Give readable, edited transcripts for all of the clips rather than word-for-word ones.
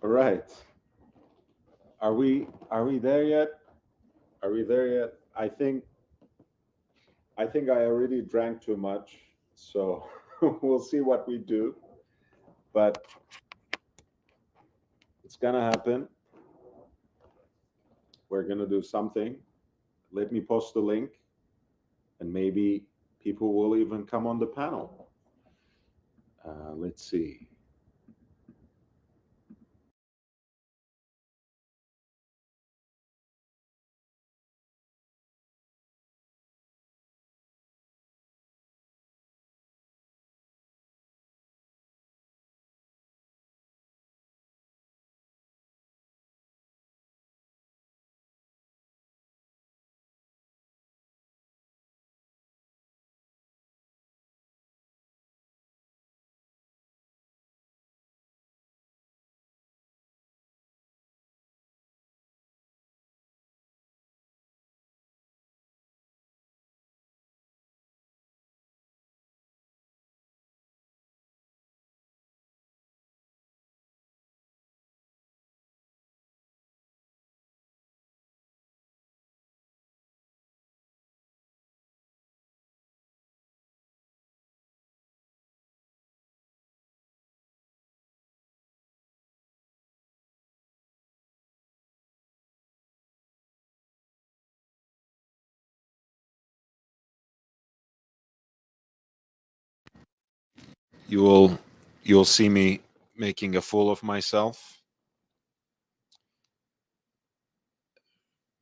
All right. Are we there yet? Are we there yet? I think I already drank too much, so we'll see what we do. But it's gonna happen. We're gonna do something. Let me post the link, and maybe people will even come on the panel. Let's see. You will you'll see me making a fool of myself,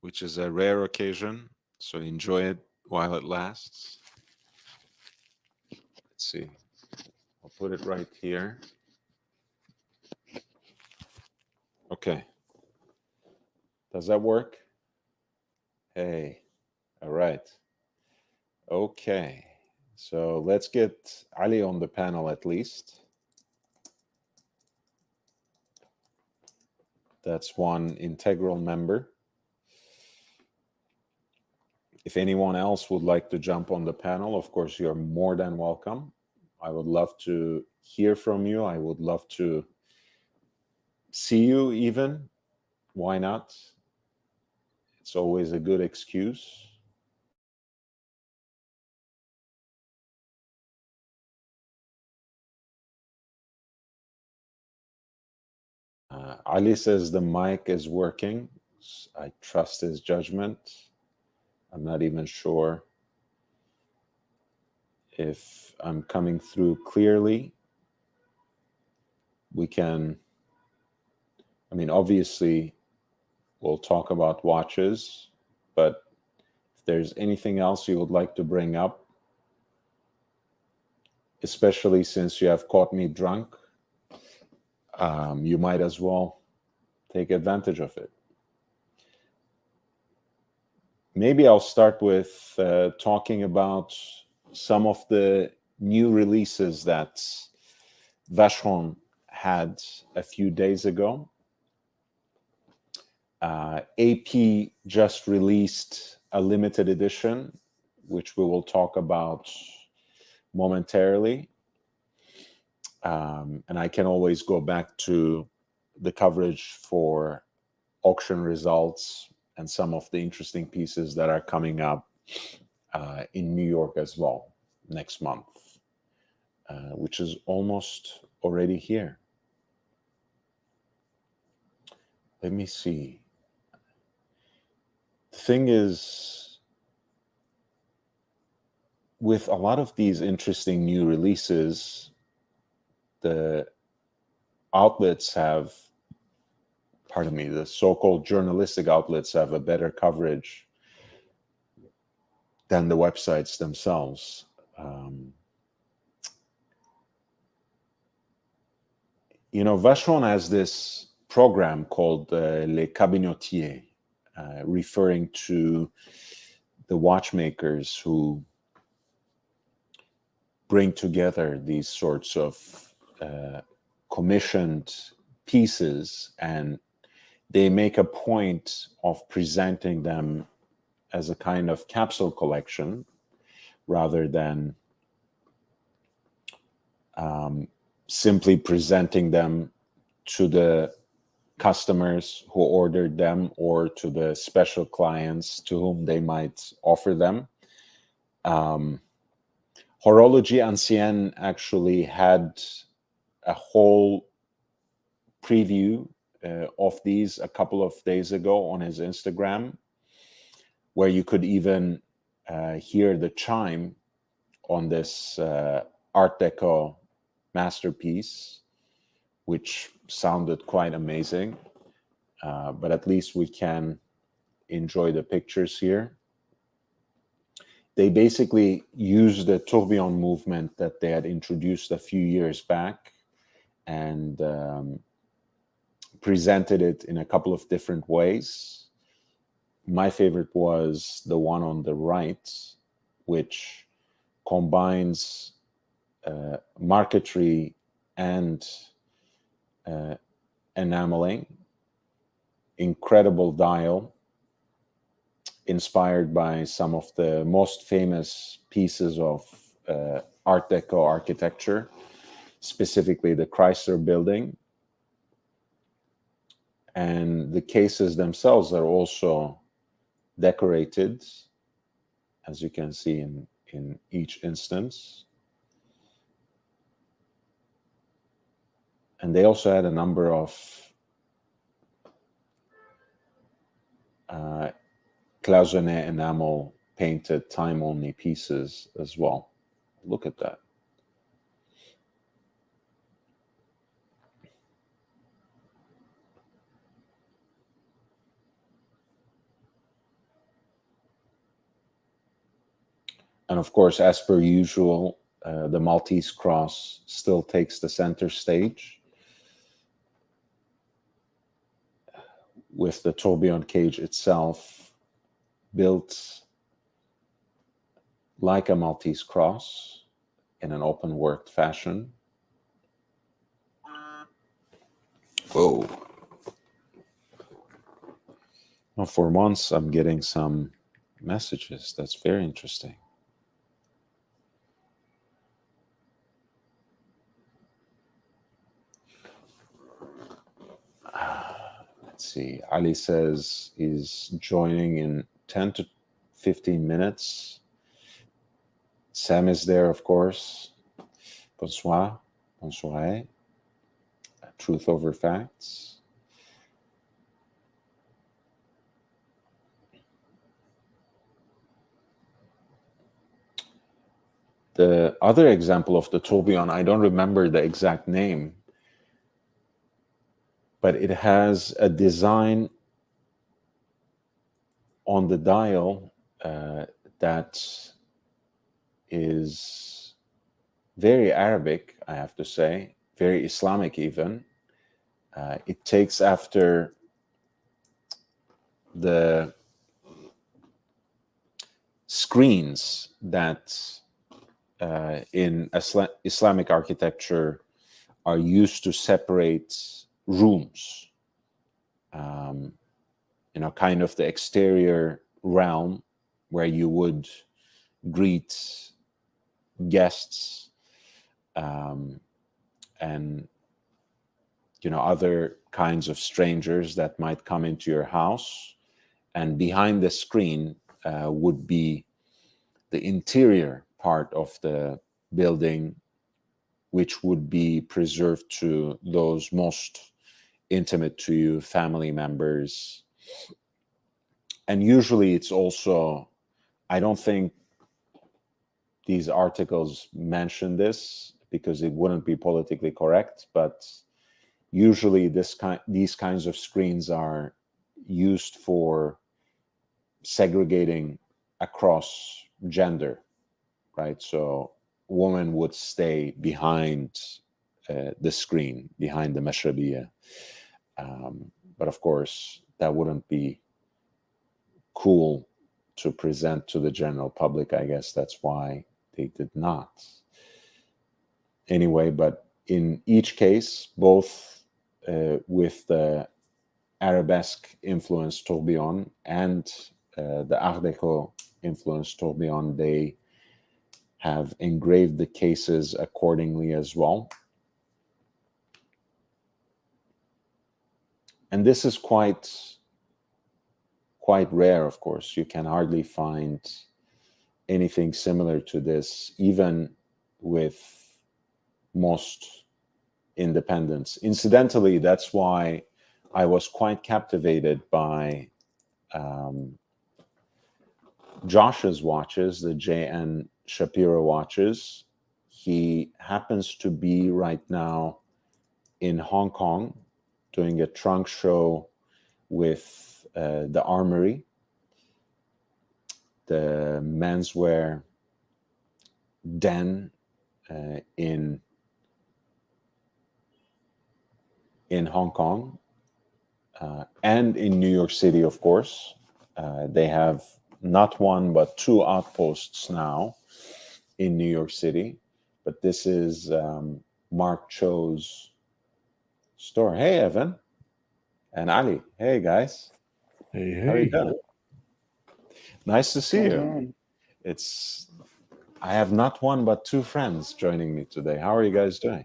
which is a rare occasion. So enjoy it while it lasts. Let's see. I'll put it right here. Okay. Does that work? Hey. All right. Okay. So let's get Ali on the panel at least. That's one integral member. If anyone else would like to jump on the panel, of course, you're more than welcome. I would love to hear from you. I would love to see you even. Why not? It's always a good excuse. Ali says the mic is working. I trust his judgment. I'm not even sure if I'm coming through clearly. We can, I mean, obviously, we'll talk about watches, but if there's anything else you would like to bring up, especially since you have caught me drunk, you might as well take advantage of it. Maybe I'll start with talking about some of the new releases that Vacheron had a few days ago. AP just released a limited edition, which we will talk about momentarily. And I can always go back to the coverage for auction results and some of the interesting pieces that are coming up in New York as well next month, which is almost already here. Let me see. The thing is, with a lot of these interesting new releases, the outlets have, pardon me, the so-called journalistic outlets have a better coverage than the websites themselves. You know, Vacheron has this program called Les Cabinotiers, referring to the watchmakers who bring together these sorts of commissioned pieces, and they make a point of presenting them as a kind of capsule collection rather than simply presenting them to the customers who ordered them or to the special clients to whom they might offer them. Horologie Ancienne actually had a whole preview of these a couple of days ago on his Instagram, where you could even hear the chime on this Art Deco masterpiece, which sounded quite amazing. But at least we can enjoy the pictures here. They basically used the tourbillon movement that they had introduced a few years back and presented it in a couple of different ways. My favorite was the one on the right, which combines marquetry and enameling. Incredible dial, inspired by some of the most famous pieces of Art Deco architecture, specifically the Chrysler Building. And the cases themselves are also decorated, as you can see in each instance. And they also had a number of cloisonné enamel painted time-only pieces as well. Look at that. And of course, as per usual, the Maltese cross still takes the center stage, with the tourbillon cage itself built like a Maltese cross in an open worked fashion. Whoa. Well, for once, I'm getting some messages. That's very interesting. Let's see. Ali says he's joining in 10 to 15 minutes. Sam is there, of course. Bonsoir. Bonsoir. Truth over facts. The other example of the tourbillon, I don't remember the exact name, but it has a design on the dial that is very Arabic, I have to say, very Islamic even. It takes after the screens that in Islamic architecture are used to separate rooms. Kind of the exterior realm where you would greet guests and other kinds of strangers that might come into your house, and behind the screen would be the interior part of the building, which would be preserved to those most intimate to you, family members. And usually it's also, I don't think these articles mention this because it wouldn't be politically correct, but usually these kinds of screens are used for segregating across gender, right? So women would stay behind the screen, behind the mashrabiyya. But of course, that wouldn't be cool to present to the general public. I guess that's why they did not. Anyway, but in each case, both with the Arabesque influenced tourbillon and the Art Deco influenced tourbillon, they have engraved the cases accordingly as well. and this is quite rare, of course. You can hardly find anything similar to this, even with most independents. Incidentally, that's why I was quite captivated by Josh's watches, the J.N. Shapiro watches. He happens to be right now in Hong Kong doing a trunk show with the Armory, the menswear den in Hong Kong and in New York City, of course. They have not one but two outposts now in New York City, but this is Mark Cho's store. Hey, Evan and Ali. Hey, guys. Hey, How are you doing? Nice to see you. I have not one but two friends joining me today. How are you guys doing?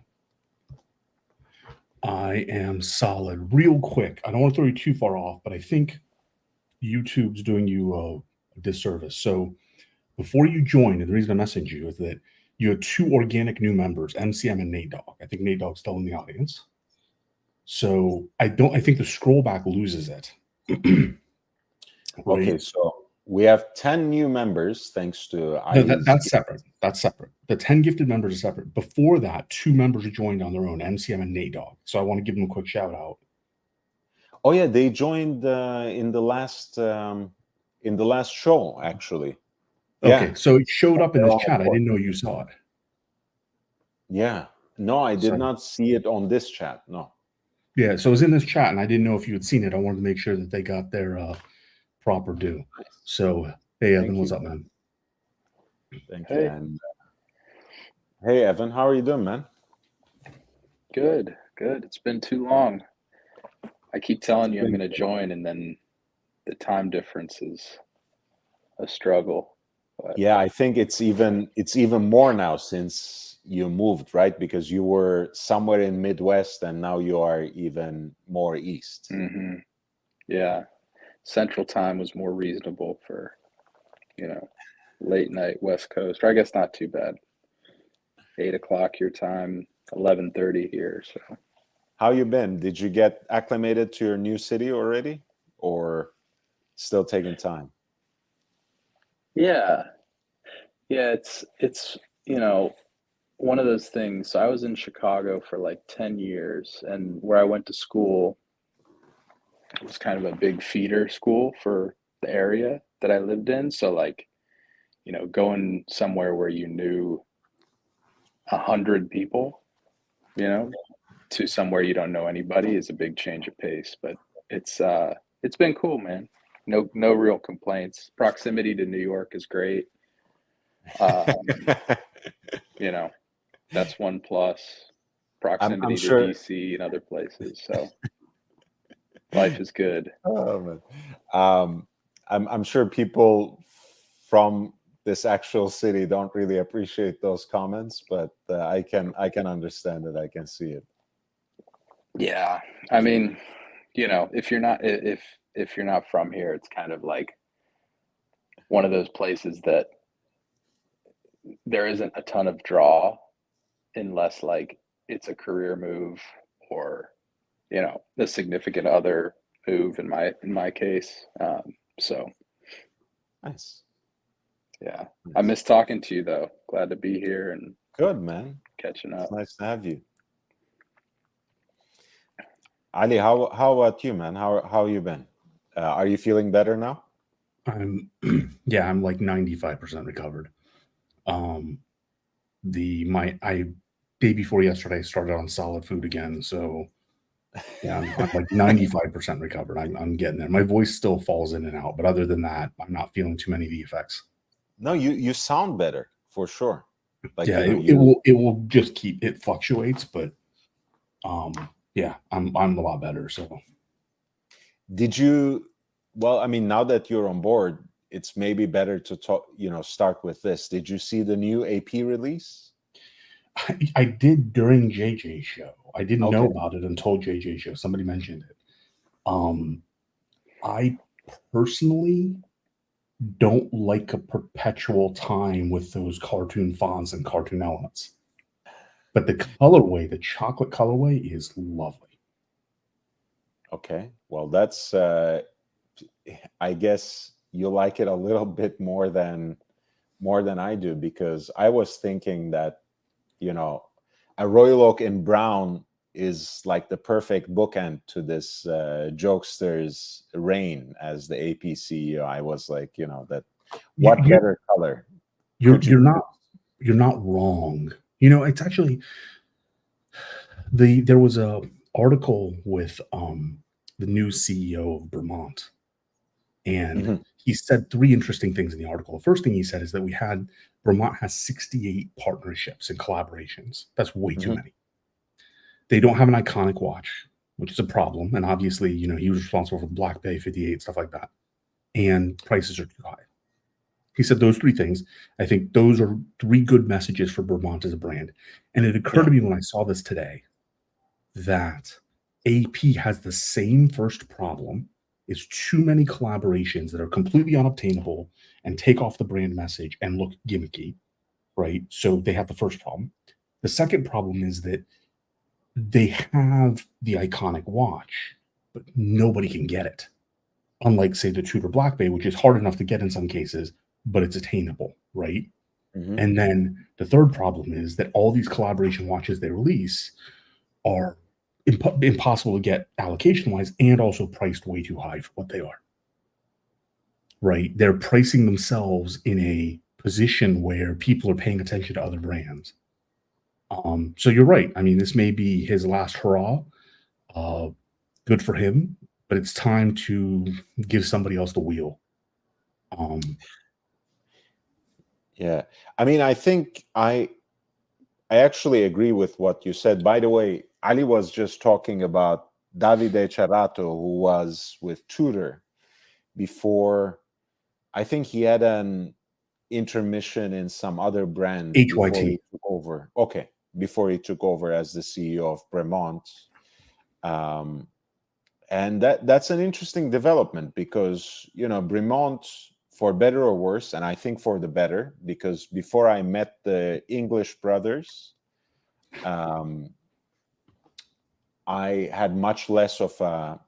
I am solid. Real quick, I don't want to throw you too far off, but I think YouTube's doing you a disservice. So before you joined, and the reason I messaged you is that you had two organic new members, MCM and Nate Dogg. I think Nate Dogg's still in the audience. So I think the scroll back loses it. Right? Okay, so we have 10 new members thanks to that's separate. That's separate. The 10 gifted members are separate. Before that, two members joined on their own, MCM and Nate Dogg. So I want to give them a quick shout out. Oh yeah, they joined in the last show, actually. Okay, yeah. So it showed up in this chat. I didn't know you saw it. Yeah. No, I did not see it on this chat. No. Yeah, so it was in this chat, and I didn't know if you had seen it. I wanted to make sure that they got their proper due. So, hey, Evan, what's up, man? Thank you. And, hey, Evan, how are you doing, man? Good. It's been too long. I keep telling you I'm going to join, and then the time difference is a struggle. But yeah, I think it's even more now since you moved, right? Because you were somewhere in Midwest, and now you are even more east. Mm-hmm. Yeah, Central Time was more reasonable for, late night West Coast. Or I guess not too bad. 8 o'clock your time, 11:30 here. So, how you been? Did you get acclimated to your new city already, or still taking time? Yeah, it's one of those things. So I was in Chicago for like 10 years, and where I went to school was kind of a big feeder school for the area that I lived in. So like, going somewhere where you knew 100 people, to somewhere you don't know anybody is a big change of pace. But it's been cool, man. No real complaints. Proximity to New York is great. That's one plus. Proximity to DC and other places. So life is good. Oh man. I'm sure people from this actual city don't really appreciate those comments, but I can understand it. I can see it. Yeah, I mean, if you're not from here, it's kind of like one of those places that there isn't a ton of draw unless like it's a career move or a significant other move in my case. So nice. Yeah, nice. I miss talking to you though. Glad to be here and good, man. Catching up. It's nice to have you. Ali, how about you, man? How you been? Are you feeling better now? I'm like 95% recovered. Day before yesterday I started on solid food again, so yeah, I'm like 95% recovered. I'm getting there. My voice still falls in and out, but other than that, I'm not feeling too many of the effects. No, you sound better for sure. Like, yeah, it will just keep, it fluctuates, but yeah, I'm a lot better. So did you, well, I mean, now that you're on board, it's maybe better to talk, start with this. Did you see the new AP release? I did during JJ's show. I didn't know about it until JJ's show. Somebody mentioned it. I personally don't like a perpetual time with those cartoon fonts and cartoon elements. But the colorway, the chocolate colorway, is lovely. Okay. Well, that's I guess you like it a little bit more than I do, because I was thinking that, you know, a Royal Oak in brown is like the perfect bookend to this jokester's reign as the AP CEO. I was like, you know, that what You, better color you're could you you're not wrong. You know, it's actually there was a article with the new CEO of Vermont, and Mhm. he said three interesting things in the article. The first thing he said is that Vermont has 68 partnerships and collaborations. That's way too Mhm. many. They don't have an iconic watch, which is a problem. And obviously, you know, he was responsible for the Black Bay 58, stuff like that. And prices are too high. He said those three things. I think those are three good messages for Vermont as a brand. And it occurred Yeah. to me when I saw this today that AP has the same first problem. It's too many collaborations that are completely unobtainable and take off the brand message and look gimmicky, right? So they have the first problem. The second problem is that they have the iconic watch, but nobody can get it. Unlike, say, the Tudor Black Bay, which is hard enough to get in some cases, but it's attainable, right? Mhm. And then the third problem is that all these collaboration watches they release are impossible to get allocation wise and also priced way too high for what they are, right? They're pricing themselves in a position where people are paying attention to other brands. So you're right. I mean, this may be his last hurrah. Uh, Good for him, but it's time to give somebody else the wheel. Yeah. I mean, I think I actually agree with what you said. By the way, Ali was just talking about Davide Cerrato, who was with Tudor before. I think he had an intermission in some other brand before HYT. he took over. Okay, before he took over as the CEO of Bremont. Um, and that's an interesting development, because, you know, Bremont, for better or worse, and I think for the better, because before I met the English brothers, um, I had much less of a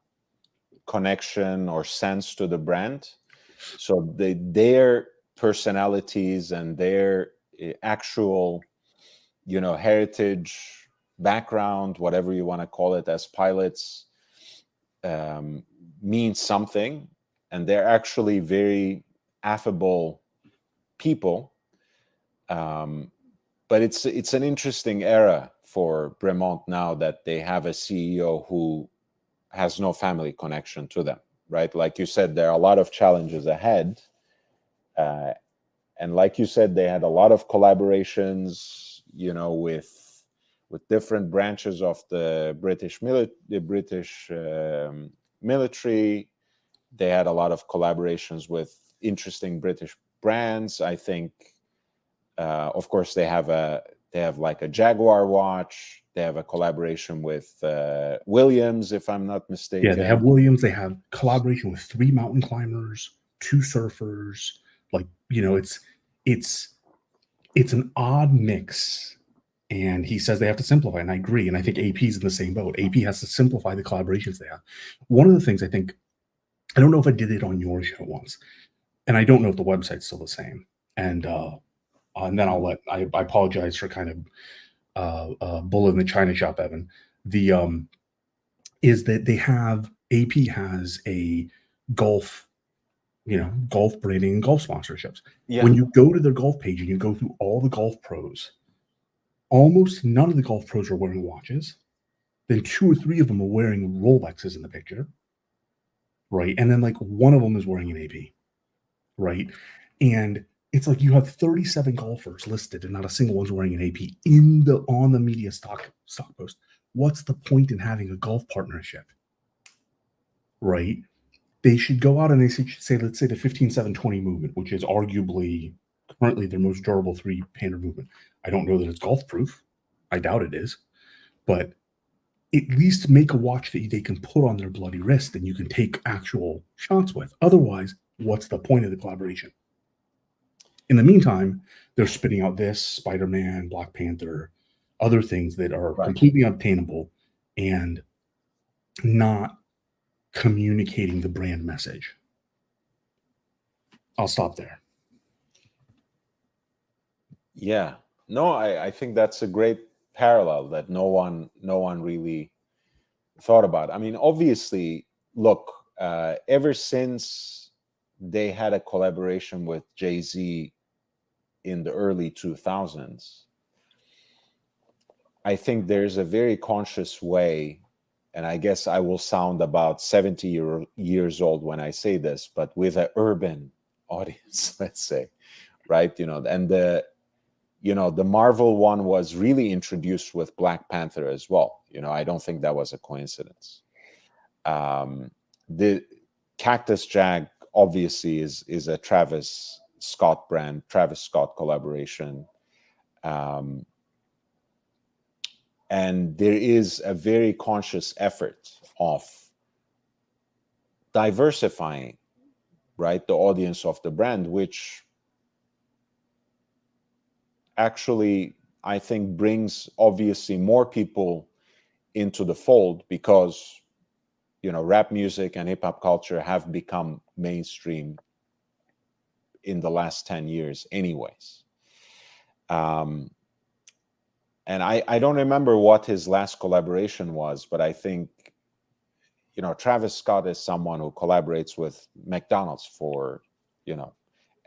connection or sense to the brand. So their personalities and their actual, you know, heritage, background, whatever you want to call it, as pilots, means something, and they're actually very affable people. Um, but it's an interesting era for Bremont now that they have a CEO who has no family connection to them, right? Like you said, there are a lot of challenges ahead. Uh, and like you said, they had a lot of collaborations, you know, with different branches of the British military. They had a lot of collaborations with interesting British brands. I think, of course, they have like a Jaguar watch. They have a collaboration with Williams, if I'm not Yeah, they have mistaken. Williams. They have collaboration with 3 mountain climbers, 2 surfers. Like, you know, it's an odd mix. And he says they have to simplify, and I agree. And I think AP's in the same boat. AP has to simplify the collaborations they have. One of the things I don't know if I did it on your show once, and I don't know if the website's still the same. And then I apologize for kind of bull in the china shop, Evan. The is that they have AP has a golf, you know, golf branding and golf sponsorships. Yeah. When you go to their golf page and you go through all the golf pros, almost none of the golf pros are wearing watches. Then 2 or 3 of them are wearing Rolexes in the picture, right? And then like one of them is wearing an AP, right? And it's like you have 37 golfers listed and not a single one's wearing an AP on the media stock post. What's the point in having a golf partnership? Right? They should go out and they should say, let's say the 15-7-20 movement, which is arguably currently their most durable 3-hander movement. I don't know that it's golf proof. I doubt it is. But at least make a watch that they can put on their bloody wrist and you can take actual shots with. Otherwise, what's the point of the collaboration? In the meantime, they're spitting out this Spider-Man, Black Panther, other things that are Right. completely unobtainable and not communicating the brand message. I'll stop there. Yeah. No, I think that's a great parallel that no one really thought about. I mean, obviously, look, ever since they had a collaboration with Jay-Z in the early 2000s, I think there's a very conscious way, and I guess I will sound about 70 years old when I say this, but with an urban audience, let's say, right? And the Marvel one was really introduced with Black Panther as well. I don't think that was a coincidence. The Cactus Jack obviously is a Travis Scott brand, Travis Scott collaboration. And there is a very conscious effort of diversifying, right, the audience of the brand, which actually, I think, brings obviously more people into the fold because, rap music and hip hop culture have become mainstream in the last 10 years anyways. And I don't remember what his last collaboration was, but I think, Travis Scott is someone who collaborates with McDonald's for,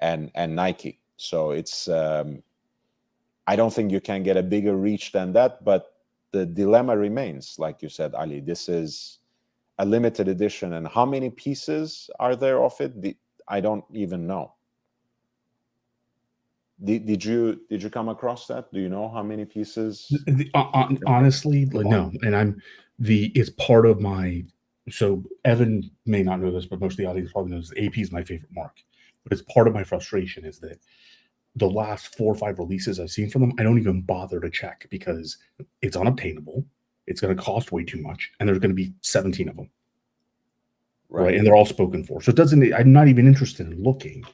and Nike. So it's, I don't think you can get a bigger reach than that, but the dilemma remains, like you said, Ali. This is a limited edition, and how many pieces are there of it? I don't even know. Did you come across that? Do you know how many pieces? Honestly, no. And it's part of my. So Evan may not know this, but most of the audience probably knows AP is my favorite mark. But it's part of my frustration is that the last 4 or 5 releases I've seen from them, I don't even bother to check because it's unobtainable. It's going to cost way too much, and there's going to be 17 of them, right? And they're all spoken for. So it doesn't. I'm not even interested in looking.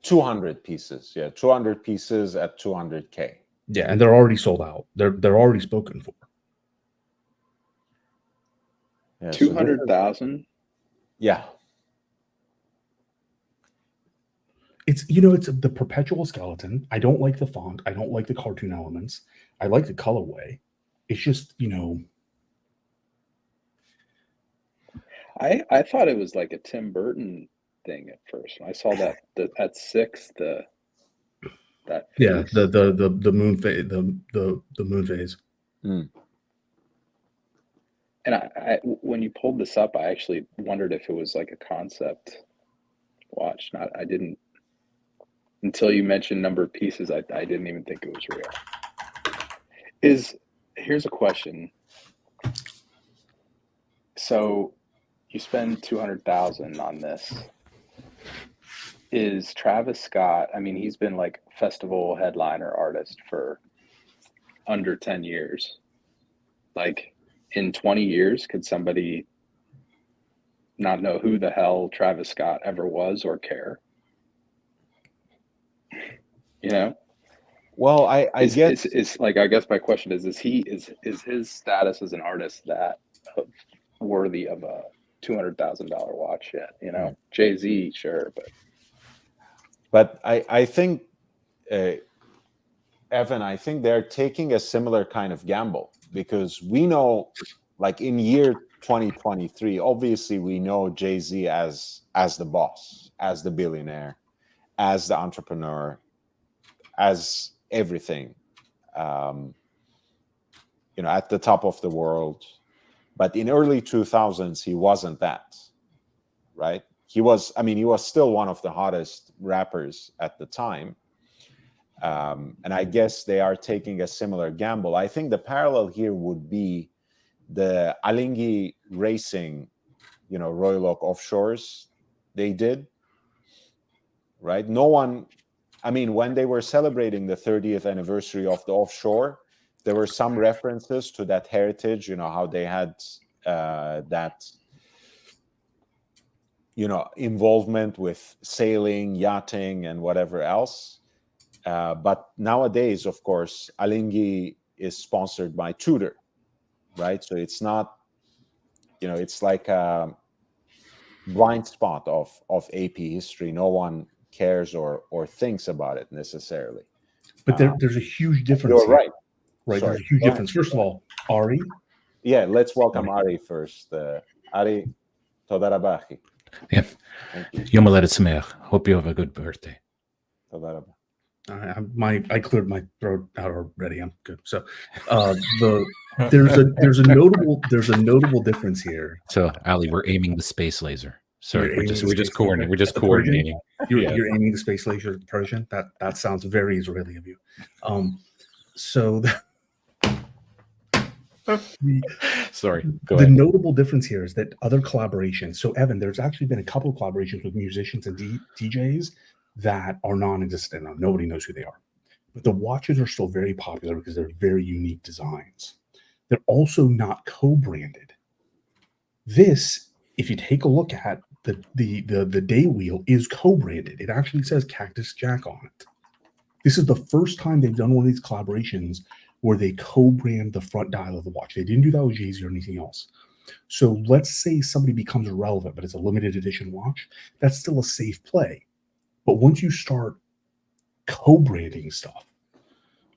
200 pieces, yeah, 200 pieces at $200K. Yeah, and they're already sold out. They're already spoken for. Yeah, 200,000. Yeah. It's it's the perpetual skeleton. I don't like the font. I don't like the cartoon elements. I like the colorway. It's just I thought it was like a Tim Burton thing at first. When I saw that at 6, that face. Yeah, the moon phase, the moon phase. Mm. And I when you pulled this up, I actually wondered if it was like a concept watch. I didn't until you mentioned number of pieces. I didn't even think it was real. Here's a question. So you spend 200,000 on this. Is Travis Scott? I mean, he's been like festival headliner artist for under 10 years. Like in 20 years, could somebody not know who the hell Travis Scott ever was or care? Well, I guess is like, I guess my question is his status as an artist that worthy of a $200,000 watch yet? Jay-Z, sure, but I think, Evan, I think they're taking a similar kind of gamble because we know, like in year 2023, obviously we know Jay-Z as the boss, as the billionaire, as the entrepreneur, as everything, at the top of the world. But in early 2000s, he wasn't that, right? He was still one of the hottest rappers at the time. And I guess they are taking a similar gamble. I think the parallel here would be the Alinghi Racing, Royal Oak Offshores they did, right? No one, when they were celebrating the 30th anniversary of the offshore, there were some references to that heritage, how they had that, involvement with sailing, yachting, and whatever else. But nowadays, of course, Alinghi is sponsored by Tudor, right? So it's not, it's like a blind spot of AP history. No one cares or thinks about it necessarily. But there's a huge difference. You're here, right. right? Sorry. There's a huge difference. First of all, Ari. Yeah, let's welcome Ari first. Ari, toda rabah. Yeah. Yom Haledet Sameach. Hope you have a good birthday. Toda rabah. I cleared my throat out already. I'm good. So there's a notable difference here. So Ali, we're aiming the space laser. Sorry, You're we're aiming just the space coordinating. laser We're just at the Persian? coordinating. You're aiming the space laser at the Persian. That sounds very Israeli of you. Sorry. Go the ahead. notable difference here is that other collaborations. So Evan, there's actually been a couple of collaborations with musicians and DJs that are non-existent. Now, nobody knows who they are. But the watches are still very popular because they're very unique designs. They're also not co-branded. This, if you take a look at the day wheel, is co-branded. It actually says Cactus Jack on it. This is the first time they've done one of these collaborations where they co-brand the front dial of the watch. They didn't do that with Jay-Z or anything else. So let's say somebody becomes irrelevant, but it's a limited edition watch. That's still a safe play. But once you start co-branding stuff,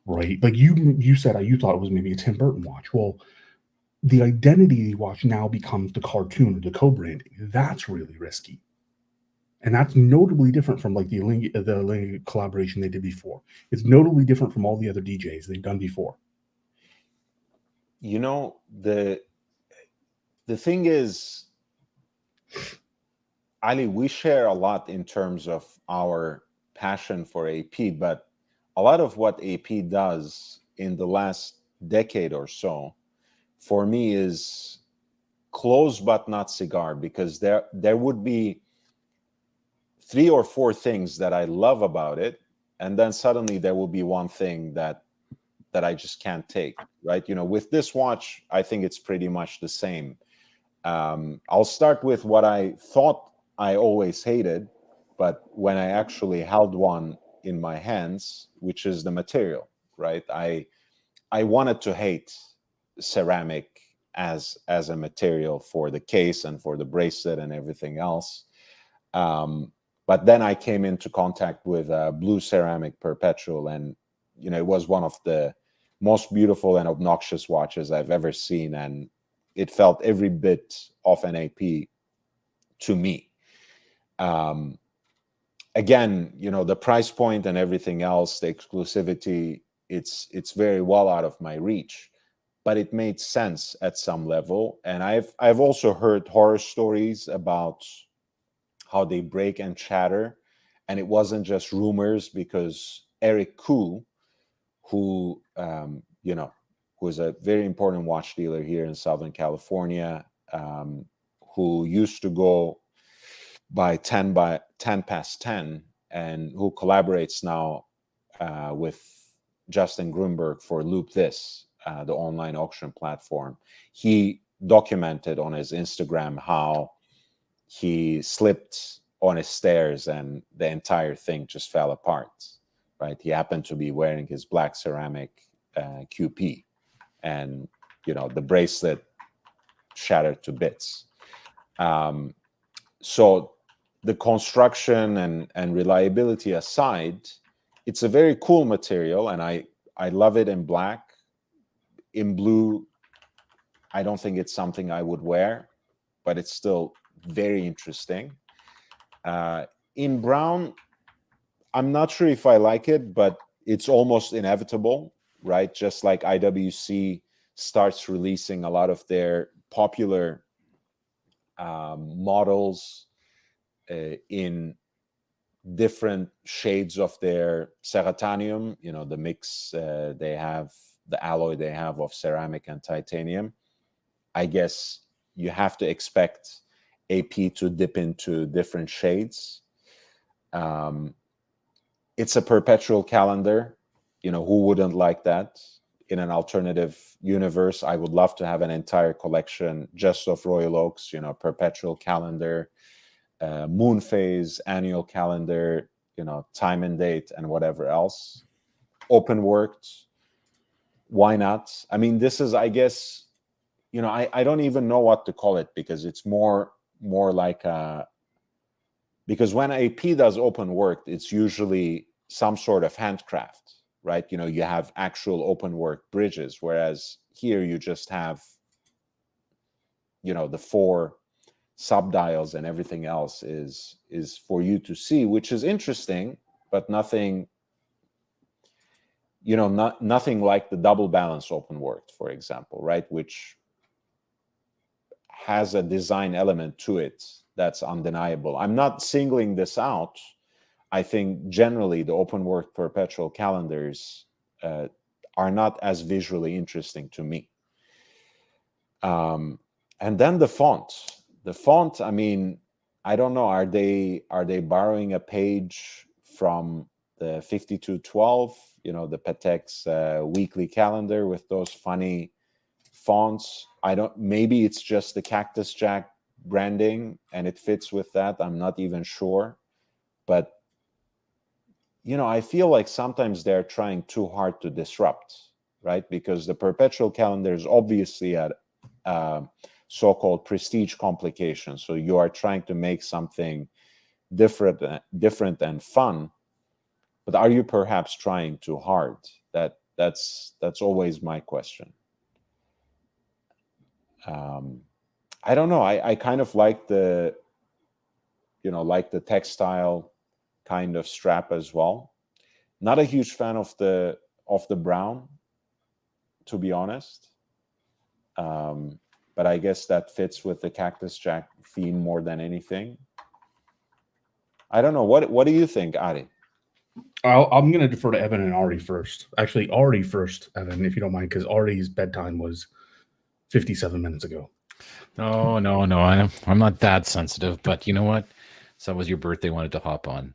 right? Like you said, you thought it was maybe a Tim Burton watch. Well, the identity of the watch now becomes the cartoon or the co-branding. That's really risky. And that's notably different from like the Alinghi collaboration they did before. It's notably different from all the other DJs they've done before. The thing is, Ali, we share a lot in terms of our passion for AP, but a lot of what AP does in the last decade or so, for me, is close but not cigar, because there would be 3 or 4 things that I love about it, and then suddenly there will be one thing that I just can't take, right? With this watch, I think it's pretty much the same. I'll start with what I thought I always hated, but when I actually held one in my hands, which is the material, right? I wanted to hate ceramic as a material for the case and for the bracelet and everything else. But then I came into contact with Blue Ceramic Perpetual, and it was one of the most beautiful and obnoxious watches I've ever seen, and it felt every bit of an AP to me. Again, the price point and everything else, the exclusivity, it's very well out of my reach, but it made sense at some level. And I've also heard horror stories about how they break and shatter, and it wasn't just rumors, because Eric Koo, who is a very important watch dealer here in Southern California, who used to go by 10 past 10, and who collaborates now with Justin Grunberg for Loop This, the online auction platform. He documented on his Instagram how he slipped on his stairs and the entire thing just fell apart, right? He happened to be wearing his black ceramic QP, and the bracelet shattered to bits. So the construction and reliability aside, it's a very cool material, and I love it in black. In blue, I don't think it's something I would wear, but it's still very interesting. In brown, I'm not sure if I like it, but it's almost inevitable, right? Just like IWC starts releasing a lot of their popular models in different shades of their ceratanium, the mix they have, the alloy they have of ceramic and titanium. I guess you have to expect AP to dip into different shades. It's a perpetual calendar. Who wouldn't like that? in an alternative universe, I would love to have an entire collection just of Royal Oaks, perpetual calendar, moon phase, annual calendar, time and date, and whatever else. Open worked. Why not? I mean, this is, I guess, I don't even know what to call it, because it's more like because when AP does open work, it's usually some sort of handcraft, right? You have actual open work bridges, whereas here you just have, the 4 subdials, and everything else is for you to see, which is interesting, but nothing, nothing like the double balance open work, for example, right? Which has a design element to it that's undeniable. I'm not singling this out. I think generally the open work perpetual calendars are not as visually interesting to me. And then the font. The font, I mean, I don't know. Are they borrowing a page from the 5212, the Patek's weekly calendar with those funny fonts? Maybe it's just the Cactus Jack branding and it fits with that. I'm not even sure. But, I feel like sometimes they're trying too hard to disrupt, right? Because the perpetual calendar is obviously at so-called prestige complication. So you are trying to make something different and fun, but are you perhaps trying too hard? That's always my question. I don't know. I kind of like the textile kind of strap as well. Not a huge fan of the brown, to be honest. But I guess that fits with the Cactus Jack theme more than anything. I don't know. What do you think, Ari? I'm going to defer to Evan and Ari first. Actually, Ari first, Evan, if you don't mind, because Ari's bedtime was 57 minutes ago. No, I'm not that sensitive, but you know what? So it was your birthday, wanted to hop on.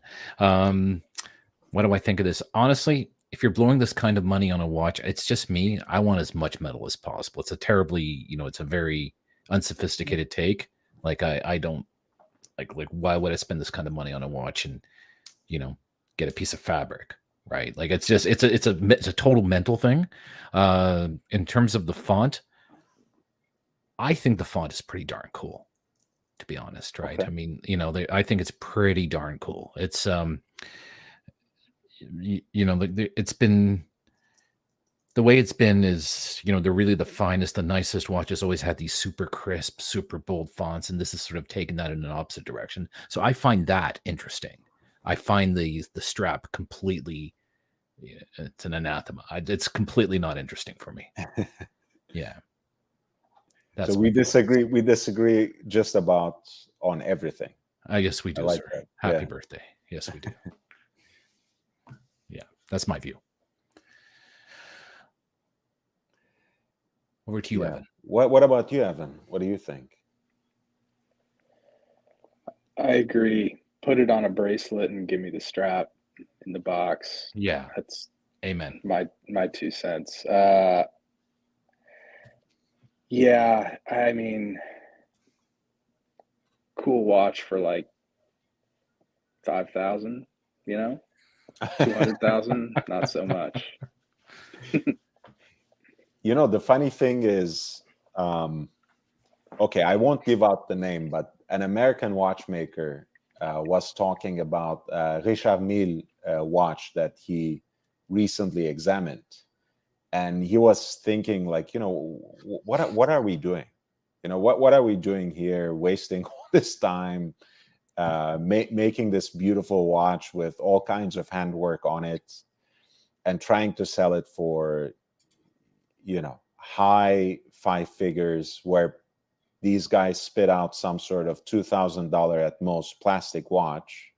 What do I think of this? Honestly, if you're blowing this kind of money on a watch, it's just me. I want as much metal as possible. It's a terribly, it's a very unsophisticated take. Like I don't like why would I spend this kind of money on a watch and, get a piece of fabric, right? Like it's a total mental thing. In terms of the font, I think the font is pretty darn cool, to be honest, right? Okay. I mean, I think it's pretty darn cool. It's it's been the way it's been is, they're really the finest, the nicest watches always had these super crisp, super bold fonts, and this is sort of taking that in an opposite direction. So I find that interesting. I find the strap completely, it's an anathema. It's completely not interesting for me. Yeah. So we disagree. We disagree just about on everything. I guess we do, like sir. that. Happy Yeah. birthday. Yes, we do. Yeah, that's my view. Over to you, Evan. What about you, Evan? What do you think? I agree. Put it on a bracelet and give me the strap in the box. Yeah. That's Amen. my 2 cents. Yeah, I mean, cool watch for like 5,000, 200,000, not so much. The funny thing is, okay, I won't give out the name, but an American watchmaker was talking about Richard Mille watch that he recently examined. And he was thinking like, what are we doing? What are we doing here? Wasting all this time, making this beautiful watch with all kinds of handwork on it and trying to sell it for, high 5 figures, where these guys spit out some sort of $2,000 at most plastic watch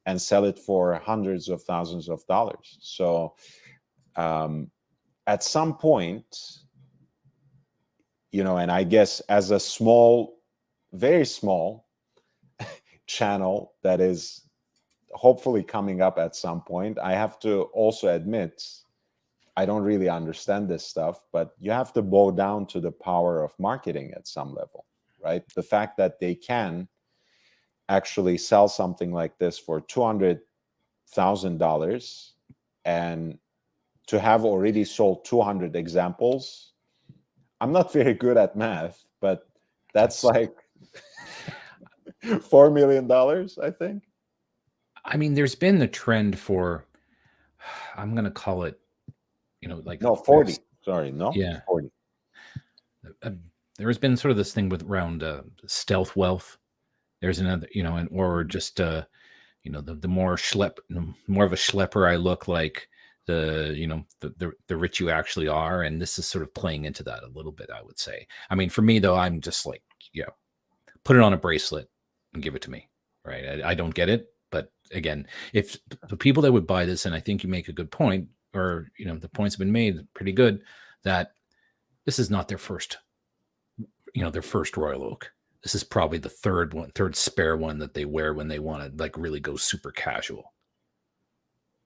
and sell it for hundreds of thousands of dollars. So at some point, and I guess as a small, very small channel that is hopefully coming up at some point, I have to also admit, I don't really understand this stuff, but you have to bow down to the power of marketing at some level, right? The fact that they can actually sell something like this for $200,000 and to have already sold 200 examples. I'm not very good at math, but that's like $4 million, I think. I mean, there's been the trend for, I'm going to call it, like No, 40. Sorry, no? Yeah. 40. There has been sort of this thing with around stealth wealth. There's another, or just, the more more of a schlepper I look like, the rich you actually are. And this is sort of playing into that a little bit, I would say. I mean, for me though, I'm just like, put it on a bracelet and give it to me. Right. I don't get it. But again, if the people that would buy this, and I think you make a good point, or, the points have been made pretty good, that this is not their first Royal Oak. This is probably the third spare one that they wear when they want to like really go super casual.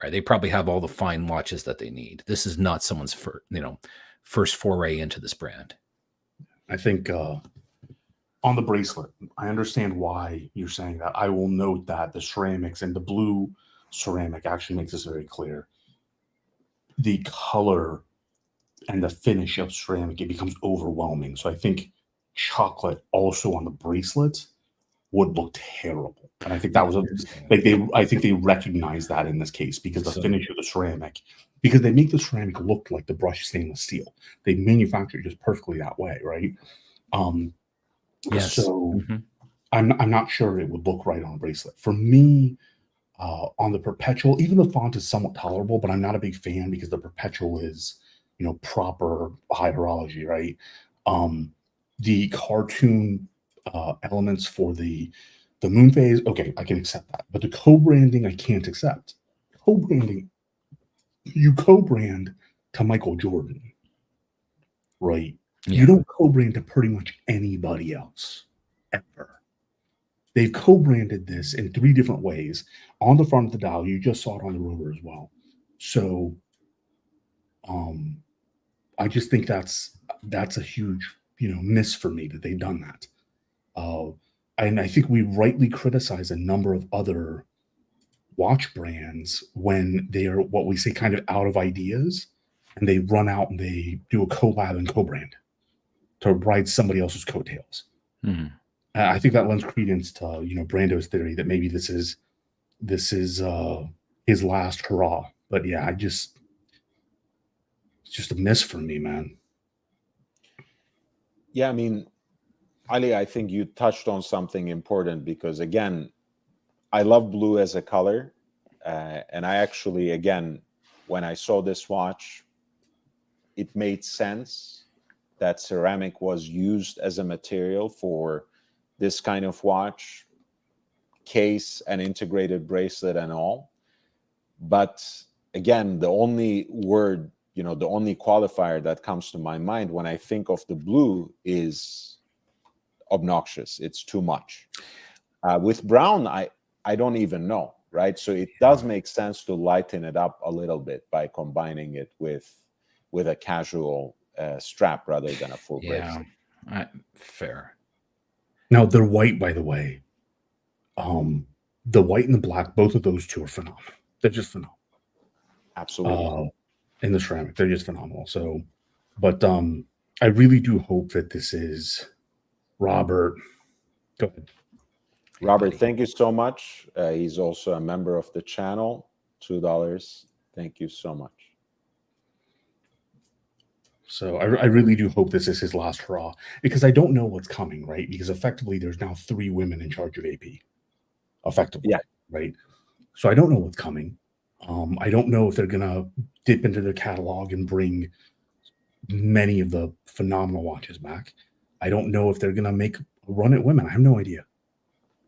Right? They probably have all the fine watches that they need. This is not someone's first foray into this brand. I think on the bracelet, I understand why you're saying that. I will note that the ceramics and the blue ceramic actually makes this very clear. The color and the finish of ceramic, it becomes overwhelming. So I think chocolate also on the bracelet would look terrible. And I think that was I think they recognize that in this case because the finish of the ceramic, because they make the ceramic look like the brushed stainless steel. They manufacture it just perfectly that way, right? Yes. So I'm not sure it would look right on a bracelet. For me, on the perpetual, even the font is somewhat tolerable, but I'm not a big fan because the perpetual is, proper hydrology, right? The cartoon elements for the moon phase, okay, I can accept that. But the co-branding, I can't accept. Co-branding, you co-brand to Michael Jordan, right? Yeah. You don't co-brand to pretty much anybody else, ever. They've co-branded this in 3 different ways. On the front of the dial, you just saw it on the rover as well. So I just think that's a huge, miss for me that they've done that. And I think we rightly criticize a number of other watch brands when they are what we say kind of out of ideas, and they run out and they do a collab and co-brand to ride somebody else's coattails. Mm-hmm. I think that lends credence to Brando's theory that maybe this is his last hurrah. But yeah, it's just a miss for me, man. Yeah, I mean, Ali, I think you touched on something important because again, I love blue as a color, and I actually, again, when I saw this watch, it made sense that ceramic was used as a material for this kind of watch, case and integrated bracelet and all. But again, the only word, the only qualifier that comes to my mind when I think of the blue is obnoxious. It's too much. With brown, I don't even know, right? So it does make sense to lighten it up a little bit by combining it with a casual strap rather than a full bracelet. Fair. Now they're white, by the way. The white and the black, both of those two are phenomenal. They're just phenomenal. Absolutely. In the ceramic, they're just phenomenal. So, but I really do hope that this is Robert. Go ahead. Robert, thank you so much. He's also a member of the channel. $2. Thank you so much. So I really do hope this is his last hurrah because I don't know what's coming, right? Because effectively there's now 3 women in charge of AP. Effectively, yeah, right? So I don't know what's coming. I don't know if they're going to dip into their catalog and bring many of the phenomenal watches back. I don't know if they're going to make a run at women. I have no idea.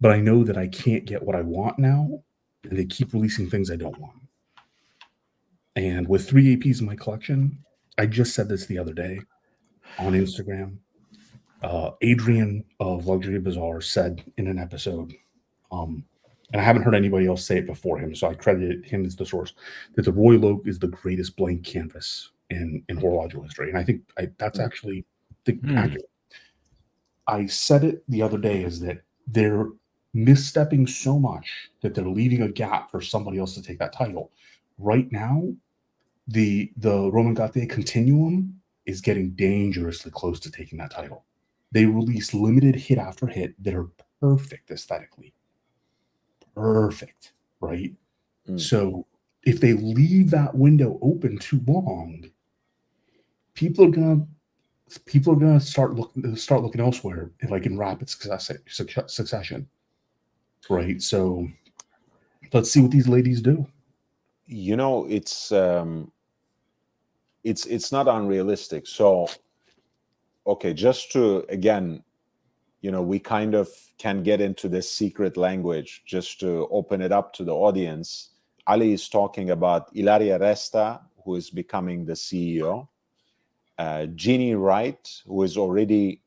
But I know that I can't get what I want now, and they keep releasing things I don't want. And with 3 APs in my collection, I just said this the other day on Instagram. Adrian of Luxury Bazaar said in an episode, and I haven't heard anybody else say it before him, so I credited him as the source, that the Royal Oak is the greatest blank canvas in horological history, and I think that's Mhm. actually the Hmm. accurate. I said it the other day, is that they're misstepping so much that they're leaving a gap for somebody else to take that title. Right now, the Roman Gautier Continuum is getting dangerously close to taking that title. They release limited hit after hit that are perfect aesthetically. Perfect, right? Mm. So if they leave that window open too long, people are gonna start looking elsewhere, like in rapid succession, right? So let's see what these ladies do. You know, it's not unrealistic. So, okay, just to again, you know, we kind of can get into this secret language just to open it up to the audience. Ali is talking about Ilaria Resta, who is becoming the CEO, Jeannie Wright, who is already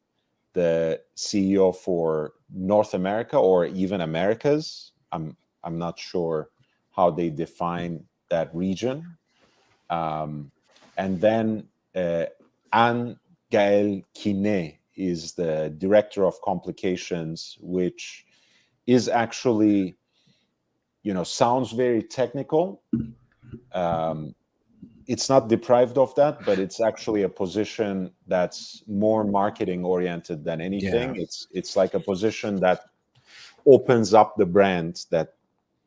the CEO for North America or even Americas. I'm not sure how they define that region. And then Anne Gaëlle Quinet is the director of complications, which is actually, you know, sounds very technical. It's not deprived of that, but it's actually a position that's more marketing oriented than anything. Yeah. It's like a position that opens up the brand, that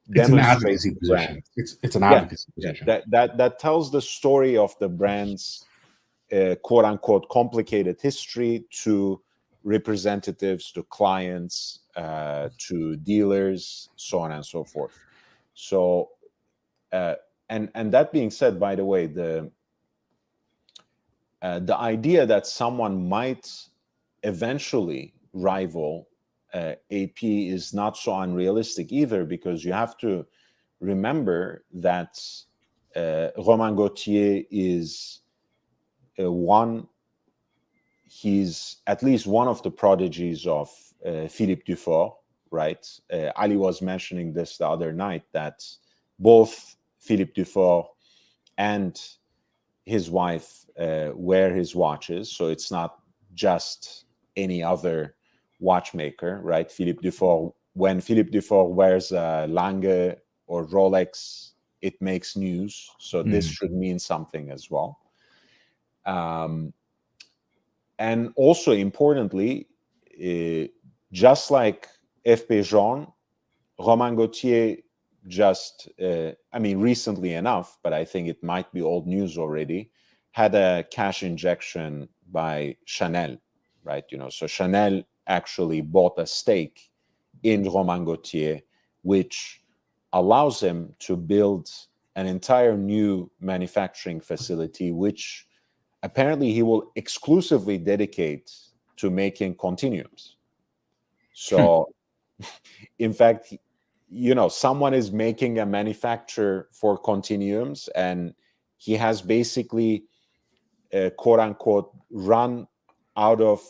It's an demonstrates advocacy the brand. position. It's an Yeah, advocacy yeah. position. That tells the story of the brand's quote unquote complicated history to representatives, to clients, to dealers, so on and so forth. So, and that being said, by the way, the idea that someone might eventually rival AP is not so unrealistic either, because you have to remember that Romain Gautier is he's at least one of the prodigies of Philippe Dufort, right? Ali was mentioning this the other night, that both Philippe Dufort and his wife wear his watches. So it's not just any other watchmaker, right? When Philippe Dufort wears a Lange or Rolex, it makes news. So this should mean something as well. And also importantly, just like FP Journe, Romain Gautier just, recently enough, but I think it might be old news already, had a cash injection by Chanel, right? You know, so Chanel actually bought a stake in Romain Gautier, which allows him to build an entire new manufacturing facility, which apparently he will exclusively dedicate to making continuums. So, in fact, you know, someone is making a manufacturer for continuums, and he has basically, quote unquote, run out of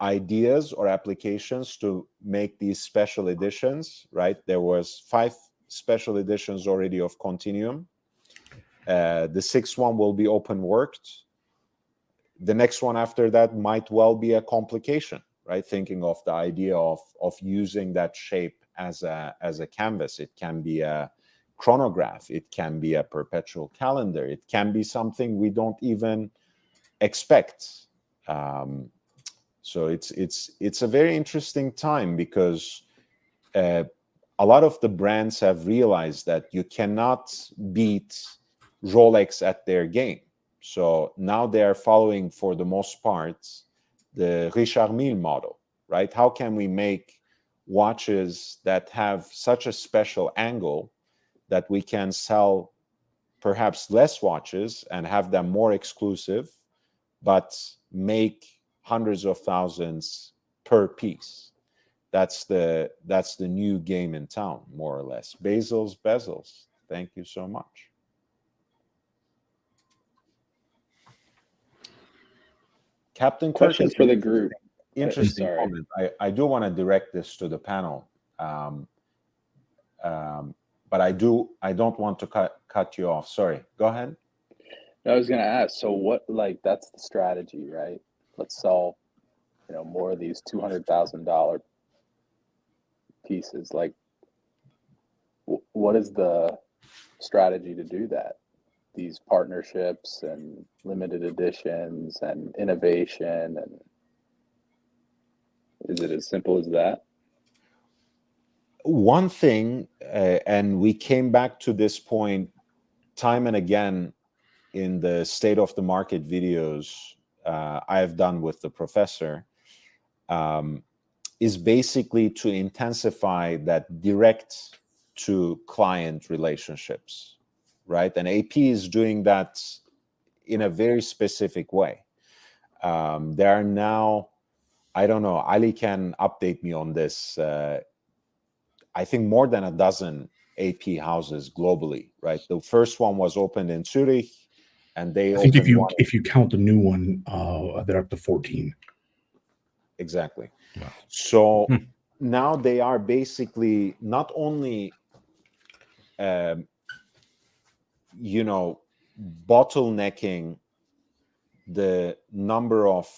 ideas or applications to make these special editions, right? There was 5 special editions already of continuum. The 6th one will be open worked. The next one after that might well be a complication, right? Thinking of the idea of using that shape as a canvas. It can be a chronograph. It can be a perpetual calendar. It can be something we don't even expect. So it's a very interesting time, because a lot of the brands have realized that you cannot beat Rolex at their game. So now they are following, for the most part, the Richard Mille model, right? How can we make watches that have such a special angle that we can sell perhaps less watches and have them more exclusive, but make hundreds of thousands per piece? That's the new game in town, more or less. Bezels. Thank you so much. Captain Kirk, Questions for the group. interesting Sorry. comment. I do want to direct this to the panel, but I don't want to cut you off. Sorry, go ahead. I was gonna ask, so what, like, that's the strategy, right? Let's sell, more of these $200,000 pieces. Like, what is the strategy to do that? These partnerships and limited editions and innovation, and is it as simple as that? One thing, and we came back to this point time and again in the state of the market videos I have done with the professor, is basically to intensify that direct to client relationships, right? And AP is doing that in a very specific way. There are now, I don't know, Ali can update me on this. I think more than a dozen AP houses globally, right? The first one was opened in Zurich, and they I think opened one. if you count the new one, they're up to 14. Exactly. Wow. So now they are basically not only, bottlenecking the number of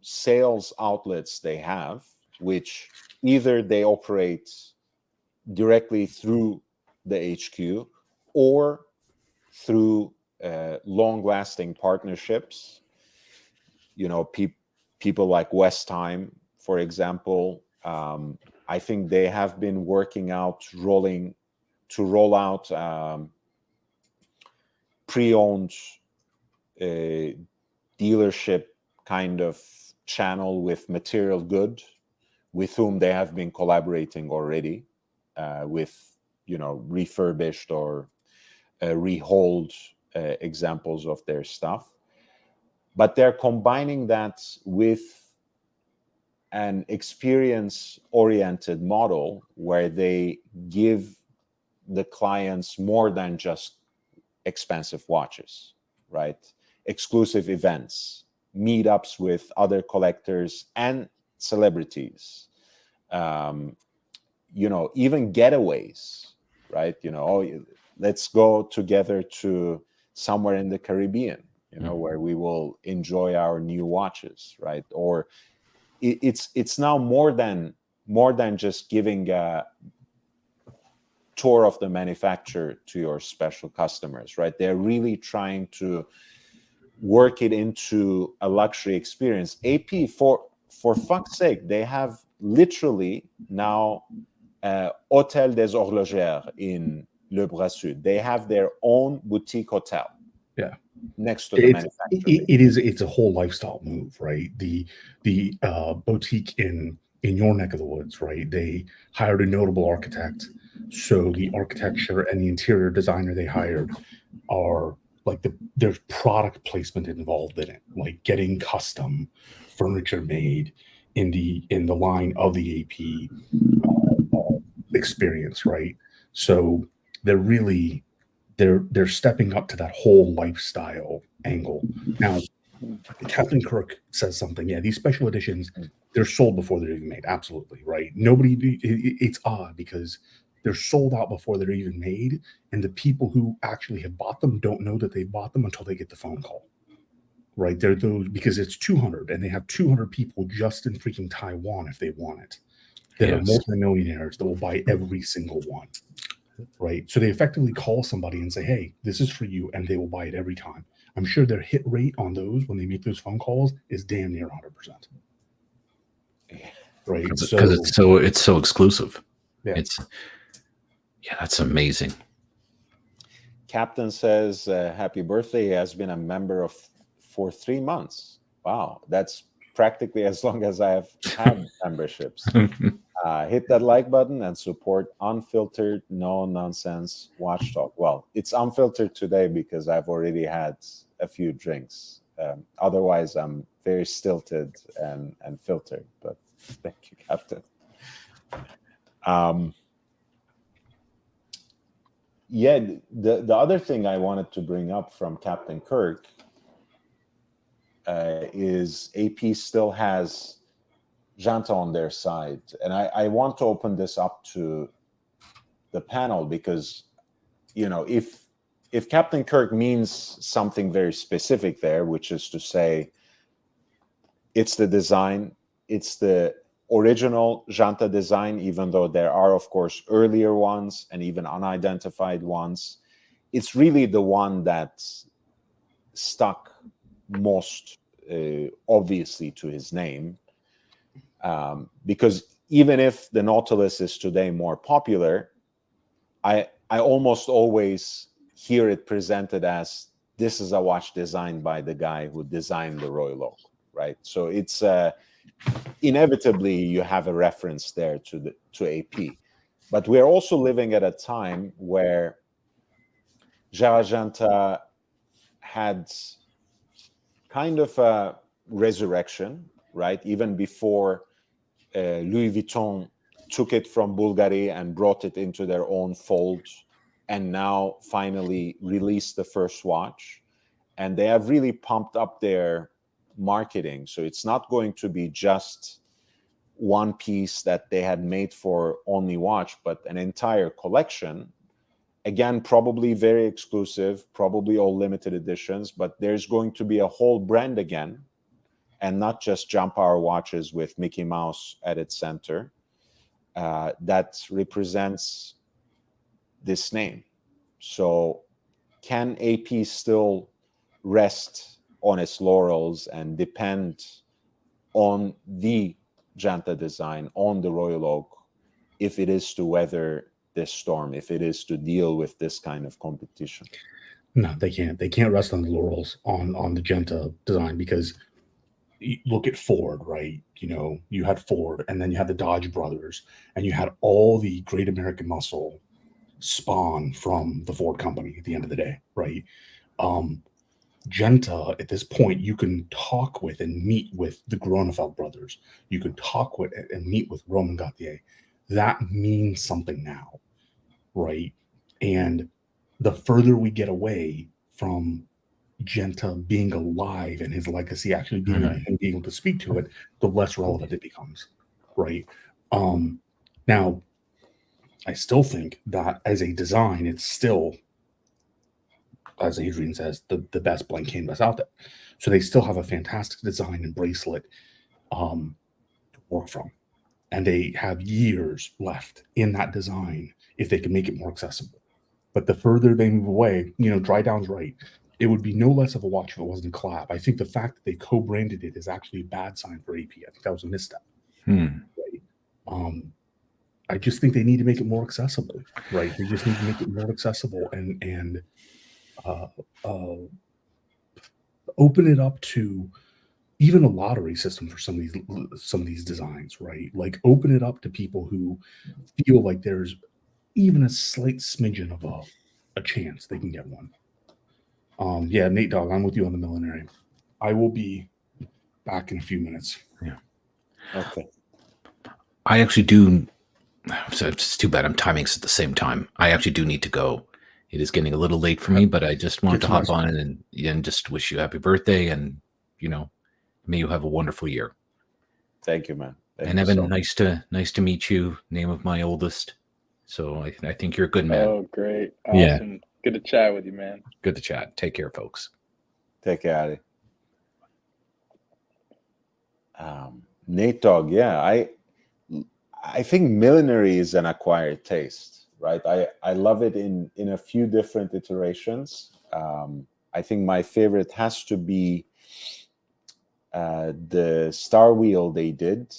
sales outlets they have, which either they operate directly through the HQ or through long-lasting partnerships. People like Westheim, for example. I think they have been working out roll out pre-owned dealership kind of channel with Material Good, with whom they have been collaborating already, with refurbished or rehold examples of their stuff. But they're combining that with an experience-oriented model where they give the clients more than just expensive watches, right? Exclusive events, meetups with other collectors and celebrities, even getaways, right? Let's go together to somewhere in the Caribbean, where we will enjoy our new watches, right? Or it's now more than just giving a tour of the manufacturer to your special customers, right? They're really trying to work it into a luxury experience. AP, for fuck's sake, they have literally now Hôtel des Horlogères in Le Bras Sud. They have their own boutique hotel. Yeah. Next to the manufacturer. It's a whole lifestyle move, right? The boutique in your neck of the woods, right? They hired a notable architect, so the architecture and the interior designer they hired are like there's product placement involved in it, like getting custom furniture made in the line of the AP experience, right? So they're really they're stepping up to that whole lifestyle angle. Now, Captain Kirk says something. Yeah, these special editions, they're sold before they're even made. Absolutely, right? It's odd because they're sold out before they're even made, and the people who actually have bought them don't know that they bought them until they get the phone call. Right? They're those, because it's 200, and they have 200 people just in freaking Taiwan if they want it. That are multimillionaires that will buy every single one. Right. So they effectively call somebody and say, hey, this is for you. And they will buy it every time. I'm sure their hit rate on those when they make those phone calls is damn near 100%. Right. Because it's so exclusive. Yeah. That's amazing. Captain says, happy birthday. He has been a member for 3 months. Wow. That's practically as long as I have had memberships. Hit that like button and support unfiltered, no nonsense watch talk. Well, it's unfiltered today because I've already had a few drinks. Otherwise, I'm very stilted and filtered. But thank you, Captain. The other thing I wanted to bring up from Captain Kirk is AP still has Janta on their side. And I want to open this up to the panel because, if if Captain Kirk means something very specific there, which is to say it's the design, it's the original Janta design, even though there are, of course, earlier ones and even unidentified ones, it's really the one that stuck most obviously to his name. Because even if the Nautilus is today more popular, I almost always hear it presented as this is a watch designed by the guy who designed the Royal Oak, right? So it's inevitably you have a reference there to AP. But we're also living at a time where Gerard Janta had kind of a resurrection, right? Even before Louis Vuitton took it from Bulgari and brought it into their own fold, and now finally released the first watch. And they have really pumped up their marketing. So it's not going to be just one piece that they had made for only watch, but an entire collection. Again, probably very exclusive, probably all limited editions, but there's going to be a whole brand again, and not just Jump Hour watches with Mickey Mouse at its center, that represents this name. So can AP still rest on its laurels and depend on the Janta design, on the Royal Oak, if it is to weather this storm, if it is to deal with this kind of competition? No, they can't. They can't rest on the laurels on the Genta design, because you look at Ford, right? You know, you had Ford, and then you had the Dodge brothers, and you had all the great American muscle spawn from the Ford company at the end of the day, right? Genta, at this point, you can talk with and meet with the Gronefeld brothers. You can talk with and meet with Roman Gauthier. That means something now, right? And the further we get away from Genta being alive and his legacy actually being and being able to speak to it, the less relevant it becomes, right? Now, I still think that as a design, it's still, as Adrian says, the best blank canvas out there. So they still have a fantastic design and bracelet to work from. And they have years left in that design if they can make it more accessible. But the further they move away, you know, Dry Down's right. It would be no less of a watch if it wasn't a collab. I think the fact that they co-branded it is actually a bad sign for AP. I think that was a misstep. Right? I just think they need to make it more accessible, right? They just need to make it more accessible and open it up to even a lottery system for some of these designs, right? Like open it up to people who feel like there's even a slight smidgen of a chance they can get one. Yeah, Nate Dogg, I'm with you on the Millenary. I will be back in a few minutes. Yeah. Okay. I actually do. So it's too bad I'm timing at the same time. I actually do need to go. It is getting a little late for me, but I just wanted to hop on and just wish you happy birthday, and you know, may you have a wonderful year. Thank you, man. And Evan, nice to meet you. Name of my oldest. So I think you're a good man. Oh, great. Awesome. Yeah. Good to chat with you, man. Good to chat. Take care, folks. Take care, Adi. Nate Dogg, yeah, I think millinery is an acquired taste, right? I love it in a few different iterations. I think my favorite has to be the Star Wheel they did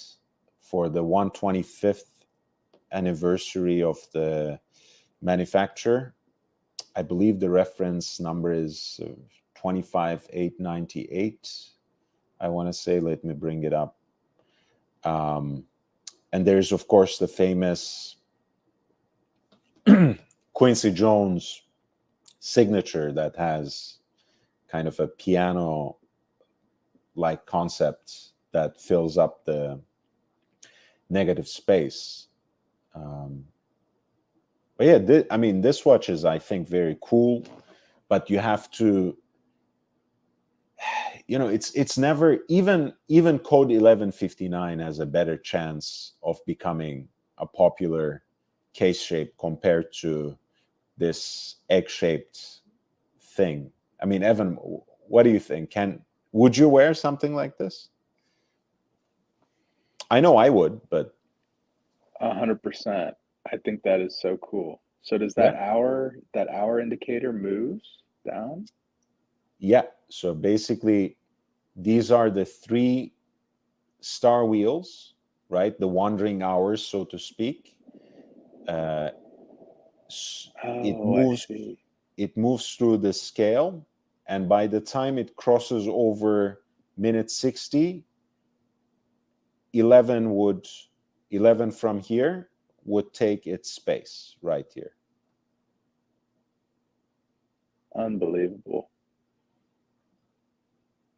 for the 125th anniversary of the manufacture. I believe the reference number is 25898. I want to say, let me bring it up. And there's, of course, the famous Quincy Jones signature that has kind of a piano-like concept that fills up the negative space. But yeah, this watch is, I think, very cool, but you have to, you know, it's never, even Code 1159 has a better chance of becoming a popular case shape compared to this egg-shaped thing. I mean, Evan, what do you think? Would you wear something like this? I know I would, but 100%. I think that is so cool. So does Yeah. that hour indicator moves down? yeah. So basically, these are the 3 star wheels, right? The wandering hours, so to speak. It Oh, I moves. see. It moves through the scale, and by the time it crosses over minute 60, 11 from here would take its space right here. Unbelievable.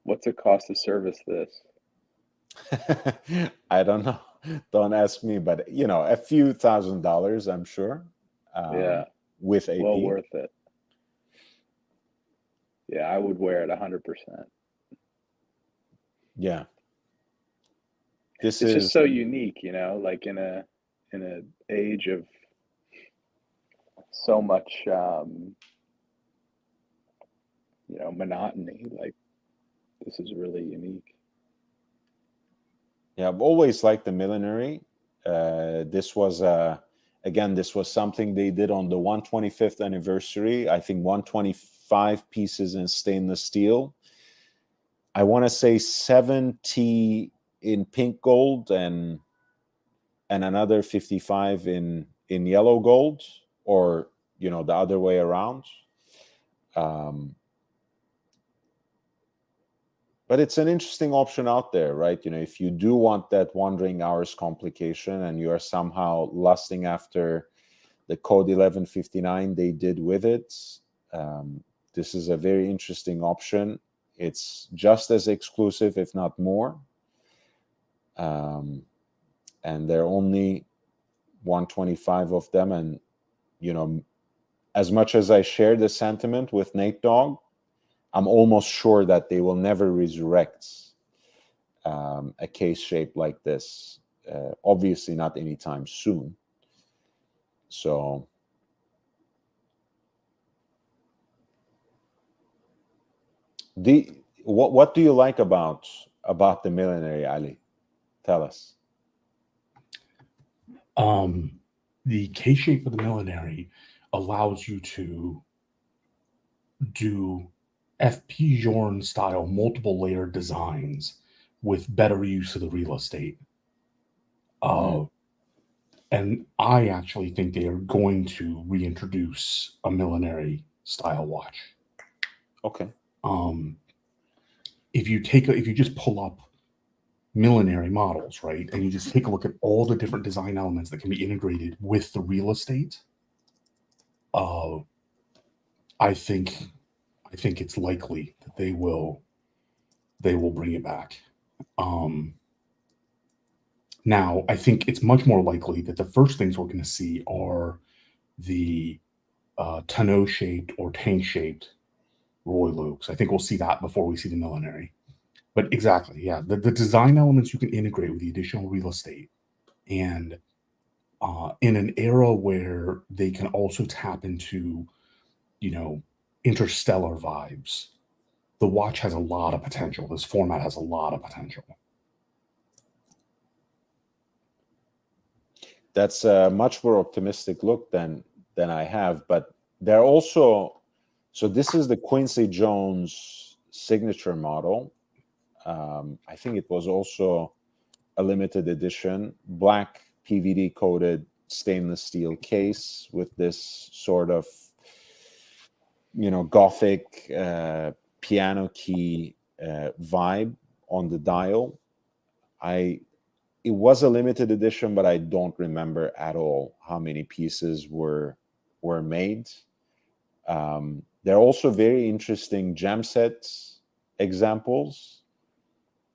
What's it cost to service this? I don't know. Don't ask me, but a few $1,000s, I'm sure. Yeah, With AP. well worth it. Yeah, I would wear it 100%. Yeah. This It's just is so unique, like in a age of so much monotony, like this is really unique. Yeah, I've always liked the millinery. This was this was something they did on the 125th anniversary. I think 125 pieces in stainless steel. I want to say 70 in pink gold and another 55 in yellow gold, or the other way around. But it's an interesting option out there, right? If you do want that wandering hours complication and you are somehow lusting after the code 1159 they did with it, this is a very interesting option. It's just as exclusive, if not more. And there are only 125 of them. And, as much as I share the sentiment with Nate Dogg, I'm almost sure that they will never resurrect a case shape like this. Obviously not anytime soon. So what do you like about the millinery, Ali? Tell us. The K shape of the millinery allows you to do FP Journe style multiple layer designs with better use of the real estate. And I actually think they are going to reintroduce a millinery style watch. Okay. If you just pull up millinery models, right, and you just take a look at all the different design elements that can be integrated with the real estate, I think it's likely that they will bring it back. Now, I think it's much more likely that the first things we're going to see are the tonneau shaped or tank shaped Roy Lukes. I think we'll see that before we see the millinery. But exactly, yeah, the design elements you can integrate with the additional real estate, and in an era where they can also tap into, interstellar vibes, the watch has a lot of potential. This format has a lot of potential. That's a much more optimistic look than I have. But they're also, so this is the Quincy Jones signature model. I think it was also a limited edition, black PVD coated stainless steel case with this sort of Gothic piano key vibe on the dial. It was a limited edition, but I don't remember at all how many pieces were made. There are also very interesting gem sets examples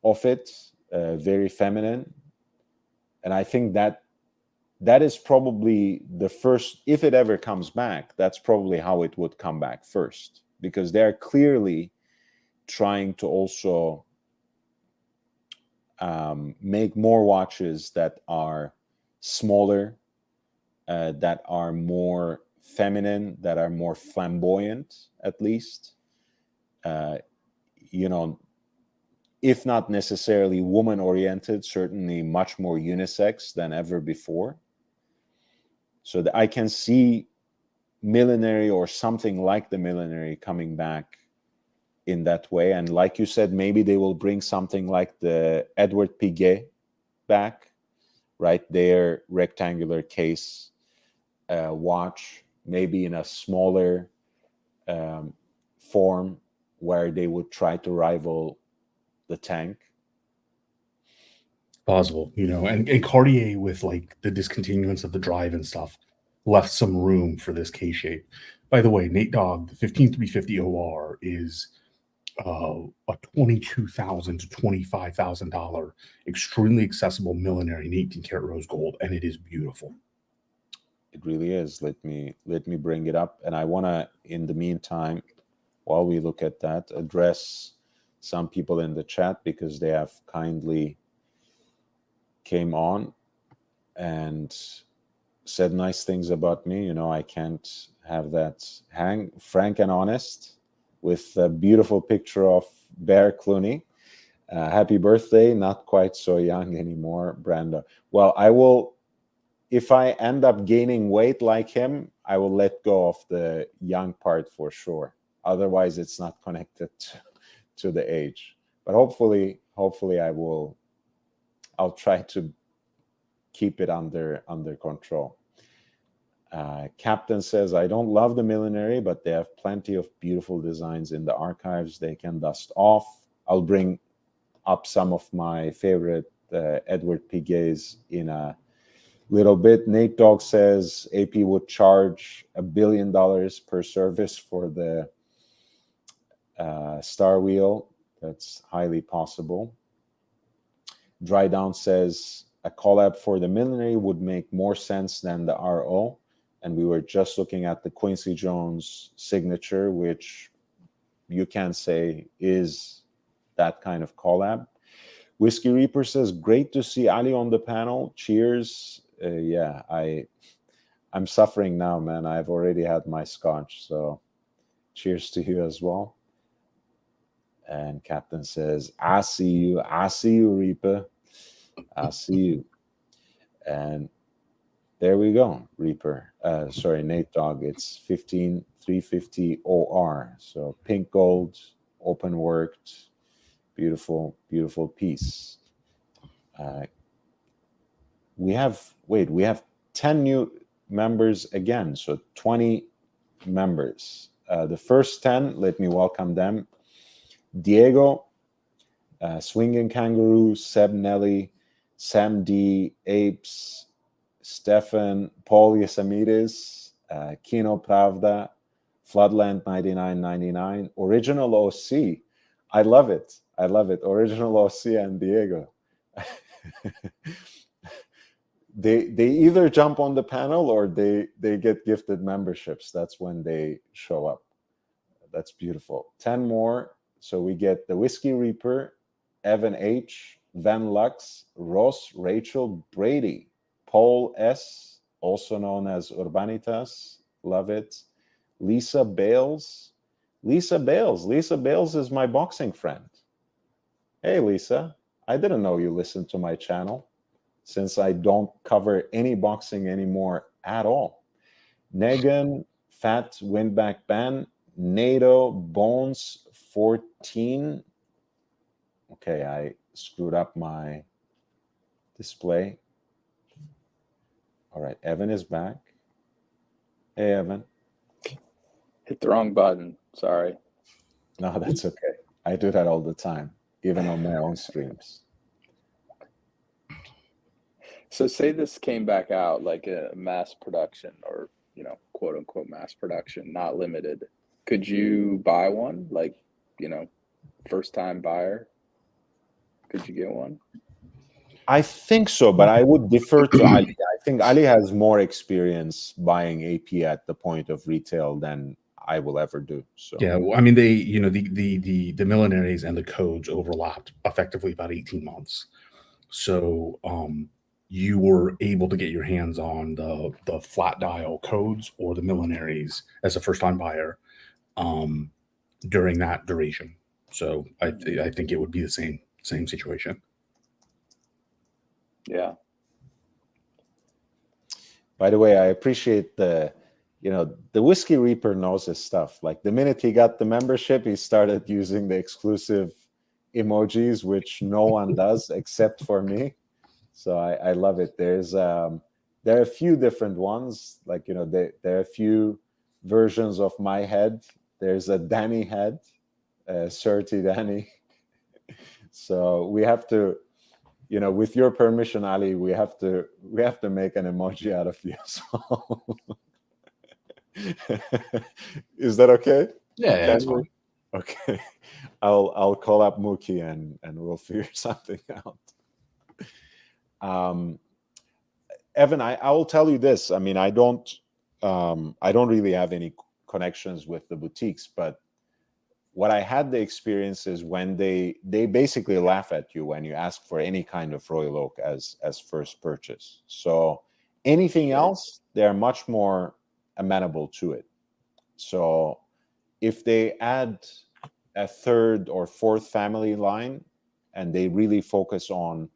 of it, very feminine, and I think that is probably the first, if it ever comes back, that's probably how it would come back first, because they're clearly trying to also make more watches that are smaller, that are more feminine, that are more flamboyant, at least. you know, if not necessarily woman oriented, certainly much more unisex than ever before. So that I can see millinery or something like the millinery coming back in that way. And like you said, maybe they will bring something like the Edward Piguet back, right? Their rectangular case watch, maybe in a smaller form, where they would try to rival the Tank. Possible, you know, and Cartier, with like the discontinuance of the drive and stuff, left some room for this K shape. By the way, Nate Dogg, the 15350 OR is a $22,000 to $25,000 extremely accessible millinery in 18 karat rose gold, and it is beautiful. It really is. Let me bring it up, and I want to, in the meantime, while we look at that, address some people in the chat, because they have kindly came on and said nice things about me. You know, I can't have that hang. Frank and honest, with a beautiful picture of Bear Clooney. Happy birthday, not quite so young anymore, Brando. Well, I will, if I end up gaining weight like him, I will let go of the young part for sure. Otherwise, it's not connected to the age. But hopefully I'll try to keep it under control. Captain says, I don't love the millinery, but they have plenty of beautiful designs in the archives they can dust off. I'll bring up some of my favorite Edward Piguets in a little bit. Nate Dogg says AP would charge $1 billion per service for the Star Wheel. That's highly possible. Dry Down says a collab for the millinery would make more sense than the RO. And we were just looking at the Quincy Jones signature, which you can say is that kind of collab. Whiskey Reaper says, great to see Ali on the panel. Cheers. Yeah, I'm suffering now, man. I've already had my scotch, so cheers to you as well. And Captain says, I see you, Reaper. I see you. And there we go, Reaper. Sorry, Nate Dogg. It's 15350 OR. So pink gold, open worked, beautiful, beautiful piece. We have 10 new members again, so 20 members. The first 10, let me welcome them. Diego, Swinging Kangaroo, Seb Nelly, Sam D, Apes, Stefan, Paul Yasamides, Kino Pravda, Floodland 9999, Original OC. I love it. Original OC and Diego. They either jump on the panel or they get gifted memberships. That's when they show up. That's beautiful. 10 more. So we get the Whiskey Reaper, Evan H, Van Lux, Ross, Rachel, Brady, Paul S, also known as Urbanitas. Love it. Lisa Bales. Lisa Bales is my boxing friend. Hey, Lisa. I didn't know you listened to my channel, since I don't cover any boxing anymore at all. Negan, Fat Windback Ban, NATO, Bones 14. Okay, I screwed up my display. All right, Evan is back. Hey, Evan. Hit the wrong button. Sorry. No, that's okay. I do that all the time, even on my own streams. So say this came back out like a mass production, or, you know, quote unquote mass production, not limited. Could you buy one? Like, you know, first time buyer? Could you get one? I think so, but I would defer to Ali. I think Ali has more experience buying AP at the point of retail than I will ever do. So Yeah, well, I mean, they, you know, the millineries and the codes overlapped effectively about 18 months. So you were able to get your hands on the flat dial codes or the millineries as a first time buyer during that duration. So I think it would be the same situation. Yeah. By the way, I appreciate the Whiskey Reaper knows his stuff. Like the minute he got the membership, he started using the exclusive emojis, which no one does except for me. So I love it. There are a few different ones. Like, there are a few versions of my head. There's a Danny head, Surty Danny. So we have to, with your permission, Ali, we have to make an emoji out of you as well. Is that okay? Yeah, that's fine. Okay. I'll call up Mookie and we'll figure something out. Evan, I will tell you this. I mean, I don't really have any connections with the boutiques, but what I had the experience is when they basically laugh at you when you ask for any kind of Royal Oak as first purchase. So anything else, they're much more amenable to it. So if they add a third or fourth family line and they really focus on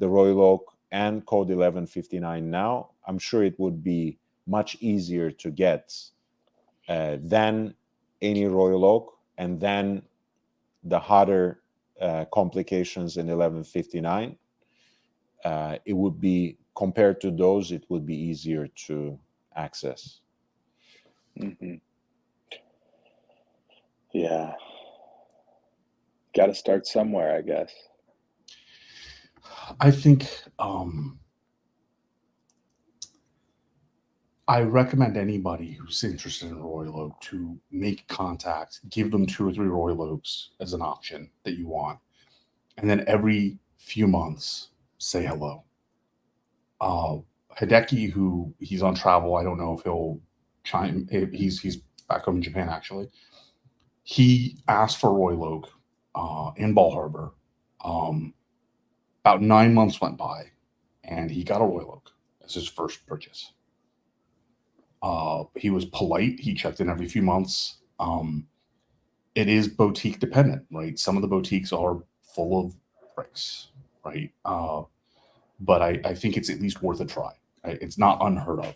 the Royal Oak and Code 1159 now, I'm sure it would be much easier to get than any Royal Oak, and then the hotter complications in 1159. It would be, compared to those, it would be easier to access. Mm-hmm. Yeah. Got to start somewhere, I guess. I think I recommend anybody who's interested in Royal Oak to make contact, give them 2 or 3 Royal Oaks as an option that you want, and then every few months say hello. Hideki, who he's on travel, I don't know if he'll chime. He's back home in Japan actually. He asked for Royal Oak in Bal Harbour. About 9 months went by, and he got a Royal Oak as his first purchase. He was polite. He checked in every few months. It is boutique dependent, right? Some of the boutiques are full of pricks, right? But I think it's at least worth a try. Right? It's not unheard of.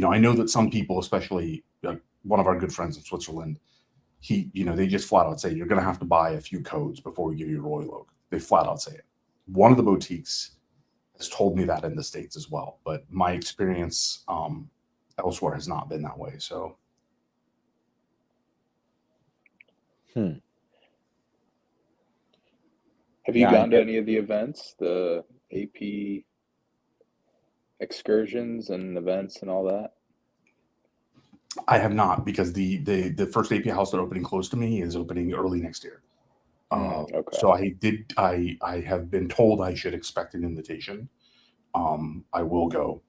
I know that some people, especially one of our good friends in Switzerland, they just flat out say, you're going to have to buy a few codes before we give you Royal Oak. They flat out say it. One of the boutiques has told me that in the States as well, but my experience elsewhere has not been that way. So. Have you gone to any of the events, the AP excursions and events and all that? I have not, because the first AP house they're opening close to me is opening early next year. Okay. So I have been told I should expect an invitation. I will go.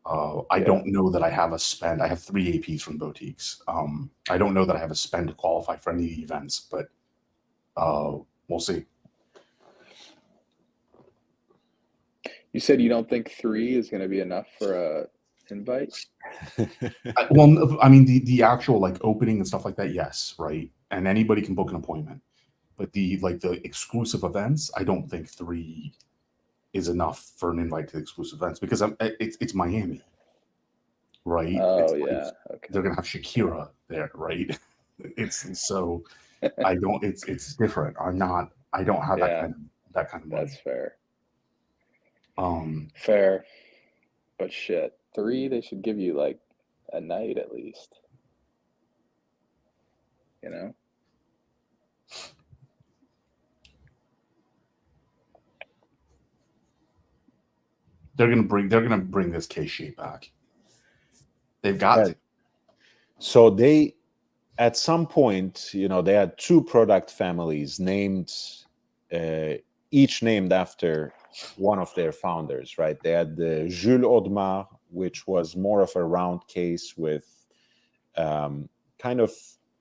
I don't know that I have a spend. I have 3 APs from boutiques. I don't know that I have a spend to qualify for any of the events, but we'll see. You said you don't think 3 is going to be enough for a invite? Well, I mean the actual like opening and stuff like that, yes, right, and anybody can book an appointment. But the exclusive events, I don't think 3 is enough for an invite to the exclusive events, because it's Miami, right? Oh, okay. They're gonna have Shakira there, right? It's so I don't. It's different. I don't have that kind of money. That's fair. Fair. Fair, but shit, 3 they should give you like a night at least. They're gonna bring this K-shape back. They've got to. So they, at some point, they had 2 product families named, each named after one of their founders, right? They had the Jules Audemars, which was more of a round case with kind of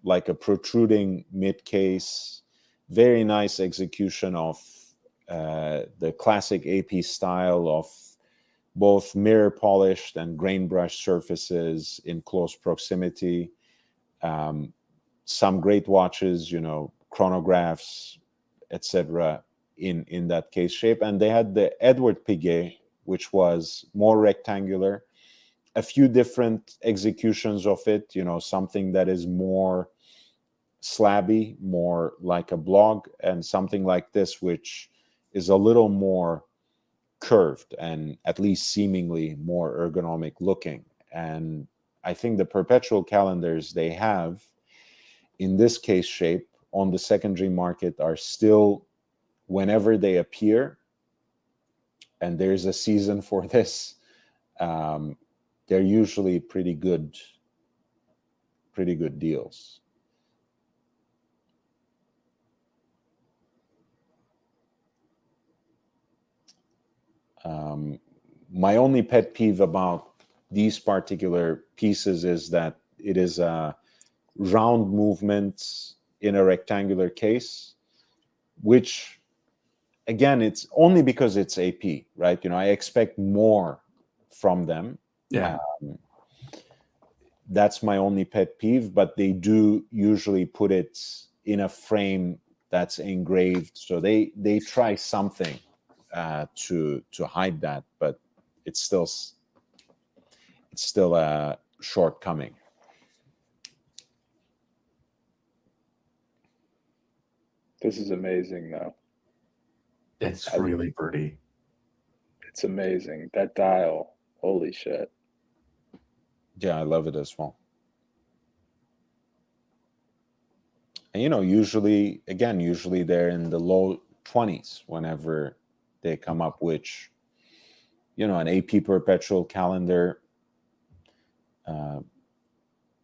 like a protruding mid case, very nice execution of the classic AP style of both mirror polished and grain brush surfaces in close proximity. some great watches, chronographs, etc. in that case shape. And they had the Edward Piguet, which was more rectangular, a few different executions of it, something that is more slabby, more like a blog, and something like this, which is a little more curved and at least seemingly more ergonomic looking. And I think the perpetual calendars they have in this case shape on the secondary market are still, whenever they appear, and there's a season for this, they're usually pretty good deals. My only pet peeve about these particular pieces is that it is a round movement in a rectangular case, which, again, it's only because it's AP, right? I expect more from them. Yeah. That's my only pet peeve, but they do usually put it in a frame that's engraved, so they try something to hide that, but it's still a shortcoming. This is amazing, though. It's really pretty. It's amazing. That dial, holy shit. Yeah, I love it as well. And usually they're in the low 20s whenever they come up, which an AP perpetual calendar,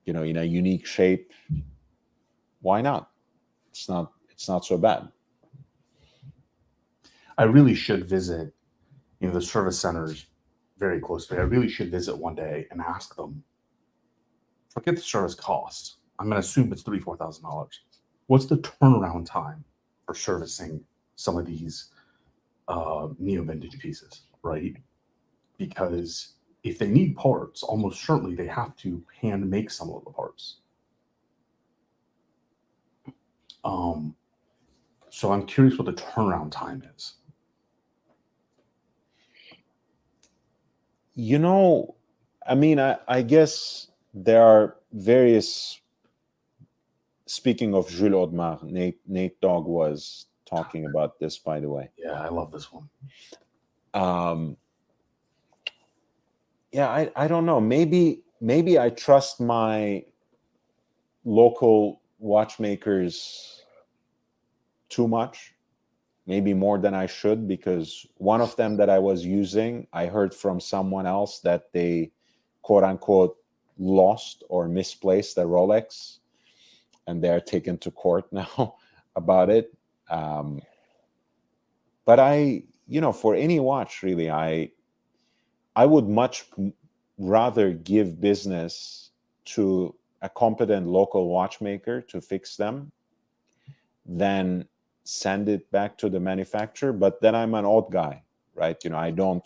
in a unique shape, why not? It's not so bad. I really should visit, the service centers very close to me. I really should visit one day and ask them, forget the service costs. I'm going to assume it's $3,000-$4,000. What's the turnaround time for servicing some of these neo vintage pieces, right? Because if they need parts, almost certainly they have to hand make some of the parts. So I'm curious what the turnaround time is. I guess there are various. Speaking of Jules Audemars, Nate Dogg was talking about this, by the way. Yeah, I love this one. I don't know. Maybe I trust my local watchmakers too much, maybe more than I should, because one of them that I was using, I heard from someone else that they, quote unquote, lost or misplaced a Rolex, and they're taken to court now about it. But for any watch, really, I would much rather give business to a competent local watchmaker to fix them than send it back to the manufacturer. But then I'm an old guy, right? I don't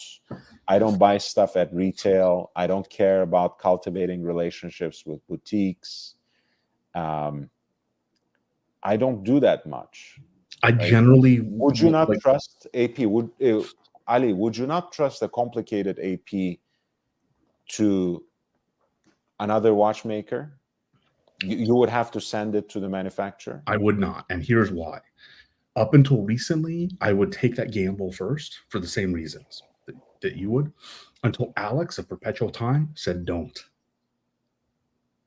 buy stuff at retail. I don't care about cultivating relationships with boutiques. I don't do that much. I generally would you not trust AP? Ali, would you not trust a complicated AP to another watchmaker? You would have to send it to the manufacturer. I would not, and here's why. Up until recently, I would take that gamble first for the same reasons that you would, until Alex of Perpetual Time said don't.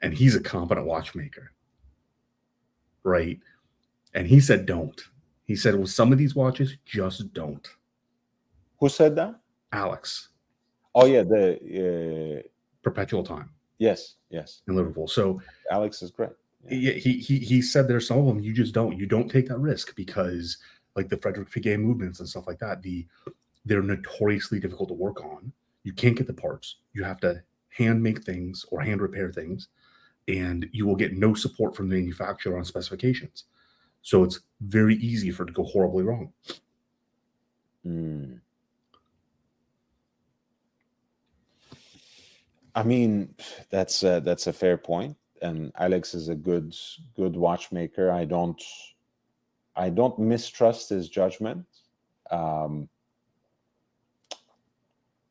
And he's a competent watchmaker, right? And he said don't. He said, with some of these watches, just don't. Who said that? Alex. Oh, yeah, the Perpetual Time. Yes. In Liverpool. So Alex is great. Yeah. He said there's some of them you just don't. You don't take that risk because, like the Frederick Piguet movements and stuff like that, they're notoriously difficult to work on. You can't get the parts. You have to hand make things or hand repair things, and you will get no support from the manufacturer on specifications. So it's very easy for it to go horribly wrong. I mean, that's a fair point. and Alex is a good watchmaker. I don't mistrust his judgment.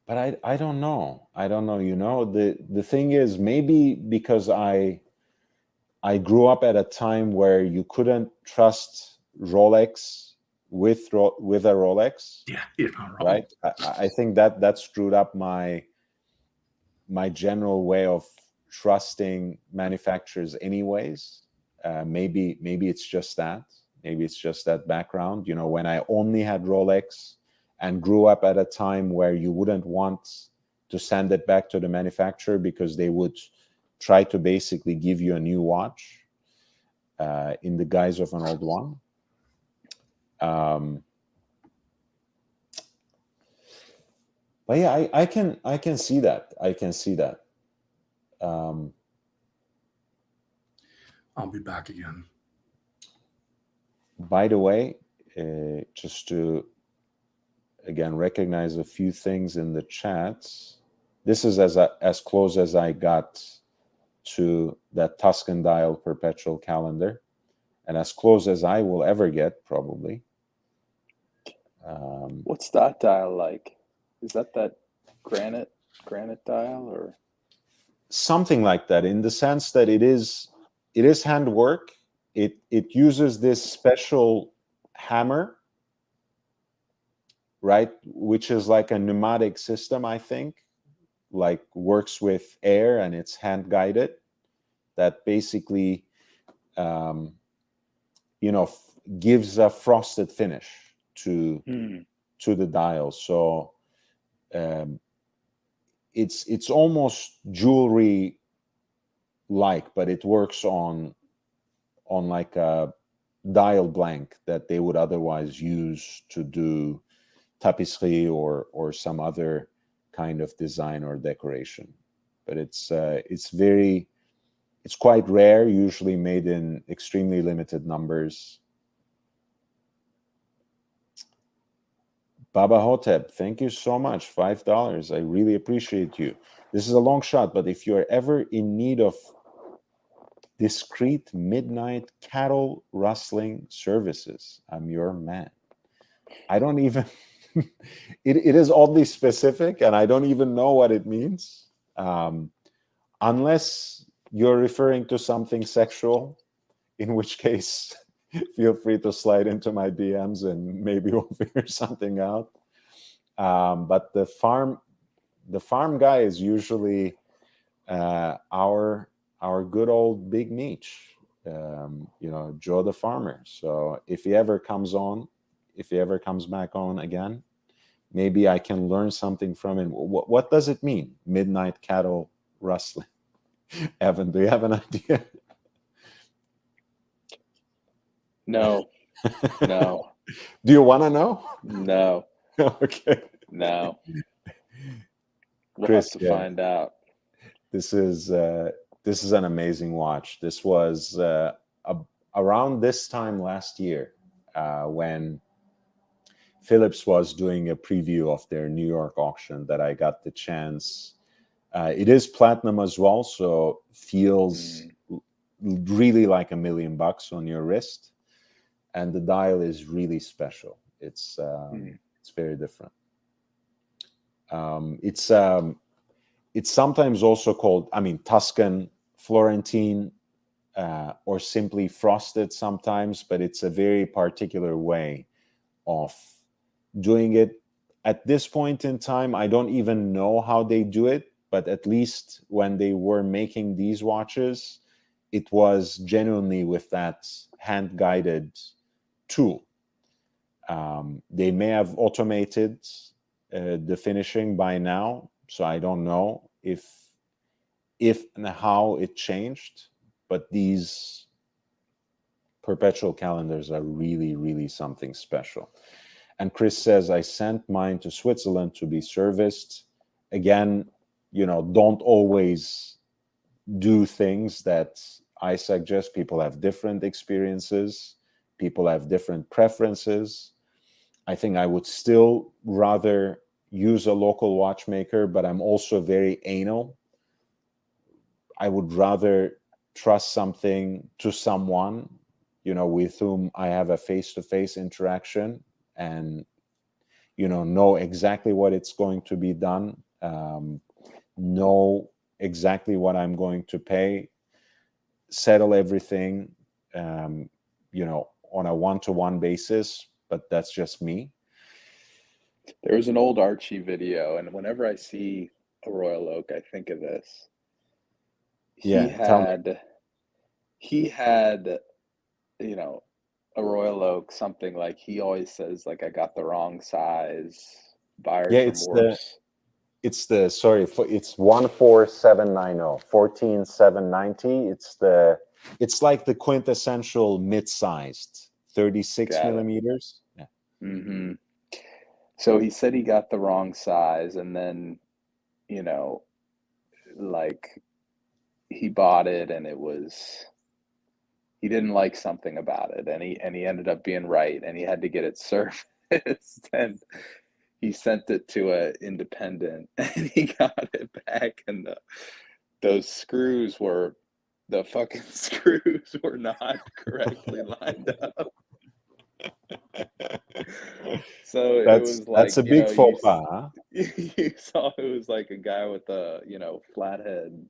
But I don't know. The thing is, maybe because I grew up at a time where you couldn't trust Rolex with a Rolex. Yeah, you're not wrong. Right. I think that screwed up my general way of trusting manufacturers anyways. Maybe it's just that. Maybe it's just that background. When I only had Rolex and grew up at a time where you wouldn't want to send it back to the manufacturer because they would try to basically give you a new watch in the guise of an old one. But yeah, I can see that. I'll be back again. By the way, just to again recognize a few things in the chats. This is as close as I got to that Tuscan dial perpetual calendar, and as close as I will ever get, probably. What's that dial like? Is that granite dial, or something like that? In the sense that it is handwork. It uses this special hammer, right, which is like a pneumatic system, I think, like works with air, and it's hand guided, that basically gives a frosted finish to the dial. So it's almost jewelry like, but it works on like a dial blank that they would otherwise use to do tapisserie or some other kind of design or decoration. But it's quite rare, usually made in extremely limited numbers. Baba Hotep, thank you so much. $5. I really appreciate you. This is a long shot, but if you're ever in need of discreet midnight cattle rustling services, I'm your man. I don't even it is oddly specific, and I don't even know what it means, unless you're referring to something sexual, in which case feel free to slide into my DMs and maybe we'll figure something out. But the farm guy is usually our good old Big Meech, Joe the farmer. So if he ever comes back on again, maybe I can learn something from him. What does it mean, midnight cattle rustling? Evan, do you have an idea? no? Do you want to know? No. Okay. No. We'll Chris, have to find out. This is an amazing watch. This was around this time last year when Philips was doing a preview of their New York auction that I got the chance. It is platinum as well, so feels really like $1 million on your wrist, and the dial is really special. It's very different. It's sometimes also called, Tuscan, Florentine, or simply frosted sometimes, but it's a very particular way of doing it. At this point in time, I don't even know how they do it, but at least when they were making these watches, it was genuinely with that hand-guided tool. They may have automated the finishing by now, so I don't know if and how it changed, but these perpetual calendars are really, really something special. And Chris says, I sent mine to Switzerland to be serviced. Again, don't always do things that I suggest. People have different experiences. People have different preferences. I think I would still rather use a local watchmaker, but I'm also very anal. I would rather trust something to someone, with whom I have a face-to-face interaction, and know exactly what it's going to be done, know exactly what I'm going to pay, settle everything, on a one-to-one basis. But that's just me. There was an old Archie video, and whenever I see a Royal Oak, I think of this. He Yeah, tell me. had, you know, a Royal Oak, something like he always says, like, I got the wrong size, Yeah, buyer's it's the remorse. it's the sorry, it's 14790, 14790. It's like the quintessential mid-sized 36 Got it. millimeters. Yeah. hmm So he said he got the wrong size, and then, you know, like he bought it, and he didn't like something about it, and he ended up being right, and he had to get it serviced, and he sent it to a independent, and he got it back, and those screws were the fucking screws were not correctly lined up. So it was That's like, a big faux pas, huh? you saw it was like a guy with a, flathead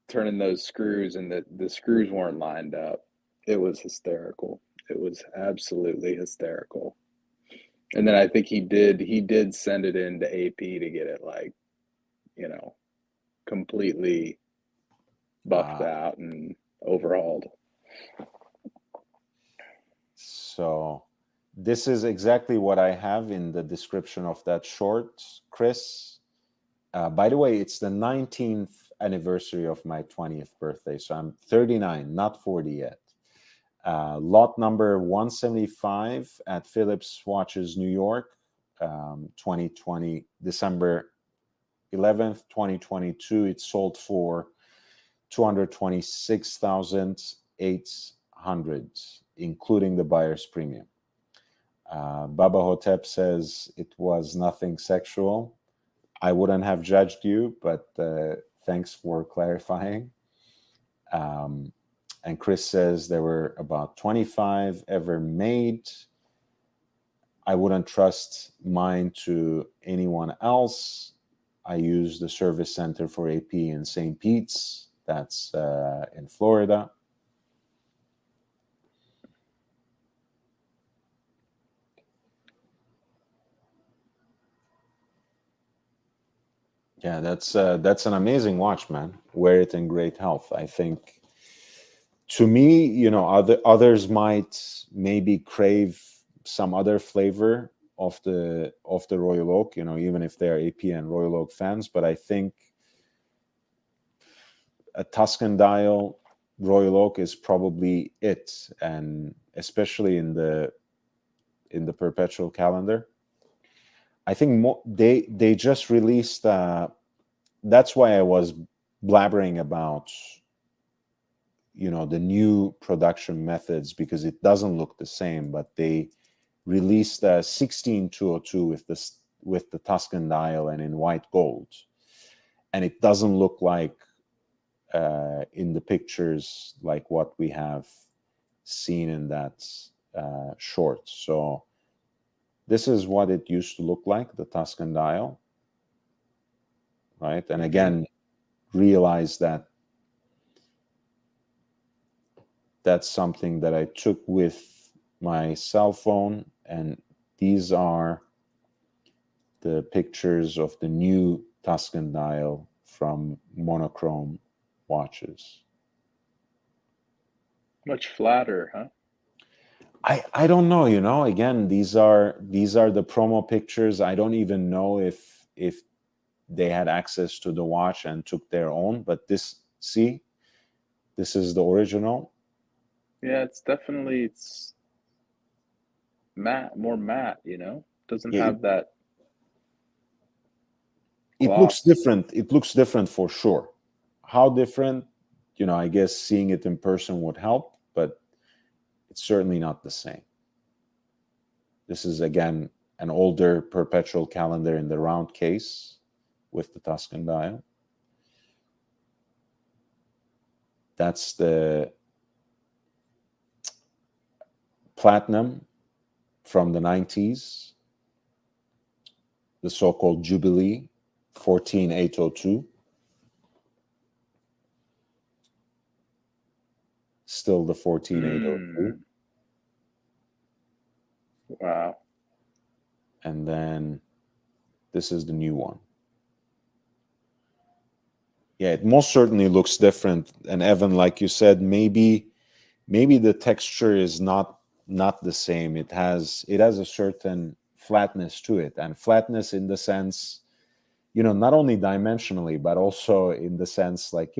turning those screws, and the screws weren't lined up. It was hysterical. It was absolutely hysterical. And then I think he did send it into AP to get it, like, you know, completely buffed Uh, out and overhauled. so this is exactly what I have in the description of that short, Chris. By the way, it's the 19th anniversary of my 20th birthday, so I'm 39, not 40 yet. Lot number 175 at Phillips Watches, New York, 2020, December 11th, 2022. It sold for 226,800, including the buyer's premium. Baba Hotep says it was nothing sexual. I wouldn't have judged you, but thanks for clarifying. And Chris says there were about 25 ever made. I wouldn't trust mine to anyone else. I use the service center for AP in St. Pete's. That's in Florida. Yeah, that's an amazing watch, man. Wear it in great health. I think, to me, others might maybe crave some other flavor of the Royal Oak, even if they're AP and Royal Oak fans. But I think a Tuscan dial Royal Oak is probably it, and especially in the perpetual calendar. I think they just released. That's why I was blabbering about the new production methods, because it doesn't look the same. But they released a 16202 with the Tuscan dial and in white gold, and it doesn't look like in the pictures like what we have seen in that short. So this is what it used to look like, the Tuscan dial, right? And again, realize that that's something that I took with my cell phone, and these are the pictures of the new Tuscan dial from Monochrome watches. Much flatter, huh? I don't know, again, these are the promo pictures. I don't even know if they had access to the watch and took their own, but this is the original. Yeah, it's matte, more matte, doesn't Yeah, have that it looks gloss. different. It looks different for sure. How different? I guess seeing it in person would help, but it's certainly not the same. This is, again, an older perpetual calendar in the round case with the Tuscan dial. That's the Platinum from the 90s, the so-called Jubilee 14802. Still the 14802. Wow. And then this is the new one. Yeah, it most certainly looks different. And Evan, like you said, maybe the texture is not the same. It has a certain flatness to it, and flatness in the sense, not only dimensionally, but also in the sense, like,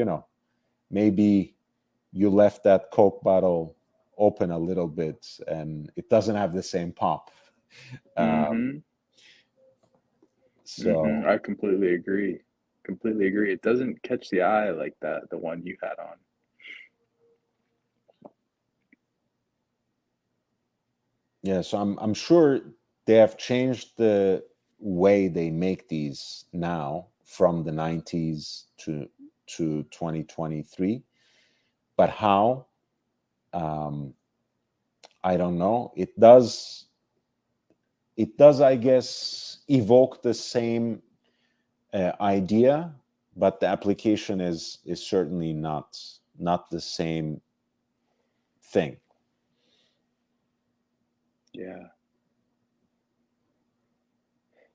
maybe you left that Coke bottle open a little bit and it doesn't have the same pop. So I completely agree. It doesn't catch the eye like that, the one you had on. yeah, so I'm sure they have changed the way they make these now from the 90s to 2023. But how? I don't know. It does, I guess, evoke the same idea, but the application is certainly not the same thing. Yeah.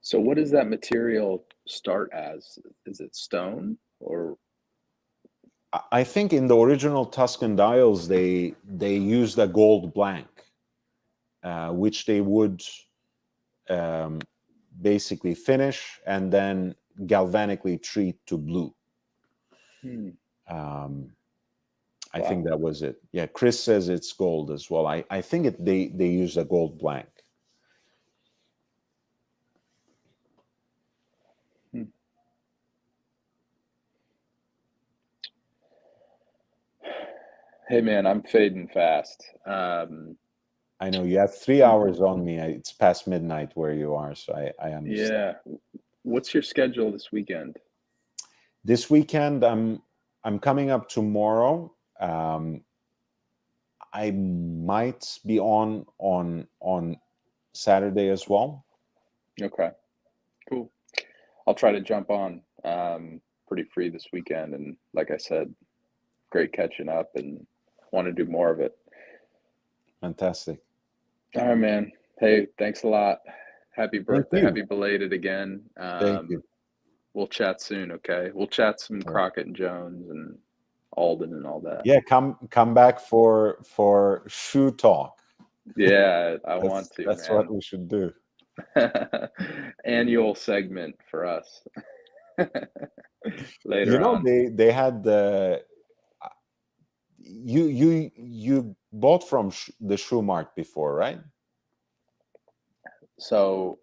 So what does that material start as? Is it stone or? I think in the original Tuscan dials, they used a gold blank, which they would basically finish and then galvanically treat to blue. I think that was it. Yeah, Chris says it's gold as well. I think they use a gold blank. Hey man, I'm fading fast. I know you have 3 hours on me. It's past midnight where you are, so I understand. Yeah. What's your schedule this weekend? This weekend, I'm coming up tomorrow. I might be on Saturday as well. Okay, cool. I'll try to jump on. Pretty free this weekend, and like I said, great catching up, and want to do more of it. Fantastic. All right, man. Hey, thanks a lot. Happy birthday. you. Happy belated again. Thank you. We'll chat soon, okay? We'll chat some All right. Crockett and Jones and Alden and all that. Yeah, come back for shoe talk. Yeah, I want to, That's man. what we should do. Annual segment for us. Later on. They had the you bought from the Shoe Mart before, right? So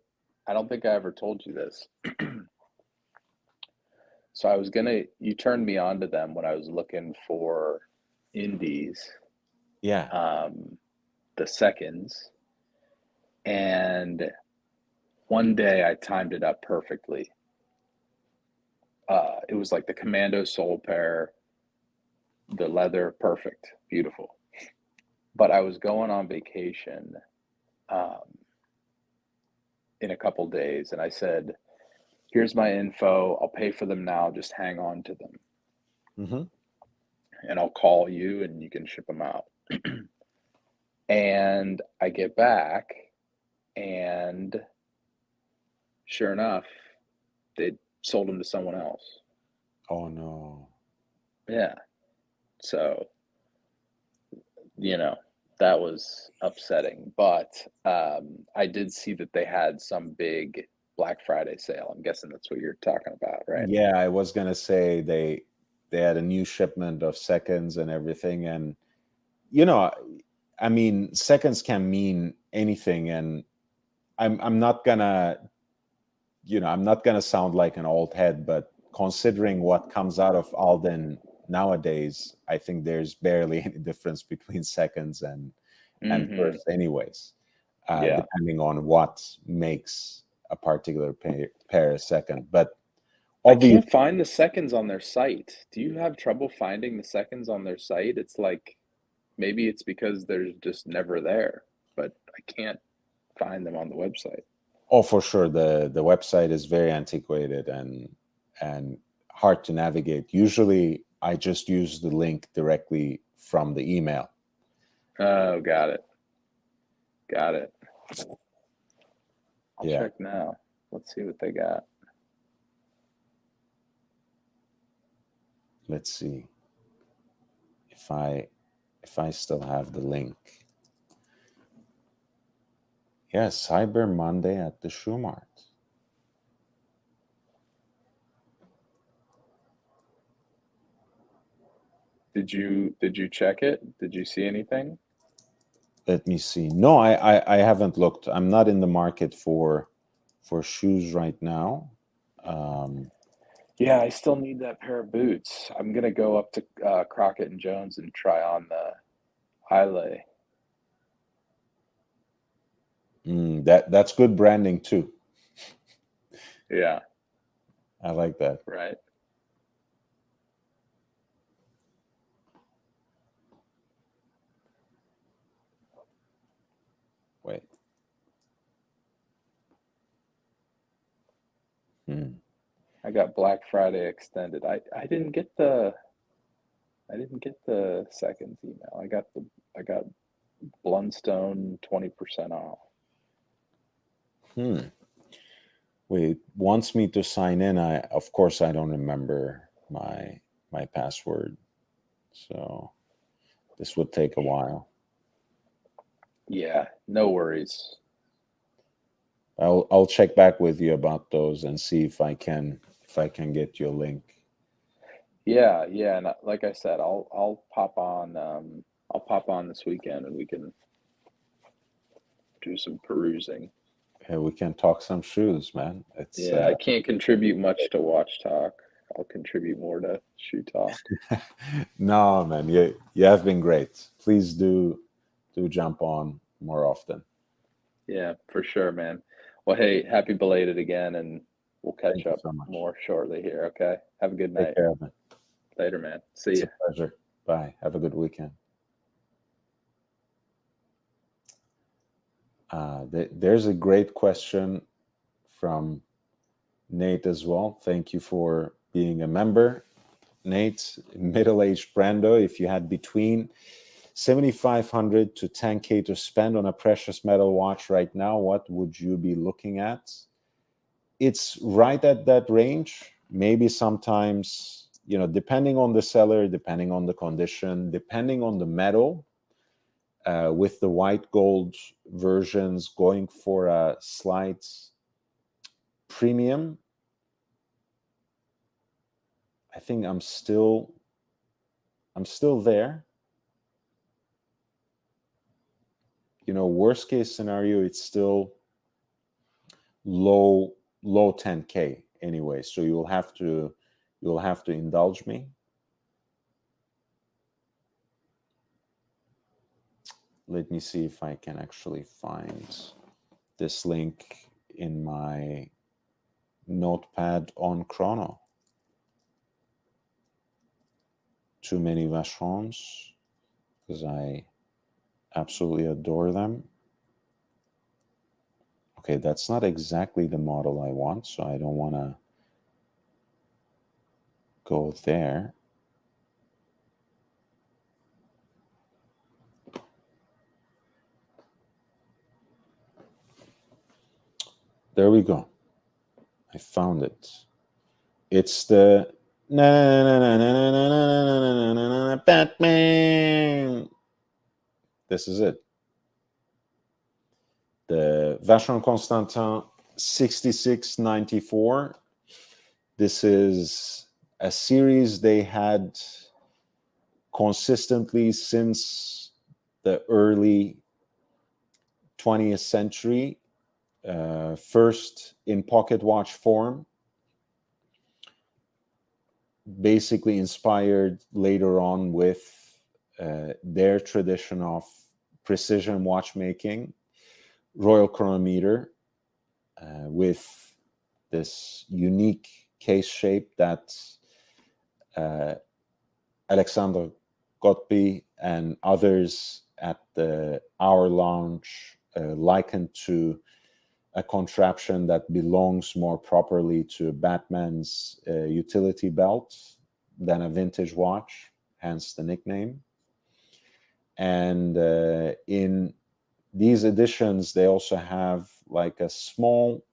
I don't think I ever told you this. So you turned me on to them when I was looking for indies, Yeah. the seconds, and one day I timed it up perfectly. It was like the Commando sole pair, the leather, perfect, beautiful. But I was going on vacation in a couple days, and I said, here's my info. I'll pay for them now. Just hang on to them. And I'll call you and you can ship them out. And I get back, and sure enough, they sold them to someone else. Oh no. Yeah. So, that was upsetting. But I did see that they had some big Black Friday sale. I'm guessing that's what you're talking about, right? Yeah, I was gonna say they had a new shipment of seconds and everything, and I mean, seconds can mean anything, and I'm not gonna sound like an old head, but considering what comes out of Alden nowadays, I think there's barely any difference between seconds and first, anyways. Depending on what makes a particular pair a second. But I Obviously, can't find the seconds on their site. Do you have trouble finding the seconds on their site? It's like maybe it's because they're just never there, but I can't find them on the website. oh, for sure, the website is very antiquated and hard to navigate. Usually, I just use the link directly from the email. Oh, got it. Got it. I'll Yeah. check now. Let's see what they got. Let's see if I still have the link. Yeah, Cyber Monday at the Shoe Mart. Did you check it? Did you see anything? Let me see. No, I haven't looked. I'm not in the market for shoes right now. Yeah, I still need that pair of boots. I'm gonna go up to Crockett and Jones and try on the Highlay. That's good branding too. Yeah, I like that. right. Wait. I got Black Friday extended. I didn't get the seconds email. I got Blundstone 20% off. Wait, it wants me to sign in. Of course I don't remember my password, so this would take a while. Yeah, no worries. I'll check back with you about those and see if I can get you a link. Yeah, yeah, and like I said, I'll pop on this weekend and we can do some perusing. Yeah, we can talk some shoes, man. It's Yeah, I can't contribute much to Watch Talk. I'll contribute more to Shoe Talk. no, man. You have been great. Please do jump on more often. Yeah, for sure, man. Well, hey, happy belated again, and we'll catch Thank you up so much. more shortly here, okay? Have a good Take night. care of it. Later, man. See It's ya. a pleasure. Bye. Have a good weekend. There's a great question from Nate as well. Thank you for being a member, Nate. Middle-aged Brando, if you had between $7,500 to $10K to spend on a precious metal watch right now, what would you be looking at? It's right at that range. Maybe sometimes, depending on the seller, depending on the condition, depending on the metal, with the white gold versions going for a slight premium, I think I'm still there. Worst case scenario, it's still low 10K anyway. So you'll have to indulge me. Let me see if I can actually find this link in my notepad on Chrono. Too many Vacherons, because I absolutely adore them. Okay, that's not exactly the model I want, so I don't want to go there. There we go. I found it. It's the Batman. This is it. The Vacheron Constantin 6694. This is a series they had consistently since the early 20th century. First in pocket watch form, basically inspired later on with their tradition of precision watchmaking, Royal Chronometer, with this unique case shape that Alexander Gottby and others at our launch likened to a contraption that belongs more properly to Batman's utility belt than a vintage watch, hence the nickname. And in these editions, they also have like a small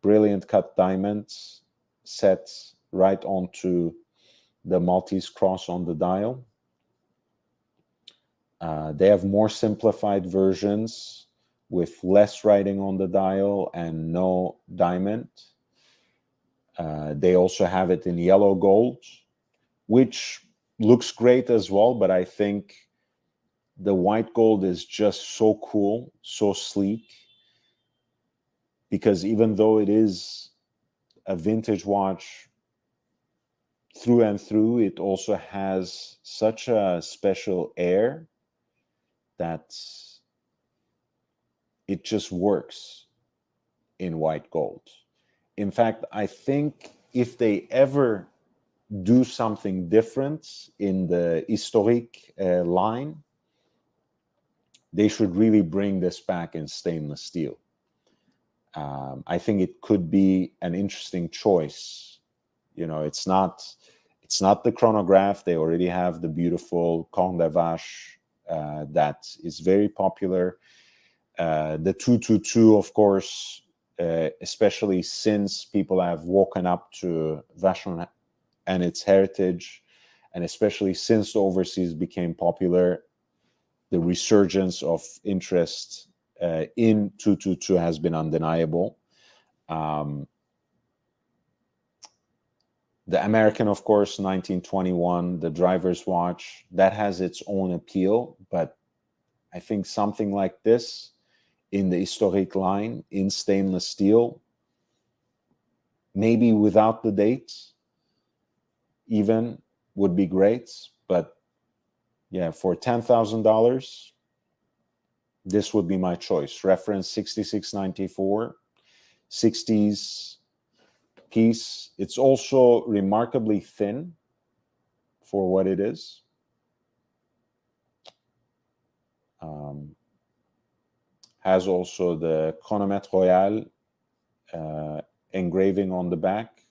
brilliant cut diamond set right onto the Maltese cross on the dial. They have more simplified versions with less writing on the dial and no diamond. They also have it in yellow gold, which looks great as well, but I think the white gold is just so cool, so sleek, because even though it is a vintage watch through and through, it also has such a special air that it just works in white gold. In fact, I think if they ever do something different in the Historique line, they should really bring this back in stainless steel. I think it could be an interesting choice. You know, it's not the chronograph. They already have the beautiful Corne de Vache that is very popular. The 222, of course, especially since people have woken up to Vacheron and its heritage, and especially since the overseas became popular, the resurgence of interest in 222 has been undeniable. The American, of course, 1921, the driver's watch, that has its own appeal, but I think something like this in the Historique line, in stainless steel, maybe without the dates even, would be great. But yeah, for $10,000, this would be my choice. Reference 6694, 60s piece. It's also remarkably thin for what it is. Has also the Chronomètre Royal engraving on the back.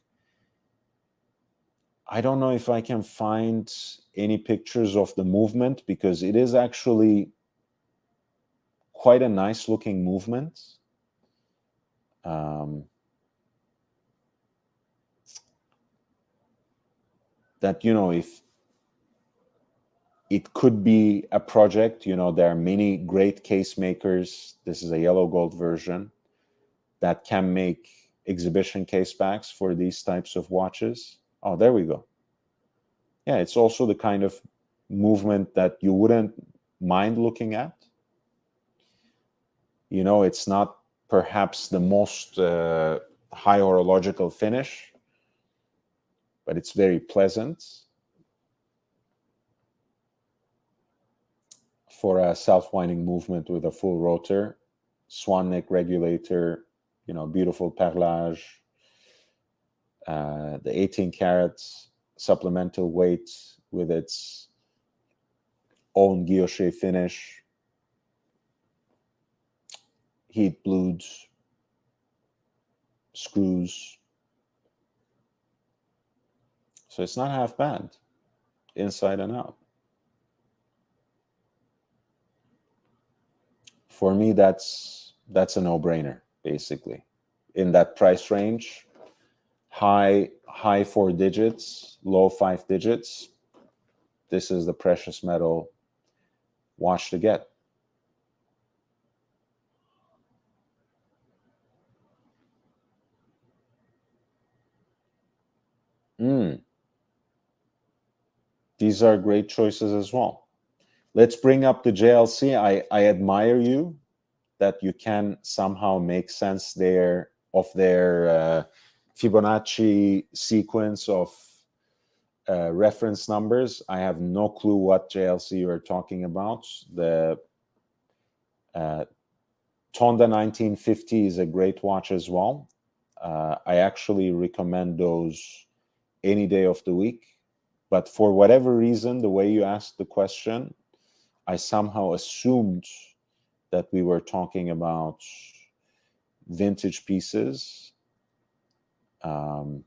I don't know if I can find any pictures of the movement, because it is actually quite a nice looking movement. That, you know, if it could be a project, you know, there are many great case makers. This is a yellow gold version that can make exhibition case backs for these types of watches. Oh, there we go. Yeah, it's also the kind of movement that you wouldn't mind looking at. You know, it's not perhaps the most high horological finish, but it's very pleasant for a self-winding movement with a full rotor, swan neck regulator, you know, beautiful perlage, the 18 carats supplemental weight with its own guilloche finish, heat blued screws. So it's not half bad, inside and out. For me, that's a no-brainer, basically. In that price range, high 4 digits, low 5 digits, this is the precious metal watch to get. These are great choices as well. Let's bring up the JLC. I admire you that you can somehow make sense there of their Fibonacci sequence of reference numbers. I have no clue what JLC you are talking about. The Tonda 1950 is a great watch as well. I actually recommend those any day of the week. But for whatever reason, the way you asked the question, I somehow assumed that we were talking about vintage pieces. The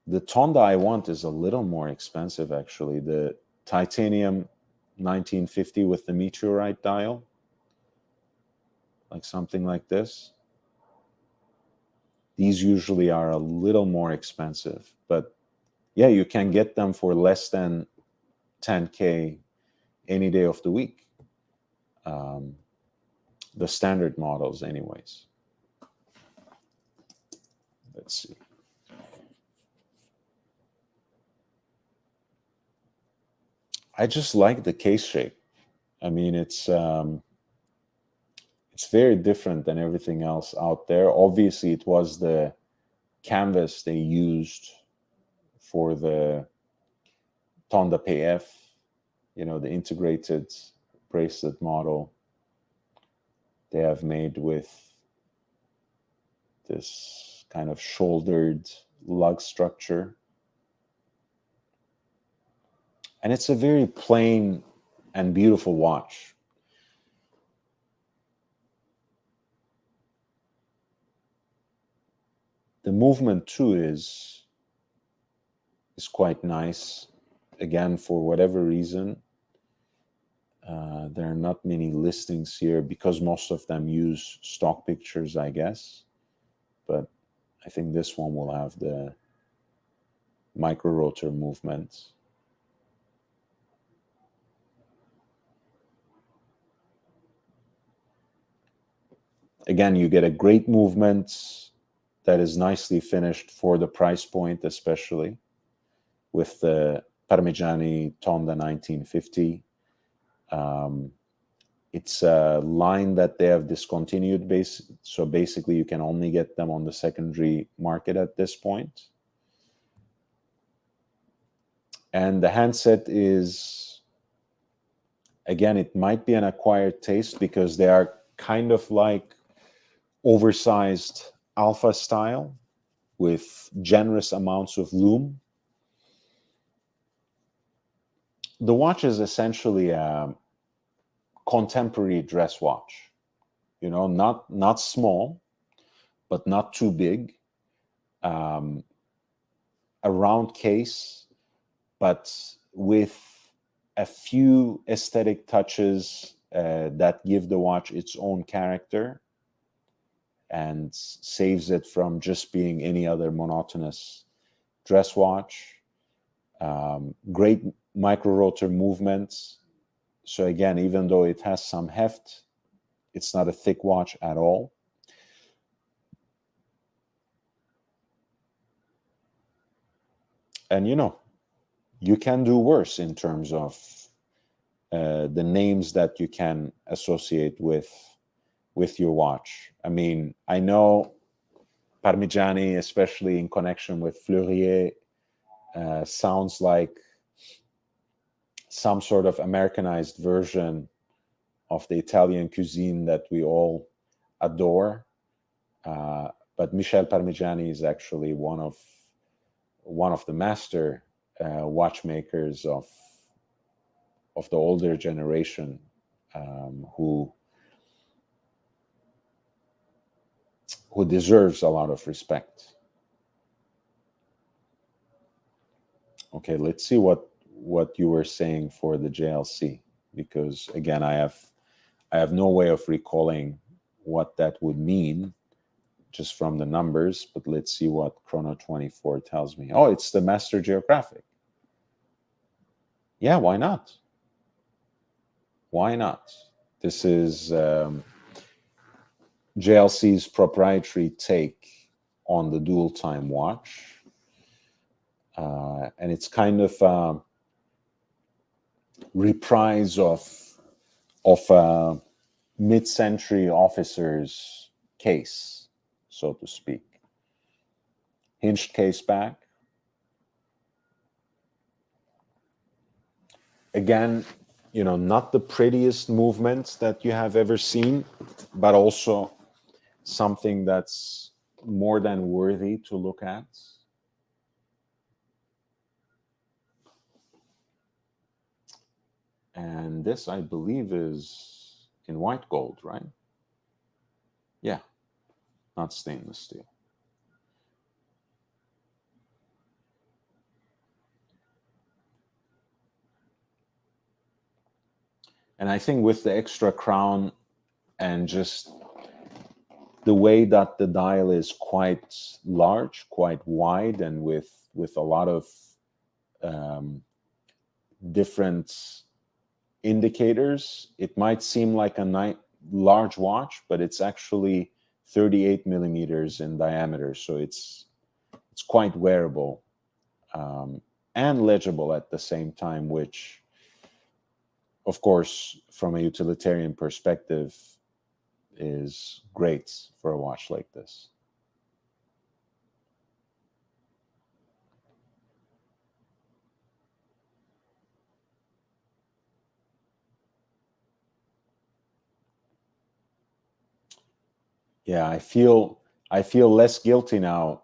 Tonda I want is a little more expensive, actually. The titanium 1950 with the meteorite dial, like something like this. These usually are a little more expensive, but yeah, you can get them for less than 10K any day of the week. The standard models anyways. Let's see. I just like the case shape. I mean, it's very different than everything else out there. Obviously, it was the canvas they used for the Tonda PF, you know, the integrated bracelet model they have made with this kind of shouldered lug structure. And it's a very plain and beautiful watch. The movement too is quite nice. Again, for whatever reason, there are not many listings here because most of them use stock pictures, I guess. But I think this one will have the micro rotor movement. Again, you get a great movement that is nicely finished for the price point, especially with the Parmigiani Tonda 1950. It's a line that they have discontinued, so basically you can only get them on the secondary market at this point. And the handset is, again, it might be an acquired taste because they are kind of like oversized alpha style with generous amounts of lume. The watch is essentially a contemporary dress watch, you know, not small, but not too big. A round case, but with a few aesthetic touches that give the watch its own character and saves it from just being any other monotonous dress watch. Great micro rotor movements. So again, even though it has some heft, it's not a thick watch at all. And you know, you can do worse in terms of the names that you can associate with your watch. I mean, I know Parmigiani, especially in connection with Fleurier, sounds like some sort of Americanized version of the Italian cuisine that we all adore. But Michel Parmigiani is actually one of the master watchmakers of the older generation, who deserves a lot of respect. Okay, let's see what you were saying for the JLC, because again, I have no way of recalling what that would mean just from the numbers, but let's see what Chrono 24 tells me. Oh, it's the Master Geographic. Yeah, why not? Why not? This is JLC's proprietary take on the dual time watch. And it's kind of a reprise of a mid-century officer's case, so to speak. Hinged case back. Again, you know, not the prettiest movements that you have ever seen, but also something that's more than worthy to look at. And this, I believe, is in white gold, right? Yeah, not stainless steel. And I think with the extra crown and just the way that the dial is quite large, quite wide, and with a lot of different indicators, it might seem like a large watch, but it's actually 38 millimeters in diameter. So it's quite wearable and legible at the same time, which, of course, from a utilitarian perspective, is great for a watch like this. Yeah, I feel less guilty now,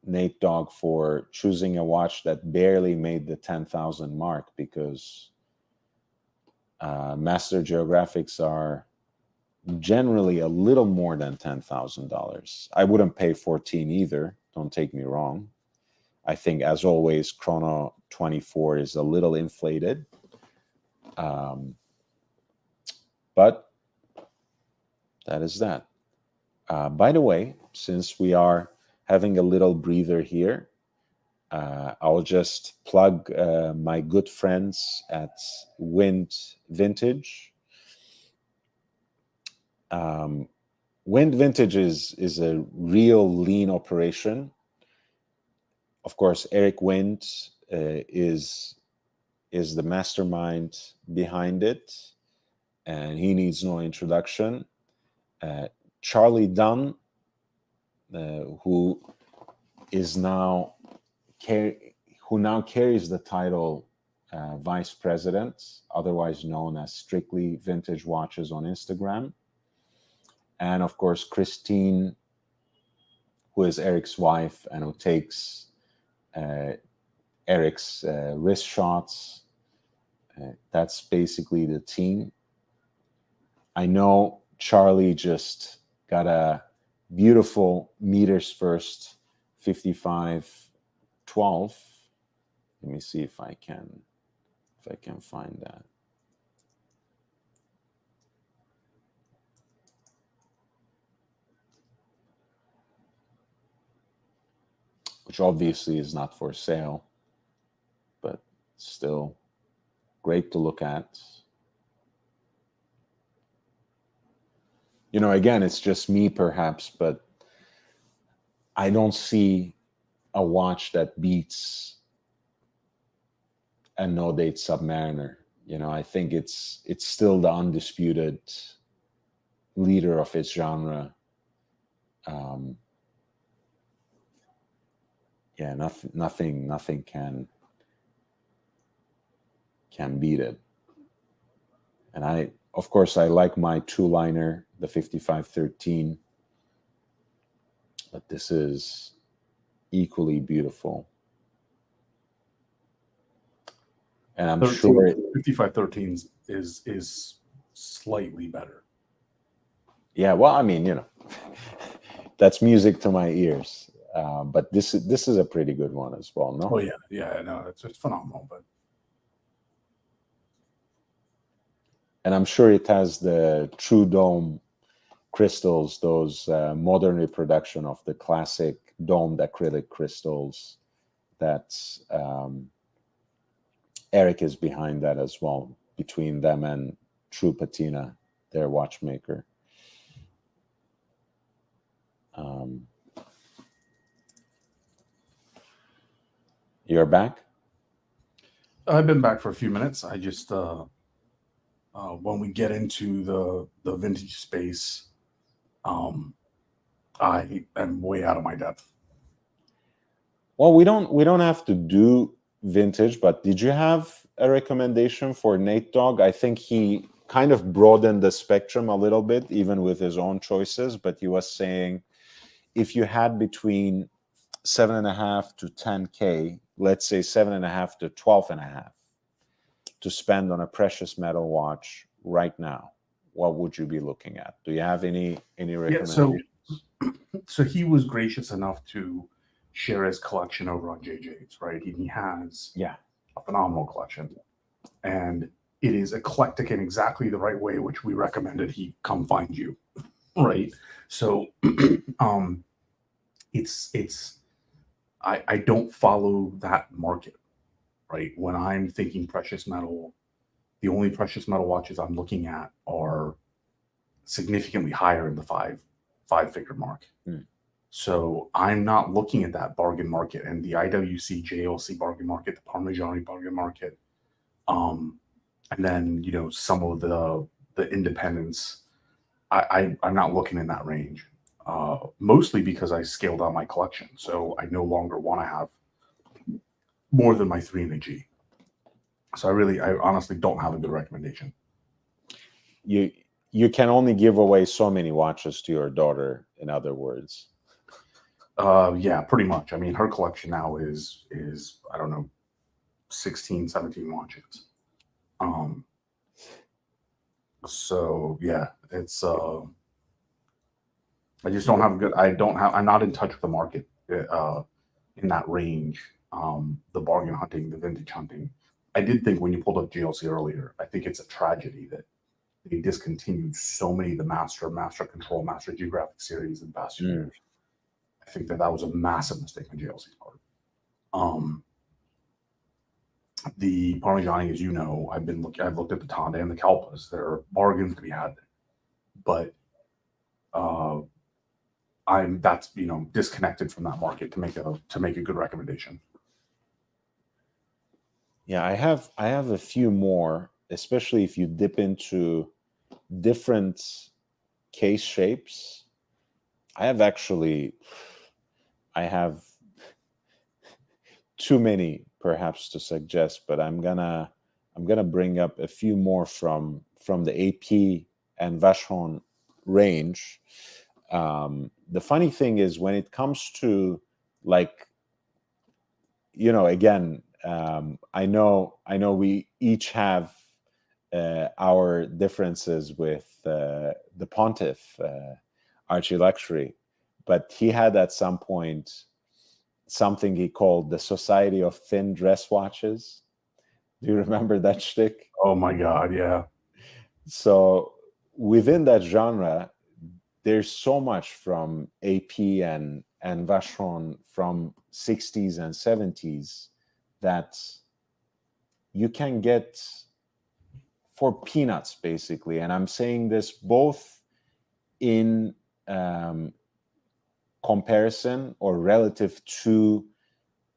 Nate Dogg, for choosing a watch that barely made the 10,000 mark, because Master Geographics are generally a little more than $10,000. I wouldn't pay 14 either, don't take me wrong. I think, as always, Chrono 24 is a little inflated. But that is that. By the way, since we are having a little breather here, I'll just plug my good friends at Wind Vintage. Wind Vintage is a real lean operation. Of course, Eric Wind is the mastermind behind it, and he needs no introduction. Charlie Dunn, who now carries the title Vice President, otherwise known as Strictly Vintage Watches on Instagram. And of course, Christine, who is Eric's wife and who takes Eric's wrist shots. That's basically the team. I know Charlie just got a beautiful meters first 5512. Let me see if I can find that. Which obviously is not for sale, but still great to look at. You know, again, it's just me perhaps, but I don't see a watch that beats a no-date Submariner. You know, I think it's still the undisputed leader of its genre. Yeah, nothing can beat it. And of course, I like my two-liner, the 5513, but this is equally beautiful. And I'm sure 5513 is slightly better. Yeah, well, I mean, you know, that's music to my ears. But this is a pretty good one as well, no? Oh yeah, no, it's phenomenal. And I'm sure it has the True Dome crystals, those modern reproduction of the classic domed acrylic crystals. That Eric is behind that as well, between them and True Patina, their watchmaker. You're back? I've been back for a few minutes. I just when we get into the vintage space, I am way out of my depth. Well, we don't have to do vintage, but did you have a recommendation for Nate Dogg? I think he kind of broadened the spectrum a little bit, even with his own choices. But he was saying if you had between 7.5 to 10K, let's say 7.5 to 12.5, to spend on a precious metal watch right now, what would you be looking at? Do you have any recommendations? So he was gracious enough to share his collection over on JJ's, right? He has a phenomenal collection, and it is eclectic in exactly the right way, which we recommended he come find you, right? So, I don't follow that market, right? When I'm thinking precious metal, the only precious metal watches I'm looking at are significantly higher in the five-figure mark. So I'm not looking at that bargain market and the IWC, JLC bargain market, the Parmigiani bargain market, and then some of the independents. I'm not looking in that range, mostly because I scaled down my collection, so I no longer want to have more than my 3 and a G. So I honestly don't have a good recommendation. You can only give away so many watches to your daughter, in other words. Yeah, pretty much. I mean, her collection now is I don't know, 16, 17 watches. So yeah, it's I just don't have a good. I'm not in touch with the market in that range. The bargain hunting, the vintage hunting. I did think when you pulled up GLC earlier, I think it's a tragedy that they discontinued so many of the Master Control, Master Geographic series in the past few years. I think that was a massive mistake on GLC's part. The Parmigiani, as you know, I've looked at the Tonda and the Kalpas. There are bargains to be had, but that's disconnected from that market to make a good recommendation. Yeah, I have a few more, especially if you dip into different case shapes. I have too many perhaps to suggest, but I'm gonna bring up a few more from the AP and Vacheron range. The funny thing is when it comes to again, I know we each have our differences with the Pontiff, Archie Luxury, but he had at some point something he called the Society of Thin Dress Watches. Do you remember that shtick? Oh my God, yeah. So within that genre, there's so much from AP and Vacheron from 60s and 70s that you can get for peanuts, basically. And I'm saying this both in comparison or relative to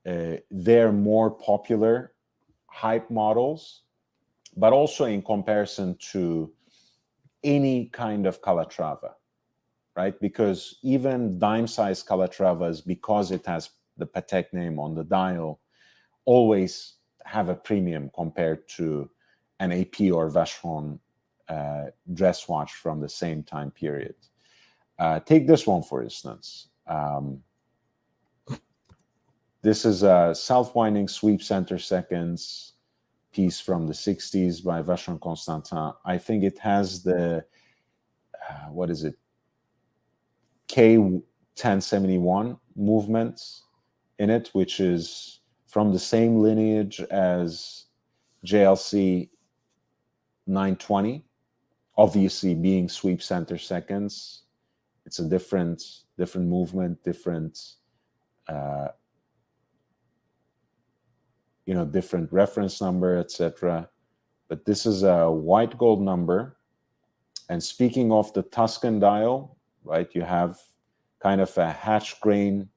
their more popular hype models, but also in comparison to any kind of Calatrava, right? Because even dime-sized Calatravas, because it has the Patek name on the dial, always have a premium compared to an AP or Vacheron dress watch from the same time period. Take this one, for instance. This is a self-winding sweep center seconds piece from the 60s by Vacheron Constantin. I think it has the, what is it, K1071 movement in it, which is from the same lineage as JLC 920, obviously being sweep center seconds. It's a different movement, different different reference number, etc. But this is a white gold number. And speaking of the Tuscan dial, right, you have kind of a hatch grain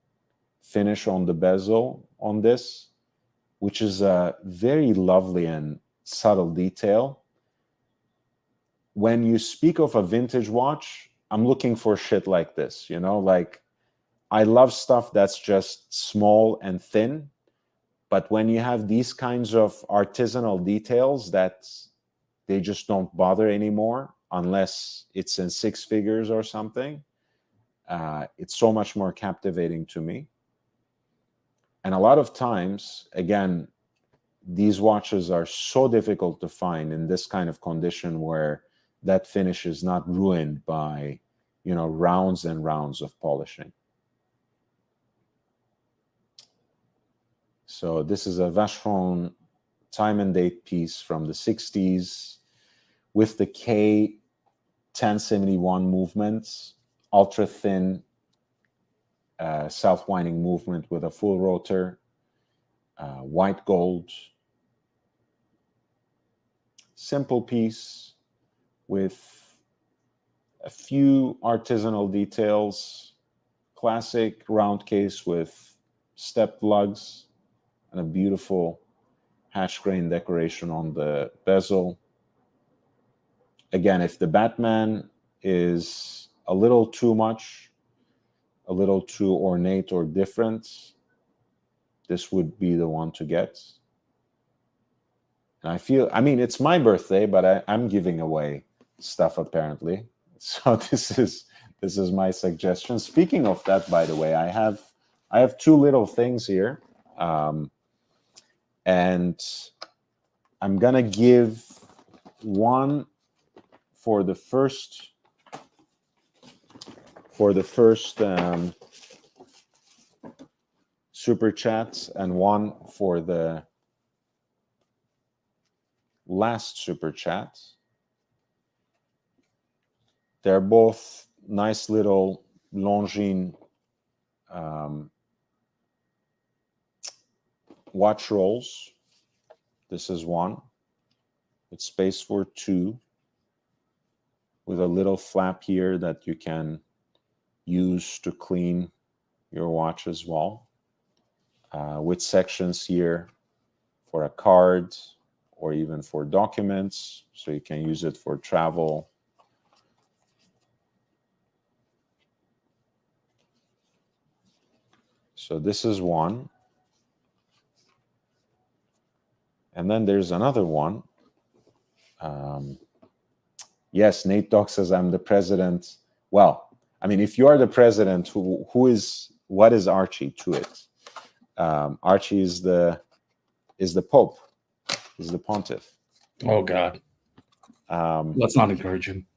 finish on the bezel on this, which is a very lovely and subtle detail. When you speak of a vintage watch, I'm looking for shit like this, like I love stuff that's just small and thin. But when you have these kinds of artisanal details that they just don't bother anymore unless it's in six figures or something. It's so much more captivating to me. And a lot of times, again, these watches are so difficult to find in this kind of condition where that finish is not ruined by, rounds and rounds of polishing. So this is a Vacheron time and date piece from the 60s with the K1071 movements, ultra thin self-winding movement with a full rotor, white gold. Simple piece with a few artisanal details, classic round case with stepped lugs and a beautiful hatch grain decoration on the bezel. Again, if the Batman is a little too much, a little too ornate or different, this would be the one to get. And it's my birthday, but I'm giving away stuff apparently. So this is my suggestion. Speaking of that, by the way, I have two little things here, and I'm gonna give one for the first super chats and one for the last super chat. They're both nice little Longines watch rolls. This is one with space for two, with a little flap here that you can use to clean your watch as well, with sections here for a card or even for documents, so you can use it for travel. So this is one. And then there's another one. Yes, Nate Doc says I'm the president. Well, if you are the president, what is Archie to it? Archie is the Pope, is the pontiff. Oh God. Let's not encourage him.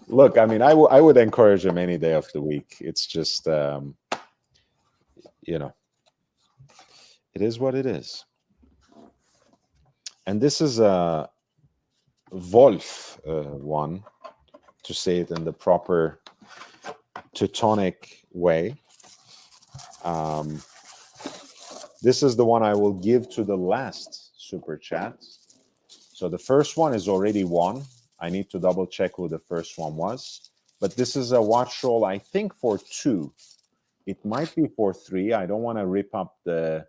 Look, I would encourage him any day of the week. It's just, it is what it is. And this is a Wolf one, to say it in the proper Teutonic way. This is the one I will give to the last super chat. So the first one is already won. I need to double check who the first one was. But this is a watch roll, I think, for 2. It might be for 3. I don't want to rip up the,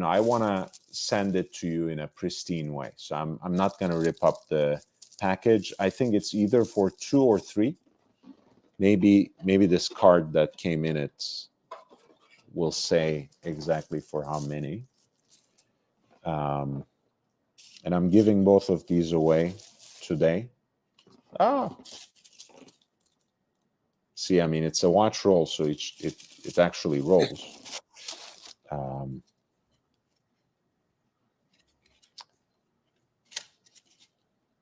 I want to send it to you in a pristine way. So I'm not going to rip up the package. I think it's either for 2 or 3. Maybe this card that came in it will say exactly for how many. And I'm giving both of these away today. See, it's a watch roll, so it actually rolls.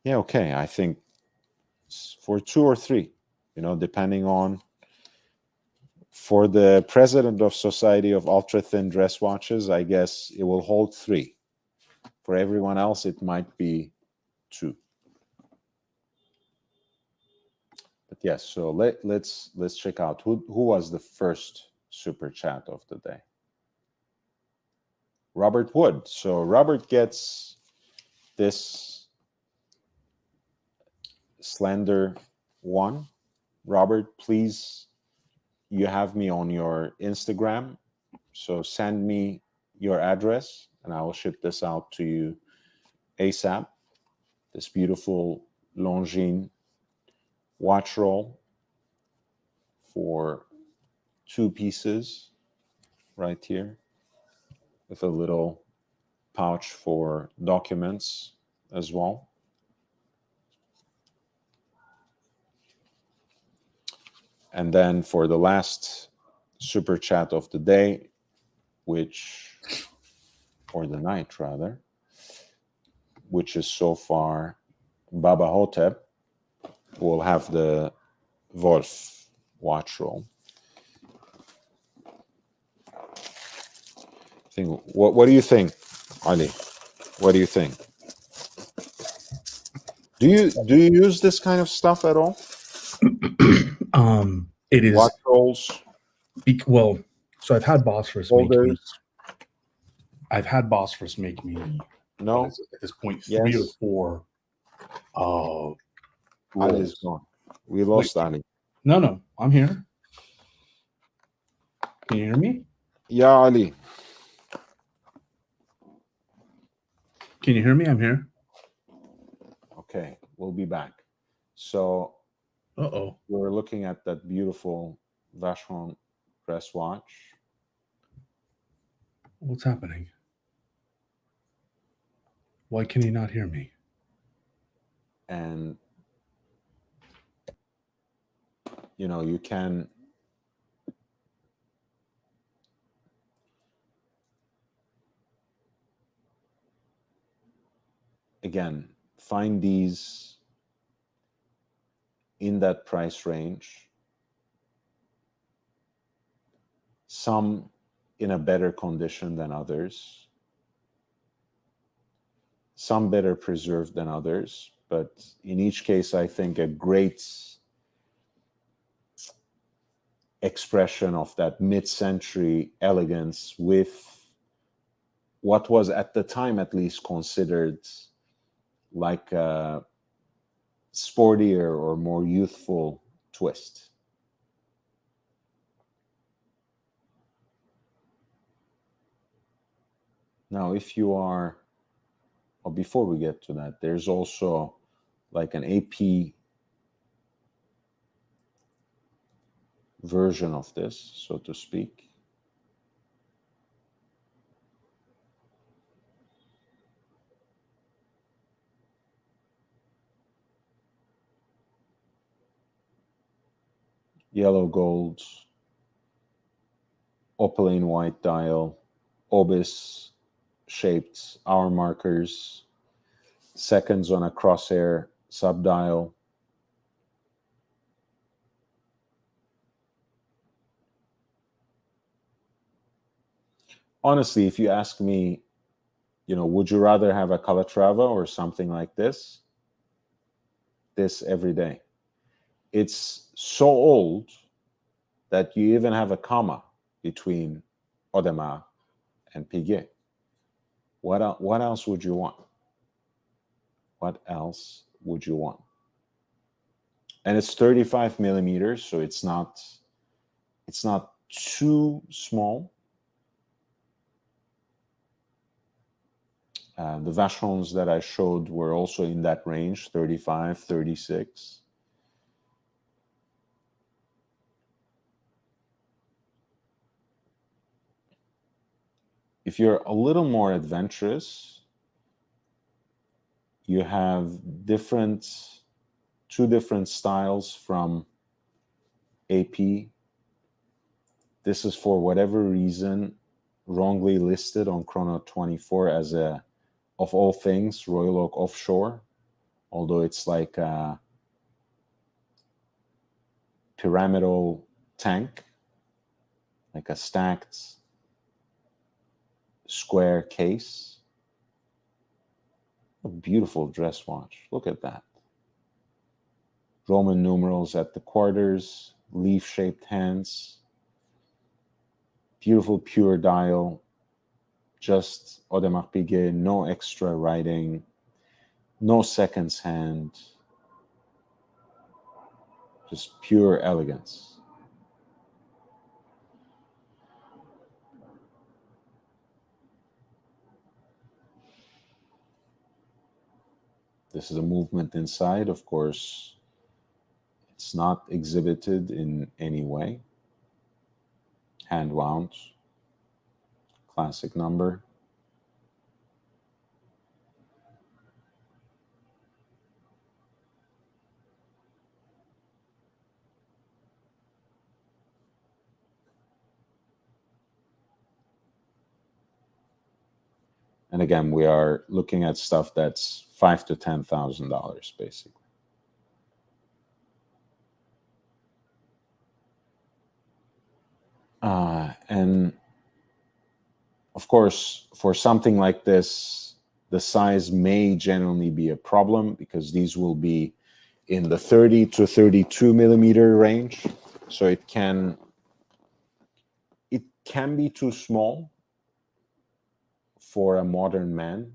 Yeah, okay. I think for 2 or 3, depending on. For the president of Society of Ultra Thin Dress Watches, I guess it will hold 3. For everyone else, it might be 2. But yes, so let's check out who was the first super chat of the day. Robert Wood. So Robert gets this slender one. Robert, please, you have me on your Instagram, so send me your address and I will ship this out to you ASAP. This beautiful Longines watch roll for 2 pieces right here with a little pouch for documents as well. And then for the last super chat of the day, or the night rather, which is so far Baba Hotep, will have the Wolf watch roll. What do you think, Ali? What do you think? Do you use this kind of stuff at all? It is Watch rolls, well. So I've had Bosphorus make me. holders? I've had Bosphorus make me. No, At this point, Yes. 3 or 4. Ali's rolls. gone. We lost Ali. No, I'm here. Can you hear me? Yeah, Ali. Can you hear me? I'm here. Okay, we'll be back. So Uh-oh. we're looking at that beautiful Vacheron dress watch. What's happening? Why can he not hear me? And you can again find these in that price range, some in a better condition than others, some better preserved than others, but in each case I think a great expression of that mid-century elegance with what was at the time at least considered like a sportier or more youthful twist. Now, if you are, or before we get to that, there's also like an AP version of this, so to speak. Yellow gold, opaline white dial, obis shaped hour markers, seconds on a crosshair subdial. Honestly, if you ask me, would you rather have a Calatrava or something like this? This every day. It's so old that you even have a comma between Audemars and Piguet. What else would you want? What else would you want? And it's 35 millimeters, so it's not too small. The Vacherons that I showed were also in that range, 35, 36. If you're a little more adventurous, you have two different styles from AP. This is, for whatever reason, wrongly listed on Chrono 24 as a, of all things, Royal Oak Offshore, although it's like a pyramidal tank, like a stacked square case. A beautiful dress watch. Look at that. Roman numerals at the quarters, leaf-shaped hands, beautiful pure dial, just Audemars Piguet, no extra writing, no seconds hand, just pure elegance. This is a movement inside, of course. It's not exhibited in any way. Hand wound, classic number. And again, we are looking at stuff that's $5,000 to $10,000 basically. And of course, for something like this, the size may generally be a problem because these will be in the 30 to 32 millimeter range. So it can be too small for a modern man,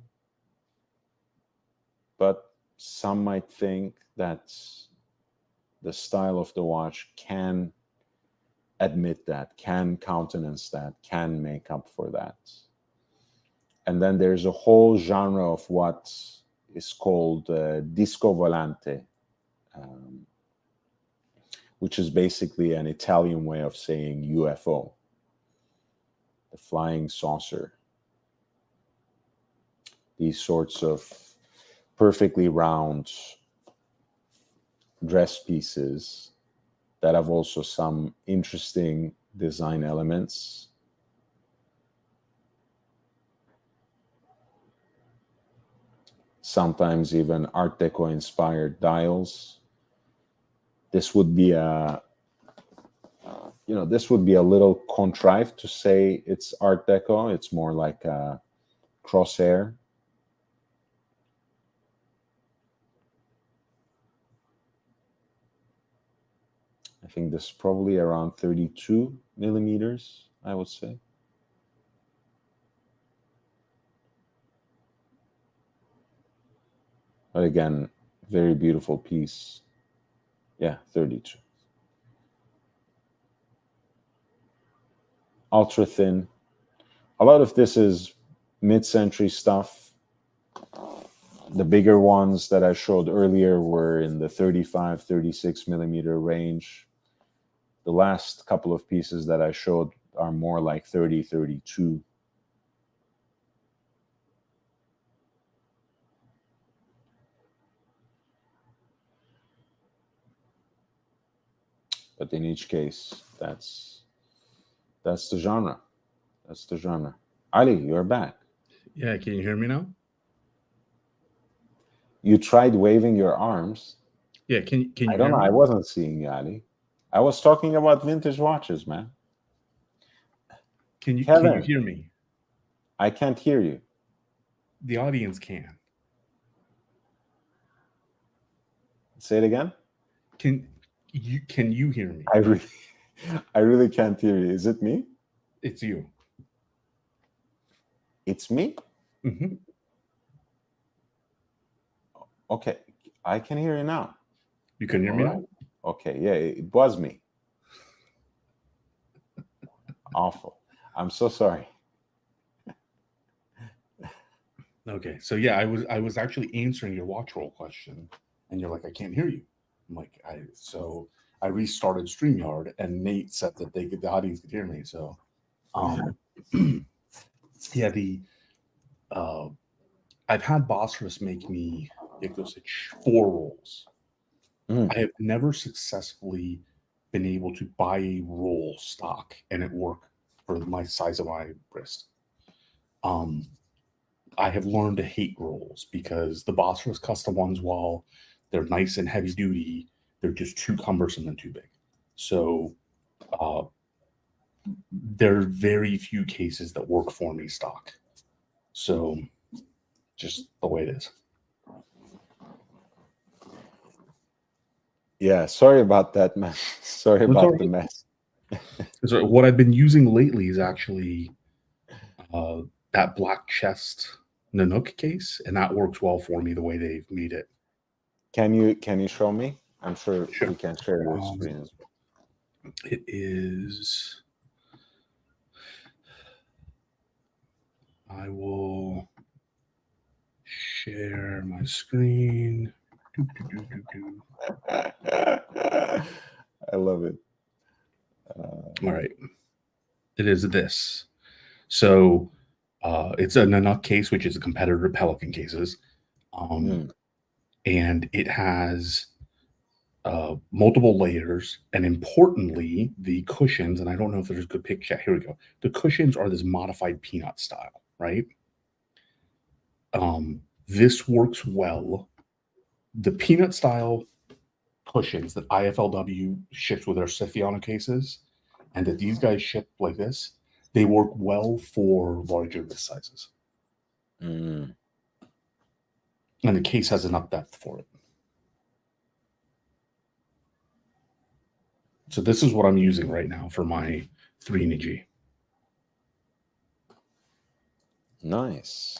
but some might think that the style of the watch can admit that, can countenance that, can make up for that. And then there's a whole genre of what is called disco volante, which is basically an Italian way of saying UFO, the flying saucer. These sorts of perfectly round dress pieces that have also some interesting design elements. Sometimes even Art Deco inspired dials. This would be this would be a little contrived to say it's Art Deco. It's more like a crosshair. I think this is probably around 32 millimeters, I would say. But again, very beautiful piece. Yeah, 32. Ultra thin. A lot of this is mid-century stuff. The bigger ones that I showed earlier were in the 35, 36 millimeter range. The last couple of pieces that I showed are more like 30, 32. But in each case, that's the genre. That's the genre. Ali, you're back. Yeah, can you hear me now? You tried waving your arms. Yeah, can you I don't hear know. me? I wasn't seeing you, Ali. I was talking about vintage watches, man. Can you Kevin. hear me? I can't hear you. The audience can. Say it again. Can you hear me? I really can't hear you. Is it me? It's you. It's me? Mm-hmm. Okay. I can hear you now. You can hear me now? Okay. Yeah, it was me. Awful. I'm so sorry. Okay. So yeah, I was actually answering your watch roll question, and you're like, I can't hear you. I'm like, so I restarted StreamYard, and Nate said that the audience could hear me. So yeah, I've had Bosphorus make me 4 rolls. I have never successfully been able to buy a roll stock and it work for my size of my wrist. I have learned to hate rolls because the Bosphorus custom ones, while they're nice and heavy duty, they're just too cumbersome and too big. So there are very few cases that work for me stock. So just the way it is. Yeah, sorry about that, man. Sorry It's about all the right. mess. So what I've been using lately is actually that black chest Nanook case, and that works well for me the way they've made it. Can you show me? I'm sure Sure. we can share your screen as well. It is. I will share my screen. I love it. All right. It is this. So it's a Nanook case, which is a competitor to Pelican cases. And it has multiple layers. And importantly, the cushions, and I don't know if there's a good picture. Here we go. The cushions are this modified peanut style, right? This works well. The peanut style cushions that IFLW ships with their Sifiona cases, and that these guys ship like this, they work well for larger wrist sizes. Mm. And the case has enough depth for it. So this is what I'm using right now for my 3NG. Nice.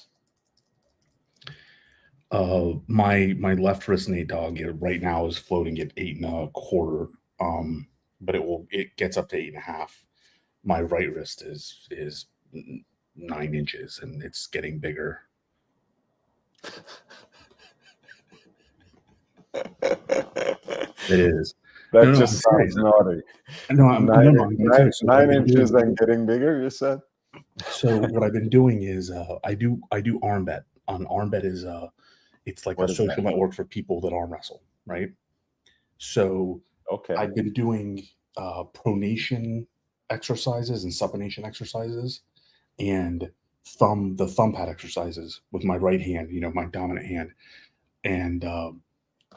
My left wrist Nate dog right now is floating at 8.25. But it gets up to 8.5. My right wrist is 9 inches, and it's getting bigger. It is. That No, just sounds naughty. No, I'm Nine serious. inches and getting bigger, you said? So what I've been doing is I do arm bet. Arm bet is it's like What a is social that? network for people that arm wrestle, right? So Okay. I've been doing pronation exercises and supination exercises, and the thumb pad exercises with my right hand, my dominant hand. And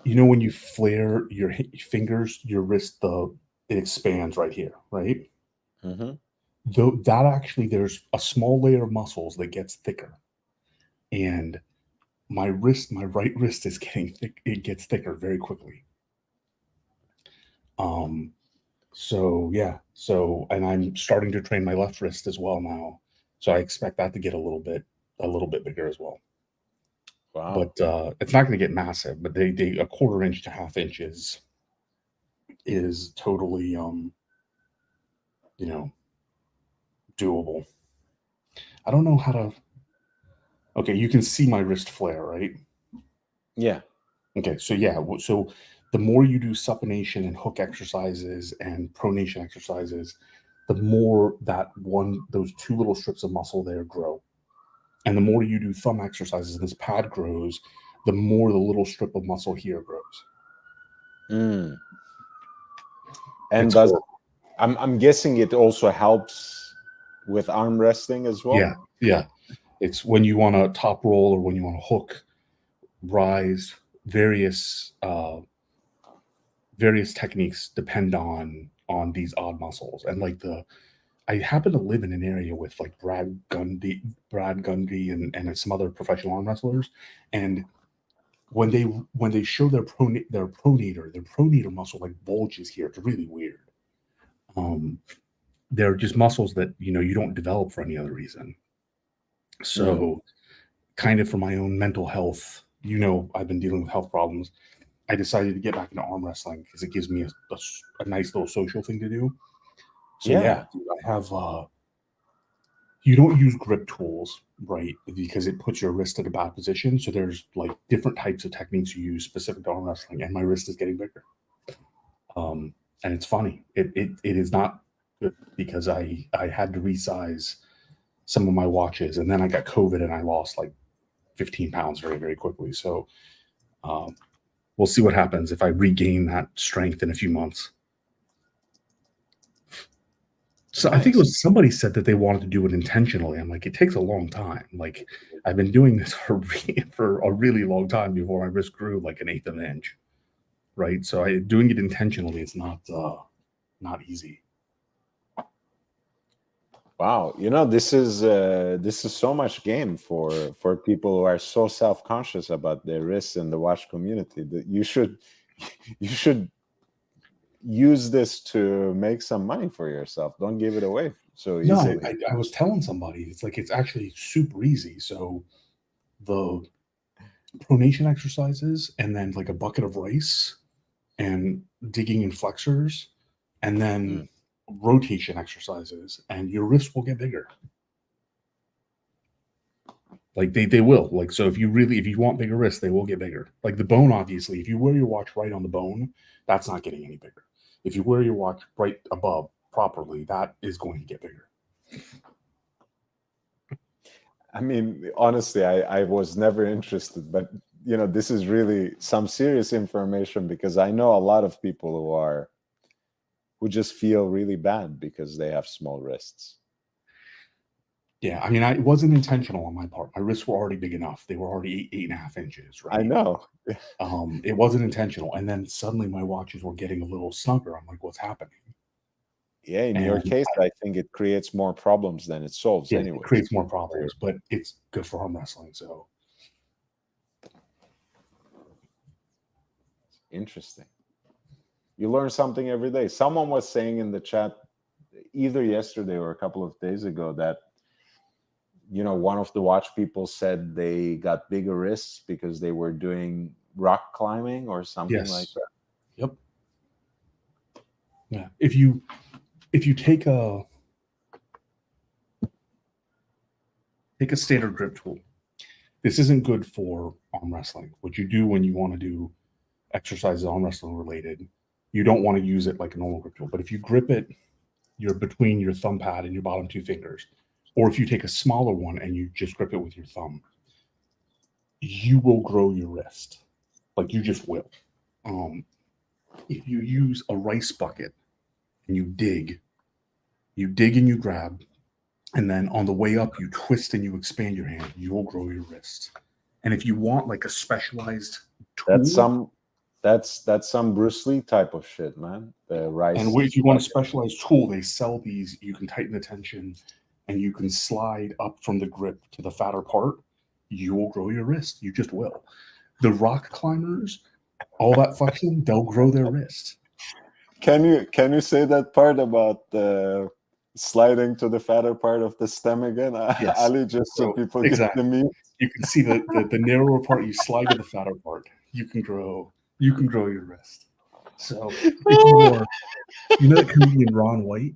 when you flare your fingers, your wrist, it expands right here, right? Mm-hmm. Though that actually, there's a small layer of muscles that gets thicker, and my right wrist is getting thick. It gets thicker very quickly. So yeah. So, and I'm starting to train my left wrist as well now. So I expect that to get a little bit bigger as well. Wow. But it's not going to get massive. But they 1/4 inch to 1/2 inch is totally doable. I don't know how to. Okay, you can see my wrist flare, right? Yeah. Okay, so yeah, so the more you do supination and hook exercises and pronation exercises, the more those 2 little strips of muscle there grow. And the more you do thumb exercises and this pad grows, the more the little strip of muscle here grows. Mm. And It's does cool. I'm guessing it also helps with arm wrestling as well? Yeah. It's when you want to top roll or when you want to hook, rise, various techniques depend on these odd muscles. And like I happen to live in an area with like Brad Gundy and some other professional arm wrestlers, and when they show their pronator muscle like bulges here. It's really weird. They're just muscles that you don't develop for any other reason. So, kind of for my own mental health, I've been dealing with health problems. I decided to get back into arm wrestling because it gives me a nice little social thing to do. So yeah, dude, I have. You don't use grip tools, right? Because it puts your wrist in a bad position. So there's like different types of techniques you use specific to arm wrestling, and my wrist is getting bigger. And it's funny. It is not good because I had to resize some of my watches, and then I got COVID and I lost like 15 pounds very, very quickly. So we'll see what happens if I regain that strength in a few months. So nice. I think it was somebody said that they wanted to do it intentionally. I'm like, it takes a long time. Like I've been doing this for a really long time before my wrist grew like 1/8 of an inch, right? So doing it intentionally is not easy. Wow, this is so much gain for people who are so self-conscious about their wrists in the watch community. That you should use this to make some money for yourself. Don't give it away so easily. No, I was telling somebody it's actually super easy. So the pronation exercises, and then like a bucket of rice and digging in flexors, and then rotation exercises, and your wrist will get bigger. Like they will. Like, so if you want bigger wrists, they will get bigger. Like the bone, obviously, if you wear your watch right on the bone, that's not getting any bigger. If you wear your watch right above properly, that is going to get bigger. I mean, honestly, I was never interested, but this is really some serious information, because I know a lot of people who just feel really bad because they have small wrists. Yeah, I mean, it wasn't intentional on my part. My wrists were already big enough. They were already 8.5 inches, right? I know. It wasn't intentional. And then suddenly my watches were getting a little snugger. I'm like, what's happening? Yeah, in your And case, I think it creates more problems than it solves yeah, anyway. it creates more problems, but it's good for arm wrestling. So Interesting. You learn something every day. Someone was saying in the chat either yesterday or a couple of days ago that, you know, one of the watch people said they got bigger wrists because they were doing rock climbing or something like yes, that. yep, yeah. If you take a standard grip tool, this isn't good for arm wrestling. What you do when you want to do exercises arm wrestling related, you don't want to use it like a normal grip tool. But if you grip it, you're between your thumb pad and your bottom two fingers, or if you take a smaller one and you just grip it with your thumb, you will grow your wrist. Like you just will. If you use a rice bucket and you dig and you grab, and then on the way up you twist and you expand your hand, you will grow your wrist. And if you want like a specialized tool, That's some Bruce Lee type of shit, man. The rice. and if you want a specialized tool, they sell these. You can tighten the tension and you can slide up from the grip to the fatter part. You will grow your wrist. You just will. The rock climbers, all that flexion, they'll grow their wrist. Can you say that part about the sliding to the fatter part of the stem again? Yes. Ali, just so people exactly. get the meme. You can see the narrower part, you slide to the fatter part. You can grow your wrist. So if you know the comedian Ron White?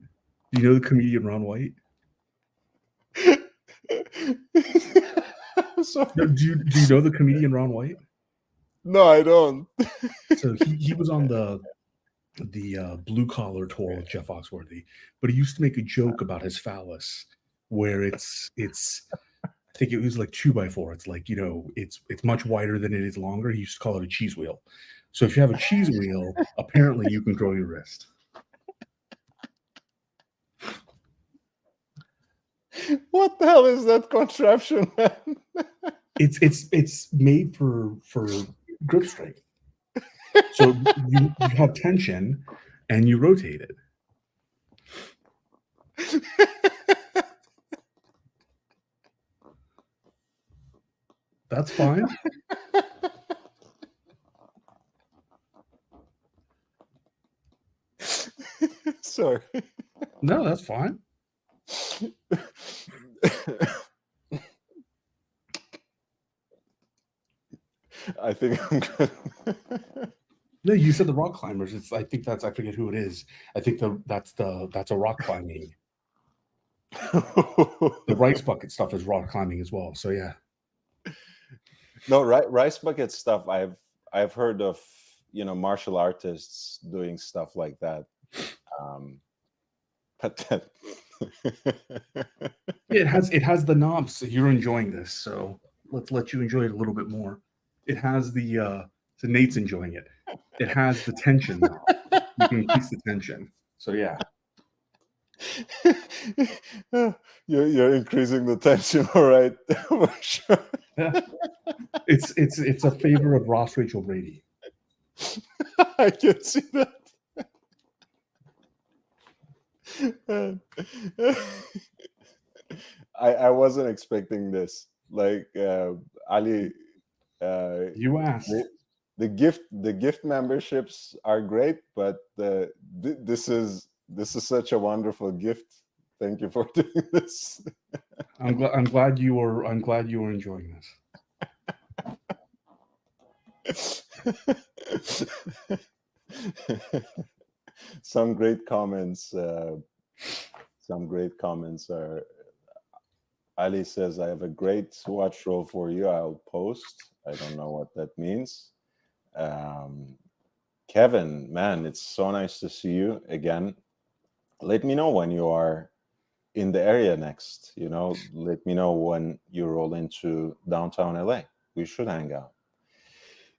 Do you know the comedian Ron White? Sorry. No, do you know the comedian Ron White? No, I don't. So he was on the Blue Collar tour with Jeff Foxworthy, but he used to make a joke about his phallus, where it's I think it was like 2x4. It's like, you know, it's much wider than it is longer. He used to call it a cheese wheel. So if you have a cheese wheel, apparently you can grow your wrist. What the hell is that contraption, man? It's made for grip strength. So you have tension and you rotate it. That's fine. Sorry. No, that's fine. I think I'm good. No, you said the rock climbers. I forget who it is. I think that's a rock climbing. The rice bucket stuff is rock climbing as well. So yeah. No, rice bucket stuff. I've heard of, you know, martial artists doing stuff like that. But It has the knobs. So you're enjoying this, so let's let you enjoy it a little bit more. It has so Nate's enjoying it. It has the tension knob. You can increase the tension. So yeah. you're increasing the tension, all right? For sure. Yeah. It's a favor of Ross Rachel Brady. I can see that. I wasn't expecting this. Like Ali, You asked. the gift memberships are great, but this is such a wonderful gift. Thank you for doing this. I'm glad you were enjoying this. Some great comments are Ali says, I have a great watch roll for you. I'll post. I don't know what that means. Kevin, man, it's so nice to see you again. Let me know when you are in the area next. You know, let me know when you roll into downtown LA. We should hang out.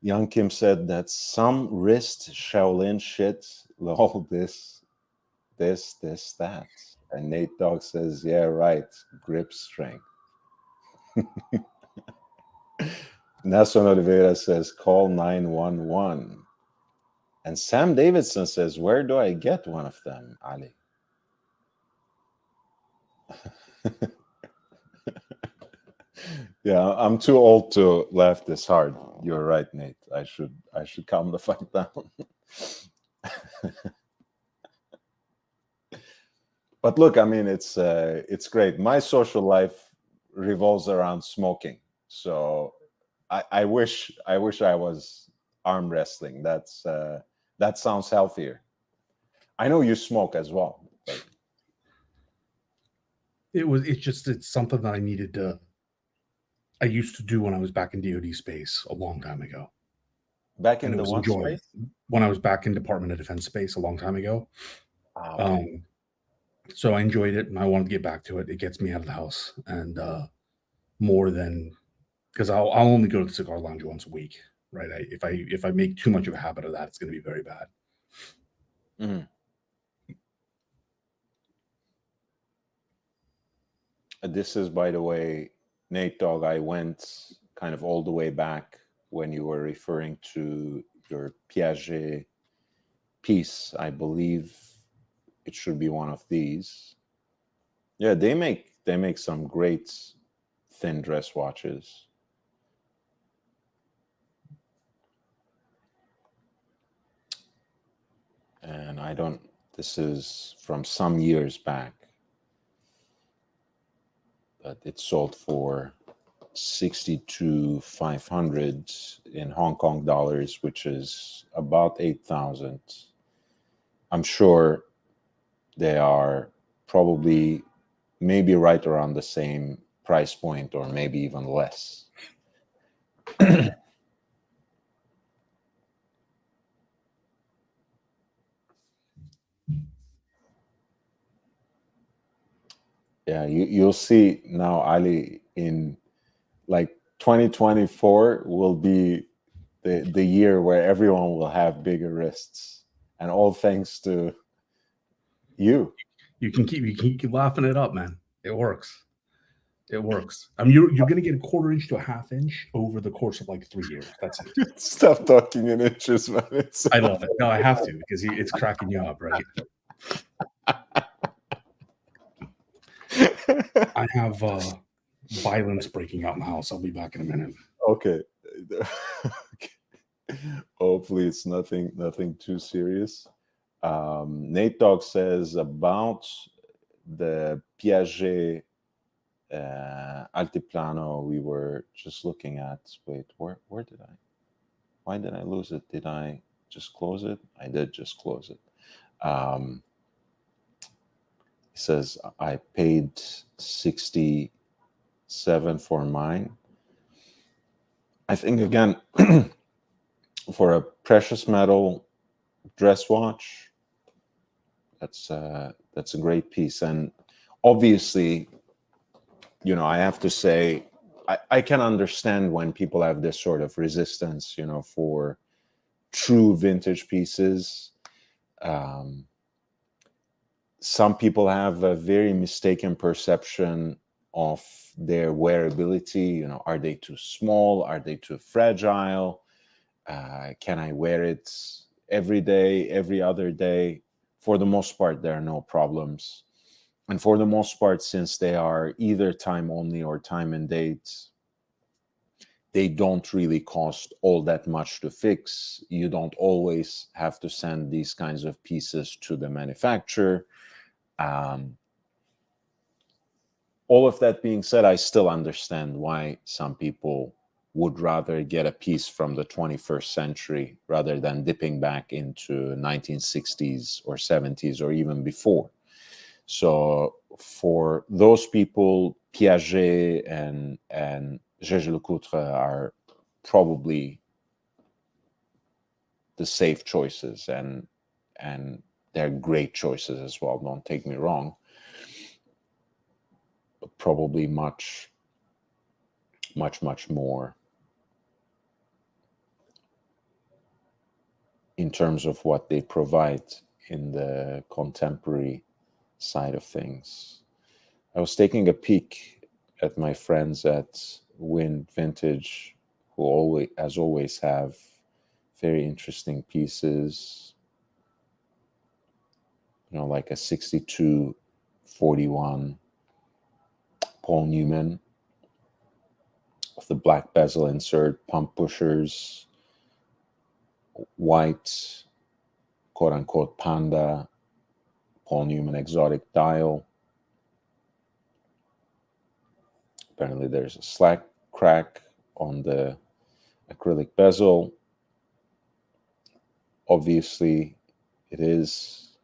Young Kim said that some wrist Shaolin shit, all this, that. And Nate Dogg says, yeah, right, grip strength. Nelson Oliveira says, call 911. And Sam Davidson says, where do I get one of them, Ali? Yeah, I'm too old to laugh this hard. You're right, Nate. I should calm the fuck down. But look, I mean, it's great. My social life revolves around smoking. So I wish I was arm wrestling. That sounds healthier. I know you smoke as well. But It's something that I used to do when I was back in DoD space a long time ago. back And in it the was what enjoyable. space? When I was back in Department of Defense space a long time ago. Okay. So I enjoyed it and I wanted to get back to it. It gets me out of the house and more than because I'll only go to the cigar lounge once a week, right? If I make too much of a habit of that, it's going to be very bad. Mhm. This is, by the way, Nate Dogg. I went kind of all the way back when you were referring to your Piaget piece. I believe it should be one of these. Yeah, they make some great thin dress watches. And this is from some years back, but it sold for 62,500 in Hong Kong dollars, which is about 8,000. I'm sure they are probably maybe right around the same price point or maybe even less. Yeah, you'll see now, Ali, in like 2024 will be the year where everyone will have bigger wrists, and all thanks to you. You can keep laughing it up, man. It works. It works. I mean, you're going to get a quarter inch to a half inch over the course of like 3 years. That's it. Stop talking in inches, man. I love it. No, I have to because it's cracking you up, right? I have violence breaking out in the house. I'll be back in a minute. Okay. Hopefully it's nothing too serious. Nate Dogg says about the Piaget Altiplano we were just looking at. Wait, where why did I lose it? Did I just close it? I did just close it. He says I paid 67 for mine. I think again for a precious metal dress watch, that's a great piece. And obviously, you know, I have to say I can understand when people have this sort of resistance, you know, for true vintage pieces. Some people have a very mistaken perception of their wearability. You know, are they too small? Are they too fragile? Can I wear it every day, every other day? For the most part, there are no problems. And for the most part, since they are either time only or time and date, they don't really cost all that much to fix. You don't always have to send these kinds of pieces to the manufacturer. All of that being said, I still understand why some people would rather get a piece from the 21st century rather than dipping back into 1960s or 70s or even before. So for those people, Piaget and Jaeger-LeCoultre are probably the safe choices, and they're great choices as well. Don't take me wrong, but probably much more in terms of what they provide in the contemporary side of things. I was taking a peek at my friends at Win Vintage, who always, as always, have very interesting pieces. You know, like a 6241 Paul Newman with the black bezel insert, pump pushers, white, quote unquote, Panda, Paul Newman exotic dial. Apparently there's a slack crack on the acrylic bezel. Obviously, it is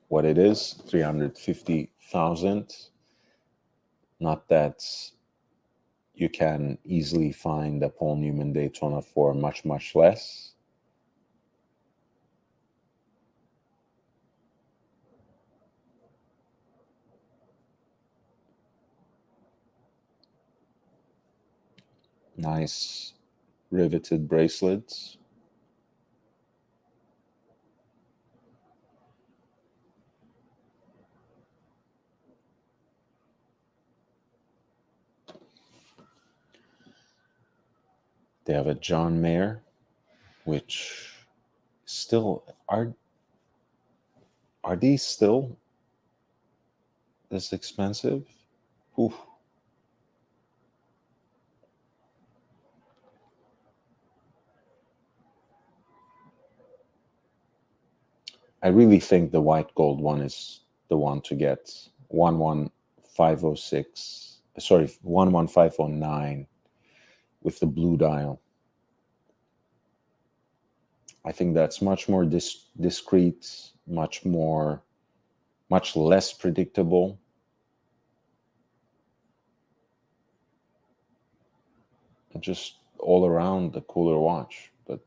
what it is, 350,000. Not that you can easily find a Paul Newman Daytona for much, much less. Nice riveted bracelets. They have a John Mayer, which still are these still this expensive? Oof. I really think the white gold one is the one to get. 11506, sorry, 11509 with the blue dial. I think that's much more discreet, much less predictable. And just all around a cooler watch. But,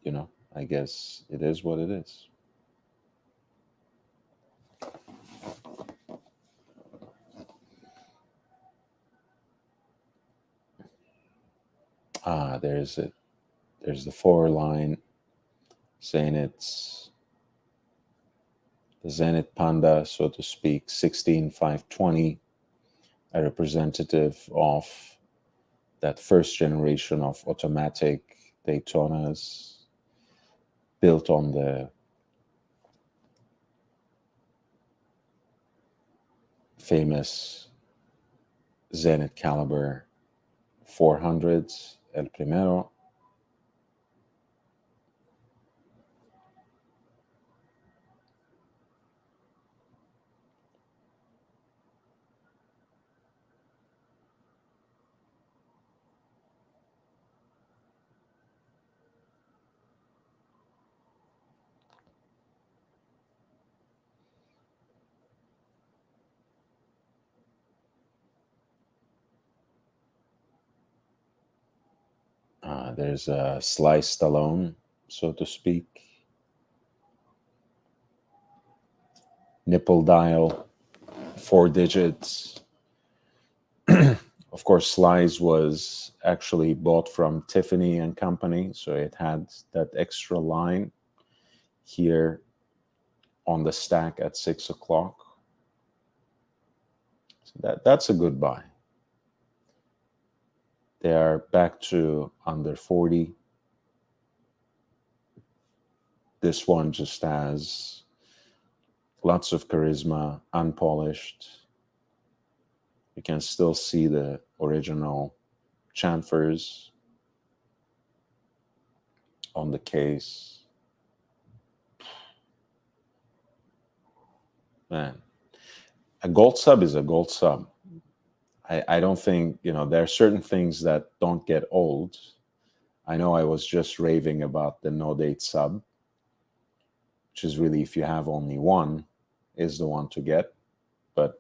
you know, I guess it is what it is. There's it. There's the forward line saying it's the Zenit Panda, so to speak, 16520, a representative of that first generation of automatic Daytonas built on the famous Zenit caliber 400s, El Primero. There's a Sly Stallone, so to speak. Nipple dial, 4 digits. Of course, Sly's was actually bought from Tiffany and Company, so it had that extra line here on the stack at 6 o'clock. So that's a good buy. They are back to under 40. This one just has lots of charisma, unpolished. You can still see the original chamfers on the case. Man, a gold sub is a gold sub. I don't think, there are certain things that don't get old. I know I was just raving about the no date sub, which is really, if you have only one, is the one to get. But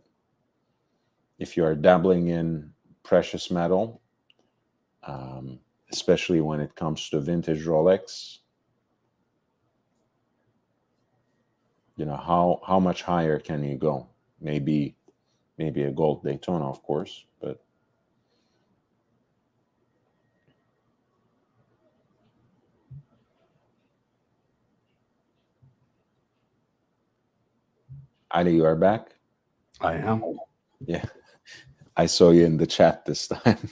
if you are dabbling in precious metal, especially when it comes to vintage Rolex, how much higher can you go? Maybe a gold Daytona, of course, but Ali, you are back. I am. Yeah, I saw you in the chat this time.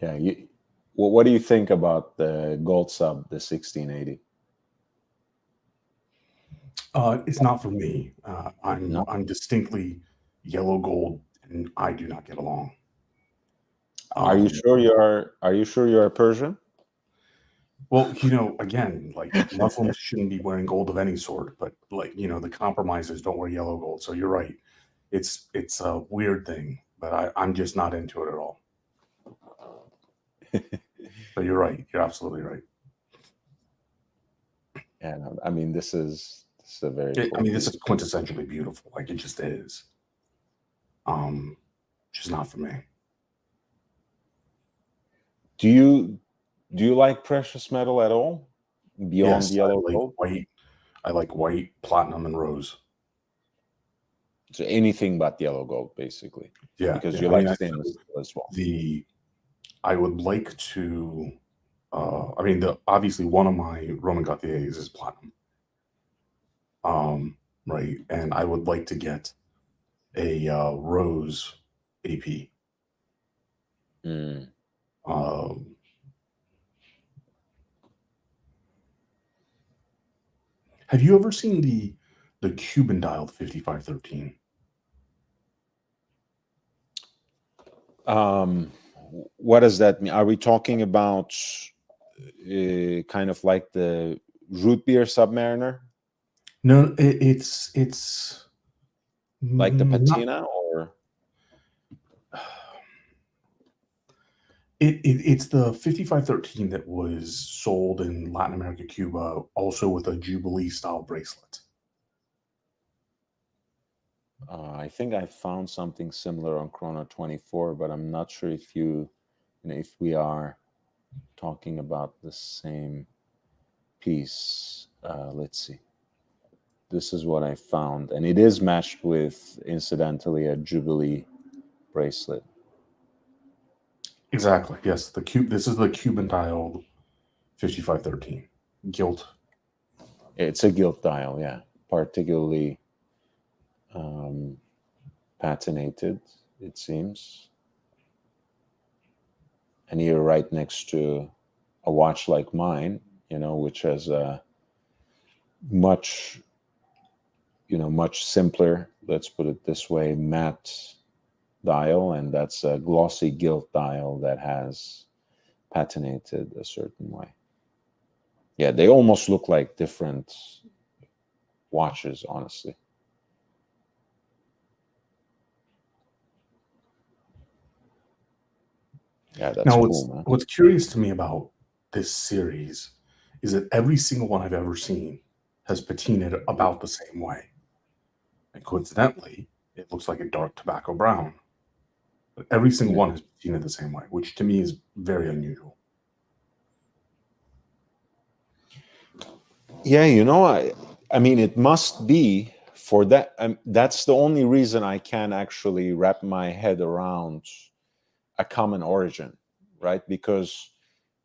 Yeah, what do you think about the gold sub, the 1680? It's not for me. No? I'm distinctly yellow gold, and I do not get along. Are you sure you're Persian? Well, again, like Muslims shouldn't be wearing gold of any sort, but like, the compromisers don't wear yellow gold. So you're right. It's a weird thing, but I'm just not into it at all. But you're right. You're absolutely right. Yeah, no, I mean, this is a very cool I mean, this piece. is quintessentially beautiful. Like, it just is. Just not for me. Do you like precious metal at all beyond Yes, yellow I like gold? white. I like white, platinum, and rose. So anything but yellow gold, basically. Yeah, Because yeah. you I like mean, stainless steel as well. I would like to. I mean, obviously one of my Roman Gauthiers is platinum. Right, and I would like to get a rose AP. Mm. Have you ever seen the Cuban dialed 5513? What does that mean? Are we talking about kind of like the root beer Submariner, No, it's like the not. patina, or It's the 5513 that was sold in Latin America, Cuba, also with a Jubilee style bracelet. I think I found something similar on Chrono 24, but I'm not sure if if we are talking about the same piece. Let's see. This is what I found, and it is matched with, incidentally, a Jubilee bracelet. Exactly. Yes, This is the Cuban dialed 5513 gilt. It's a gilt dial, yeah, particularly patinated, it seems. And you're right next to a watch like mine, which has a much simpler, let's put it this way, matte dial, and that's a glossy gilt dial that has patinated a certain way. Yeah, they almost look like different watches, honestly. Yeah, that's Now, cool, man. what's curious to me about this series is that every single one I've ever seen has patinaed about the same way. And coincidentally, it looks like a dark tobacco brown. But every single one is patinaed the same way, which to me is very unusual. Yeah, I mean, it must be for that. That's the only reason I can actually wrap my head around a common origin, right? Because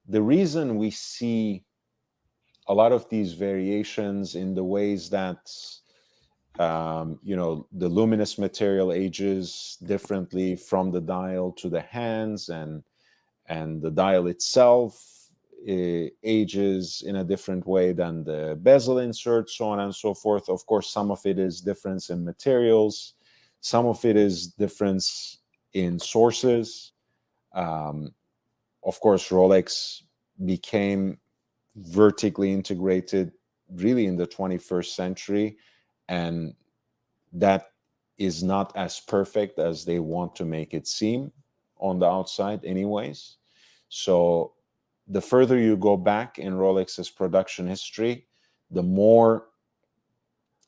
the reason we see a lot of these variations in the ways that the luminous material ages differently from the dial to the hands, and the dial itself ages in a different way than the bezel insert, so on and so forth. Of course, some of it is difference in materials, some of it is difference in sources. Of course, Rolex became vertically integrated really in the 21st century, and that is not as perfect as they want to make it seem on the outside anyways. So the further you go back in Rolex's production history, the more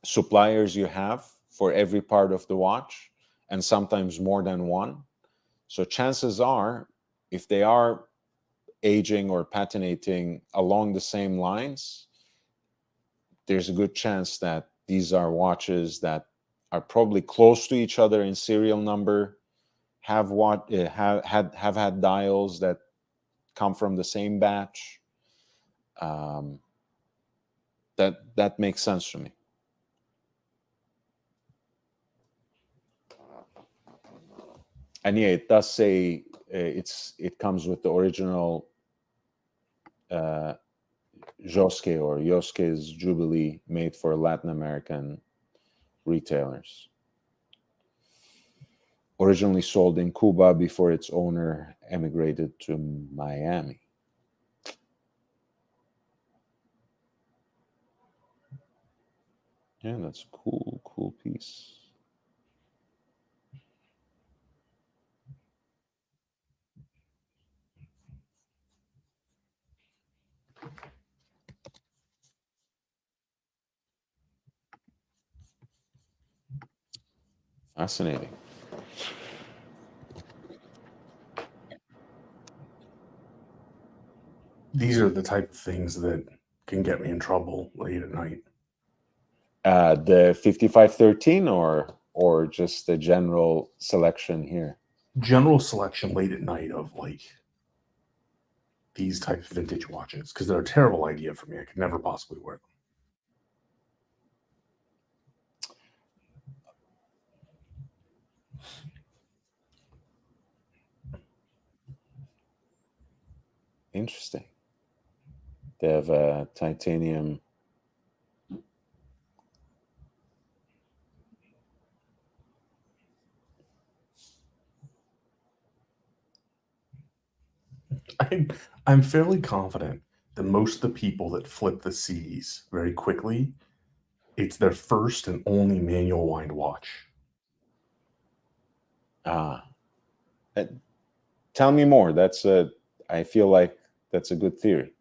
suppliers you have for every part of the watch, and sometimes more than one. So chances are, if they are aging or patinating along the same lines, there's a good chance that these are watches that are probably close to each other in serial number, have had dials that come from the same batch, that makes sense to me. And yeah, it does say it comes with the original Josque or Josque's Jubilee, made for Latin American retailers. Originally sold in Cuba before its owner emigrated to Miami. Yeah, that's a cool piece. Fascinating. These are the type of things that can get me in trouble late at night. The 5513 or just the general selection here? General selection late at night of like these type of vintage watches, because they're a terrible idea for me. I could never possibly wear them. Interesting. They have a titanium. I'm fairly confident that most of the people that flip the C's very quickly, it's their first and only manual wind watch. Tell me more. I feel like that's a good theory.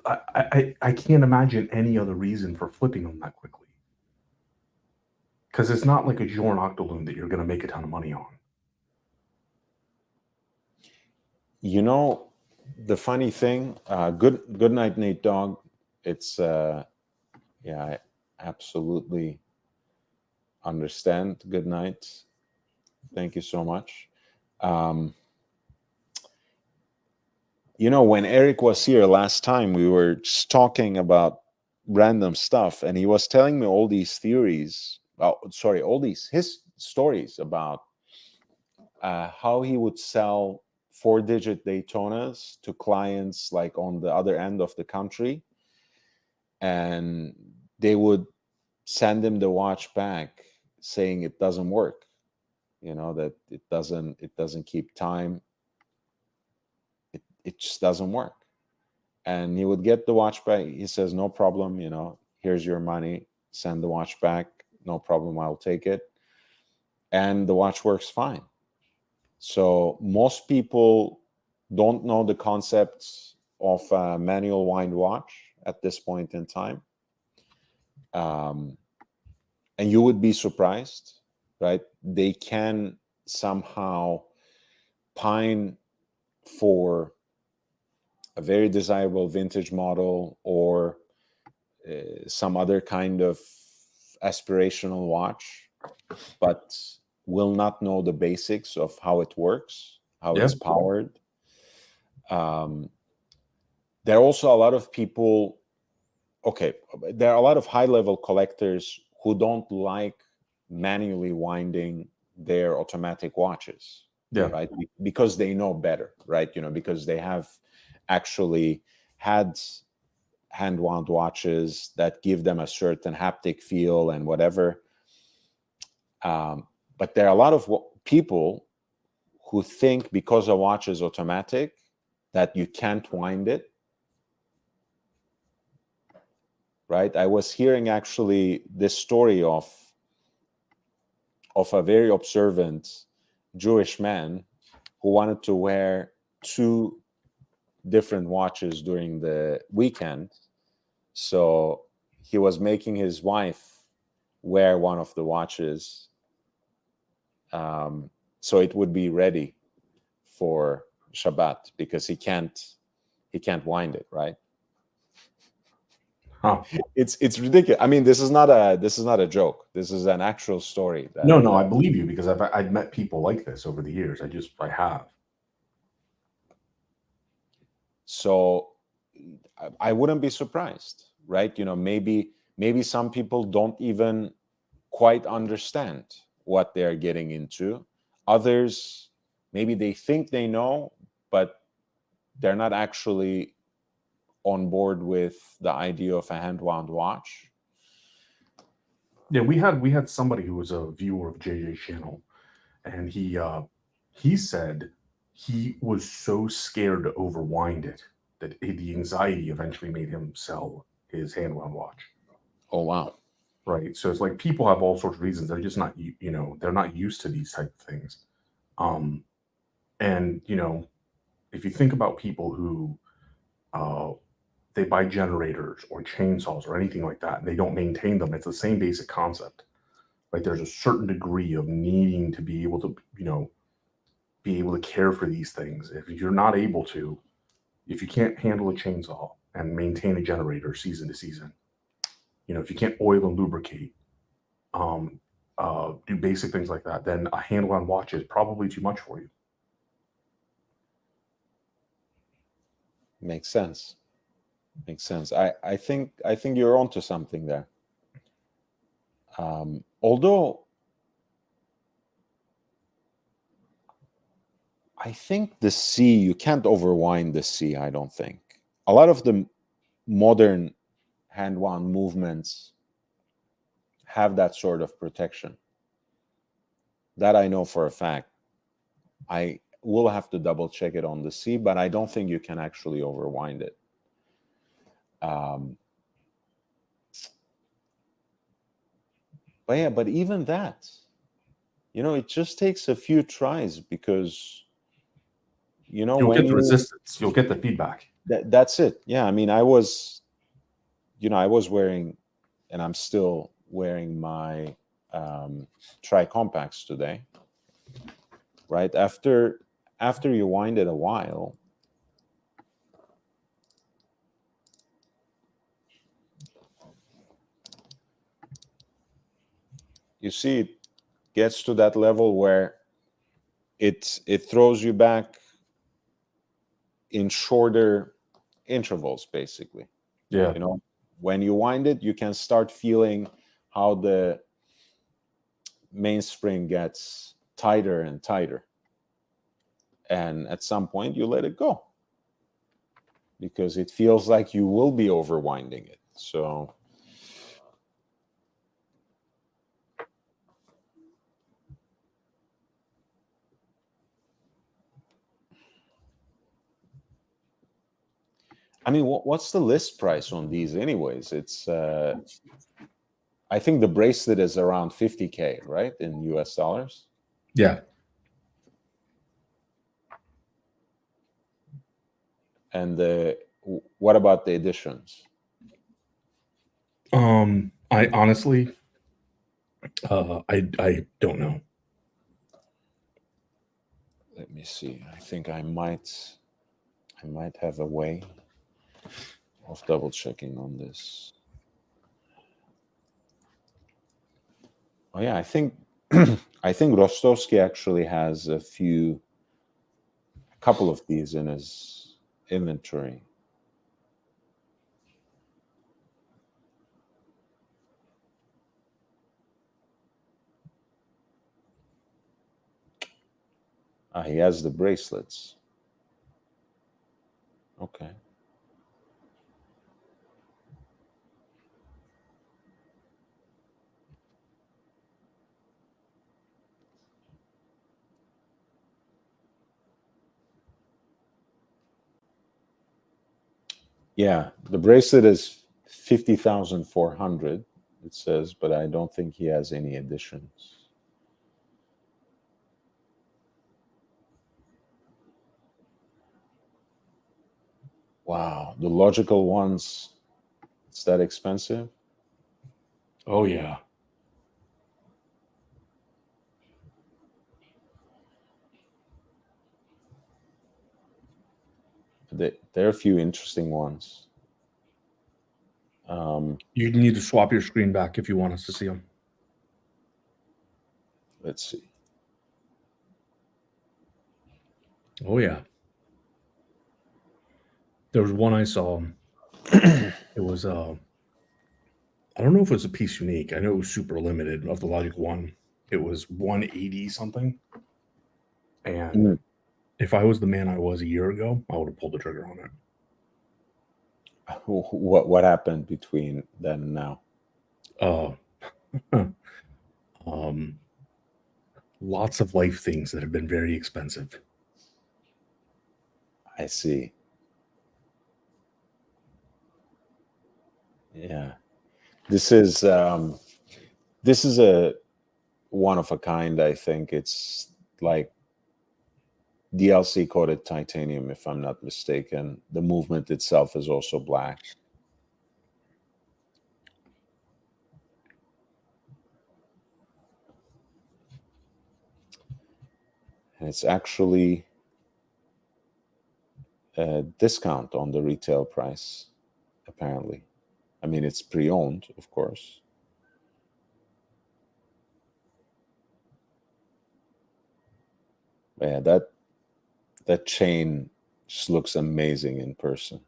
I can't imagine any other reason for flipping them that quickly. Because it's not like a Journe Octoloon that you're going to make a ton of money on. You know, the funny thing, good night, Nate Dog. It's yeah, I absolutely understand. Good night. Thank you so much. You know, when Eric was here last time, we were just talking about random stuff, and he was telling me all these theories. All his stories about how he would sell 4-digit Daytonas to clients like on the other end of the country, and they would send him the watch back saying it doesn't work, you know, that it doesn't keep time, it just doesn't work. And he would get the watch back. He says, no problem, you know, here's your money, send the watch back, no problem, I'll take it. And the watch works fine. So most people don't know the concepts of a manual wind watch at this point in time. And you would be surprised, right? They can somehow pine for a very desirable vintage model or some other kind of aspirational watch, but will not know the basics of how it works, how it's powered. There are also a lot of people, there are a lot of high-level collectors who don't like manually winding their automatic watches, right? Because they know better, right? You know, because they have actually had hand-wound watches that give them a certain haptic feel and whatever. But there are a lot of people who think because a watch is automatic that you can't wind it, right? I was hearing actually this story of a very observant Jewish man who wanted to wear 2 different watches during the weekend. So he was making his wife wear one of the watches so it would be ready for Shabbat, because he can't wind it, right? Huh. It's ridiculous. I mean, this is not a joke. This is an actual story. No, I believe you, because I've met people like this over the years. I have. So I wouldn't be surprised, right? Maybe some people don't even quite understand what they're getting into. Others, maybe they think they know, but they're not actually on board with the idea of a hand-wound watch. Yeah, we had somebody who was a viewer of JJ's channel, and he said he was so scared to overwind it that the anxiety eventually made him sell his hand-wound watch. Oh, wow. Right. So it's like people have all sorts of reasons. They're just not, they're not used to these type of things. And if you think about people who they buy generators or chainsaws or anything like that, and they don't maintain them, it's the same basic concept. Like there's a certain degree of needing to be able to, be able to care for these things. If you're not able to, if you can't handle a chainsaw and maintain a generator season to season, if you can't oil and lubricate, do basic things like that, then a hand-wound watch is probably too much for you. Makes sense. Makes sense. I think you're onto something there. Although I think the C, you can't overwind the C, I don't think. A lot of the modern hand-wound movements have that sort of protection. That I know for a fact. I will have to double check it on the C, but I don't think you can actually overwind it. But yeah, but even that, it just takes a few tries because, You'll when get the resistance, you'll get the feedback. That's it. Yeah, I mean, I was wearing, and I'm still wearing my tri-compacts today. Right after you wind it a while, you see it gets to that level where it throws you back in shorter intervals, basically. Yeah. When you wind it, you can start feeling how the mainspring gets tighter and tighter. And at some point, you let it go because it feels like you will be overwinding it. So I mean, what's the list price on these anyways? It's I think the bracelet is around $50K, right, in US dollars? Yeah. And what about the editions? I honestly, I don't know. Let me see. I think I might have a way of double checking on this. Oh yeah, I think Rostovsky actually has a couple of these in his inventory. He has the bracelets. Okay. Yeah, the bracelet is 50,400, it says, but I don't think he has any additions. Wow, the logical ones, it's that expensive? Oh yeah. There are a few interesting ones. You need to swap your screen back if you want us to see them. Let's see. Oh yeah. There was one I saw. It was I don't know if it was a piece unique. I know it was super limited of the Logic One. It was 180 something. And Mm. if I was the man I was a year ago, I would have pulled the trigger on it. What happened between then and now? Lots of life things that have been very expensive. I see. Yeah, this is a one of a kind. I think it's like DLC coated titanium, if I'm not mistaken. The movement itself is also black. And it's actually a discount on the retail price, apparently. I mean, it's pre-owned, of course. Yeah, that chain just looks amazing in person.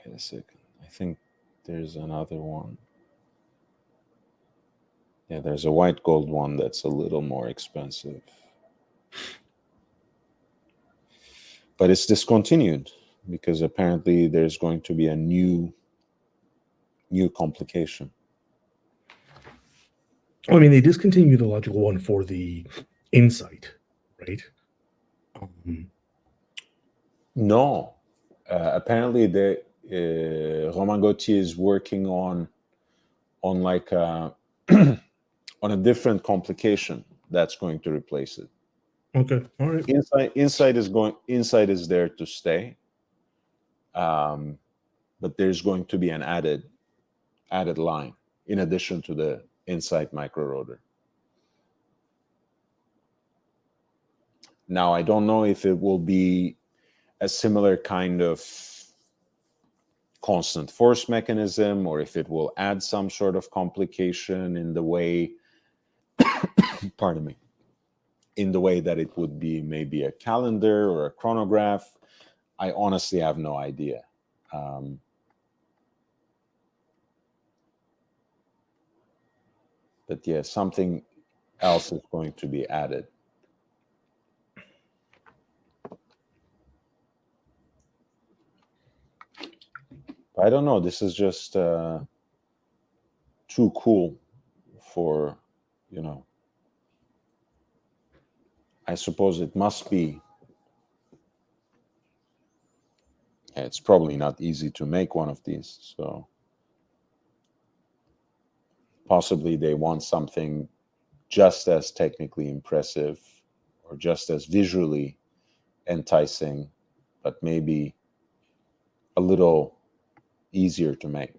Wait a second. I think there's another one. Yeah, there's a white gold one that's a little more expensive. But it's discontinued because apparently there's going to be a new complication. I mean, they discontinued the Logic One for the Insight, right? No, apparently Romain Gauthier is working on like on a different complication that's going to replace it. Okay, all right. Insight is there to stay, but there's going to be an added line in addition to the Insight micro rotor. Now, I don't know if it will be a similar kind of constant force mechanism or if it will add some sort of complication in the way, pardon me, in the way that it would be maybe a calendar or a chronograph. I honestly have no idea. But yeah, something else is going to be added. I don't know. This is just too cool for, I suppose it must be. It's probably not easy to make one of these. So possibly they want something just as technically impressive or just as visually enticing, but maybe a little easier to make.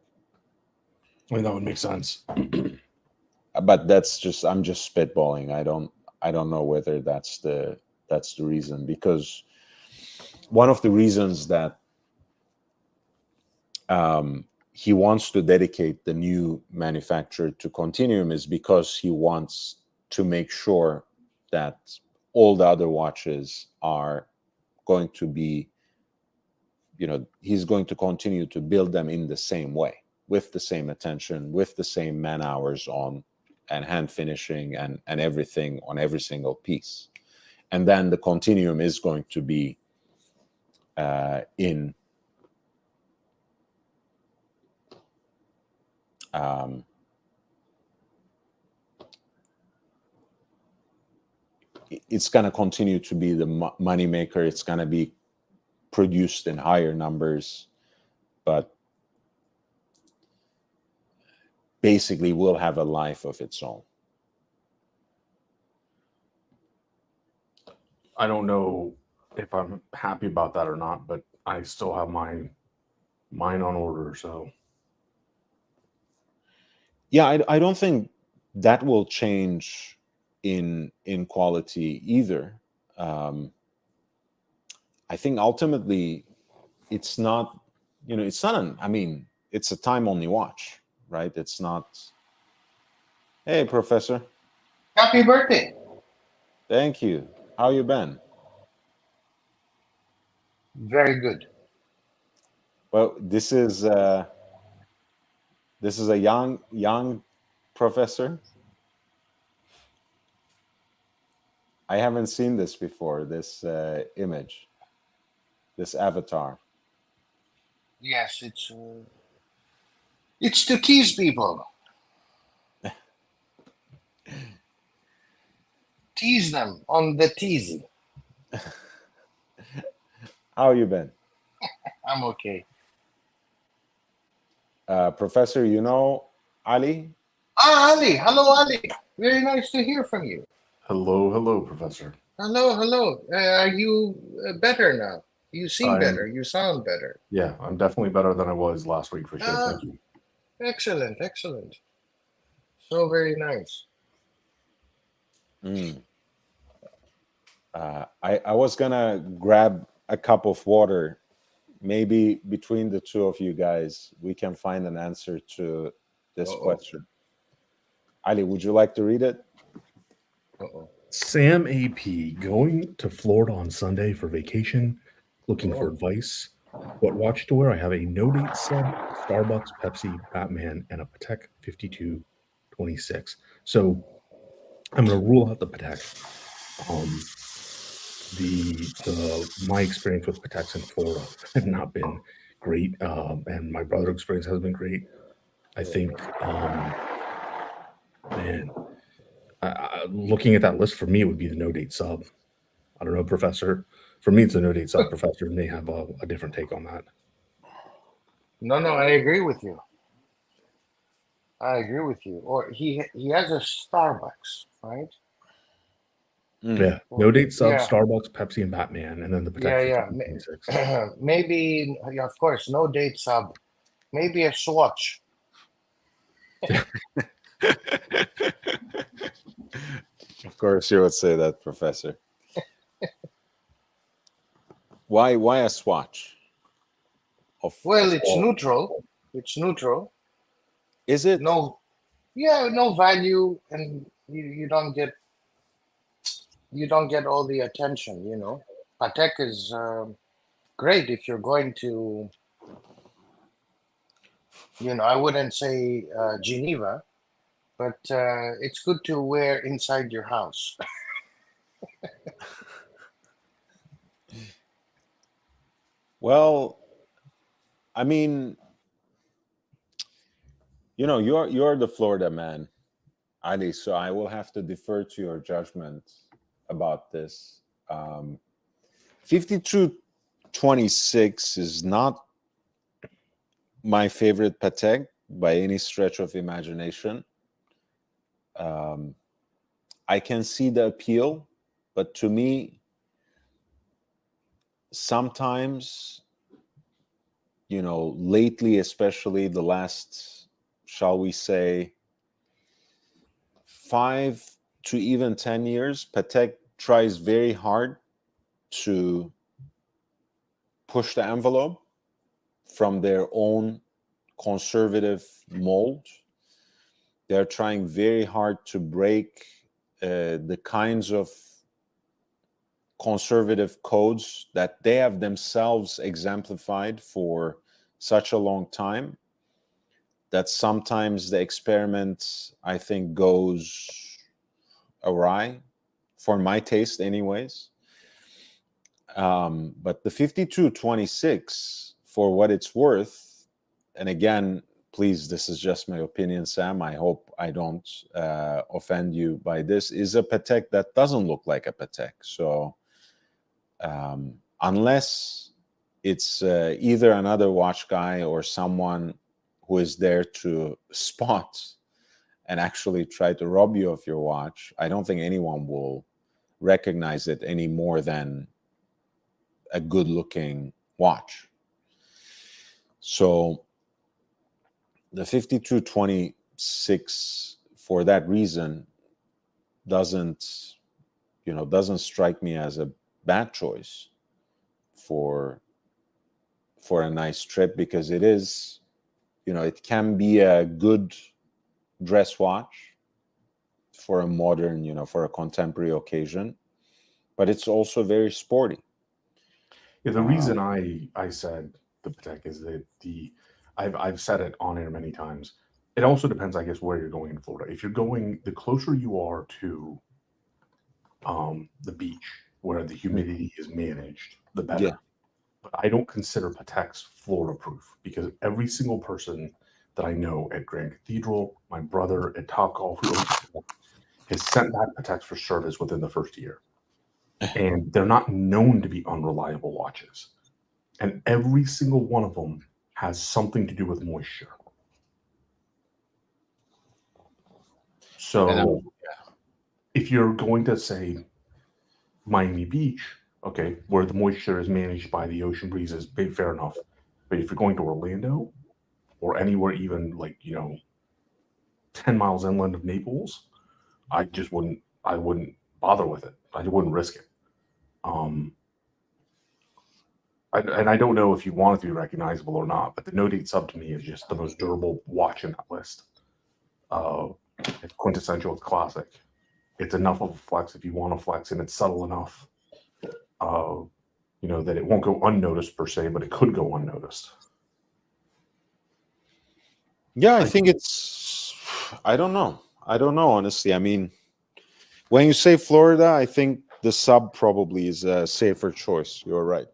I mean, that would make sense. But I'm just spitballing. I don't know whether that's the reason, because one of the reasons that he wants to dedicate the new manufacturer to Continuum is because he wants to make sure that all the other watches are going to be, he's going to continue to build them in the same way, with the same attention, with the same man hours on and hand finishing and everything on every single piece. And then the Continuum is going to be it's going to continue to be the money maker. It's going to be produced in higher numbers, but basically will have a life of its own. I don't know if I'm happy about that or not, but I still have mine on order. So yeah, I don't think that will change in quality either. I think ultimately it's not, it's not it's a time only watch, right? It's not, hey, professor. Happy birthday. Thank you. How you been? Very good. Well, this is a young professor. I haven't seen this before. This image, this avatar. Yes, it's to tease people. Tease them on the teasy. How you been, I'm okay. Professor? You know Ali? Ali. Hello, Ali. Very nice to hear from you. Hello, Professor. Hello. Are you better now? You seem better. You sound better. Yeah, I'm definitely better than I was last week for sure. Ah. Thank you. Excellent. So very nice. Mm. I was gonna grab a cup of water. Maybe between the two of you guys, we can find an answer to this Uh-oh. question. Ali, would you like to read it? Uh-oh. Sam AP going to Florida on Sunday for vacation, looking for Oh. advice. What watch to wear? I have a no date sub, Starbucks, Pepsi, Batman, and a Patek 5226. So I'm going to rule out the Patek. My experience with Pateks in Florida have not been great, and my brother's experience has been great. I think, looking at that list for me, it would be the no date sub. I don't know, Professor. For me, it's a no date sub. Professor may have a different take on that. No, I agree with you. Or he has a Starbucks, right? Mm. Yeah, no date sub, Yeah. Starbucks, Pepsi, and Batman, and then the Patek Yeah. 5226. Maybe, yeah, of course, no date sub. Maybe a Swatch. Of course, you would say that, Professor. Why a swatch? Well, it's neutral. It's neutral. Is it? No value, and you don't get all the attention. Patek is great if you're going to. I wouldn't say Geneva, but it's good to wear inside your house. Well, I mean, you're the Florida man, Ali, so I will have to defer to your judgment about this. 5226 is not my favorite Patek by any stretch of imagination. I can see the appeal, but to me, sometimes, lately, especially the last, shall we say, 5 to even 10 years, Patek tries very hard to push the envelope from their own conservative mold. They're trying very hard to break the kinds of conservative codes that they have themselves exemplified for such a long time, that sometimes the experiment, I think, goes awry, for my taste anyways. But the 5226, for what it's worth, and again, please, this is just my opinion, Sam, I hope I don't offend you by this, is a Patek that doesn't look like a Patek. So unless it's either another watch guy or someone who is there to spot and actually try to rob you of your watch, I don't think anyone will recognize it any more than a good-looking watch. So the 5226, for that reason, doesn't strike me as a bad choice for a nice trip, because it is, it can be a good dress watch for a modern, for a contemporary occasion, but it's also very sporty. Yeah, the reason I said the Patek is that I've said it on air many times. It also depends, I guess, where you're going in Florida. If you're going, the closer you are to the beach where the humidity is managed, the better. Yeah. But I don't consider Pateks Florida proof because every single person that I know at Grand Cathedral, my brother at Topgolf, who has sent back Pateks for service within the first year. And they're not known to be unreliable watches. And every single one of them has something to do with moisture. So if you're going to say Miami Beach, okay, where the moisture is managed by the ocean breezes, fair enough. But if you're going to Orlando or anywhere even like, 10 miles inland of Naples, I wouldn't bother with it. I wouldn't risk it. And I don't know if you want it to be recognizable or not, but the No Date Sub to me is just the most durable watch in that list. It's quintessential, it's classic. It's enough of a flex if you want to flex, and it's subtle enough, that it won't go unnoticed per se, but it could go unnoticed. Yeah, I think I don't know, honestly. I mean, when you say Florida, I think the Sub probably is a safer choice. You're right.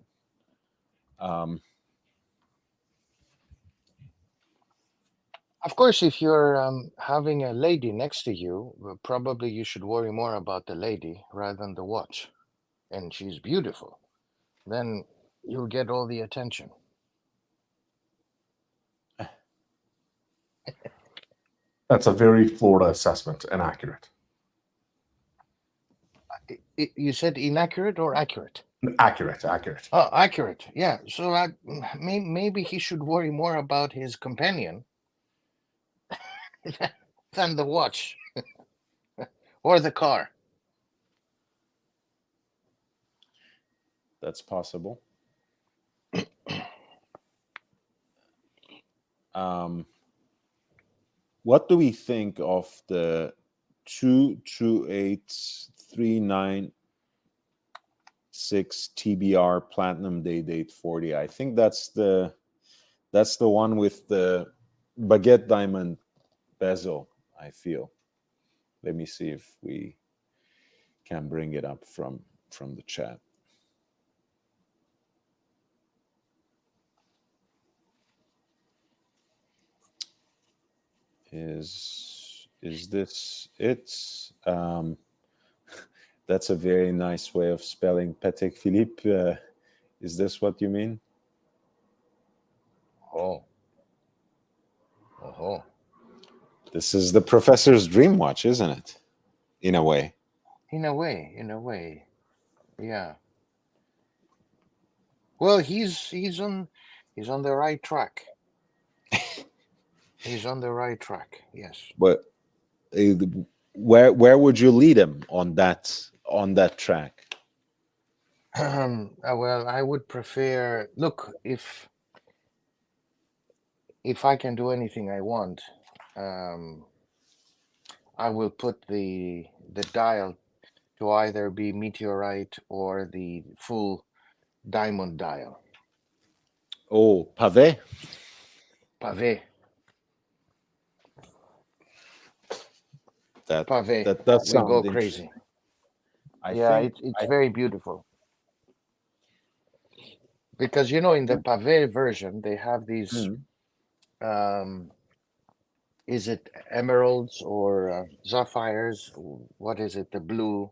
Of course, if you're having a lady next to you, probably you should worry more about the lady rather than the watch. And she's beautiful. Then you'll get all the attention. That's a very Florida assessment and accurate. You said inaccurate or accurate? Accurate. Oh, accurate. Yeah. So maybe he should worry more about his companion than the watch or the car. That's possible. What do we think of the 228396 TBR Platinum Day Date 40? I think that's the one with the baguette diamond bezel, I feel. Let me see if we can bring it up from the chat. Is this it? That's a very nice way of spelling Patek Philippe. Is this what you mean? Oh. This is the professor's dream watch, isn't it? In a way. In a way. Yeah. Well, he's on the right track. He's on the right track. Yes. But where would you lead him on that track? Well, I would prefer. Look, if I can do anything I want, I will put the dial to either be meteorite or the full diamond dial. Oh, pavé. Pavé. That Pavé. does sound go interesting. crazy. It's very beautiful. Because in the pavé version they have these is it emeralds or sapphires? What is it? The blue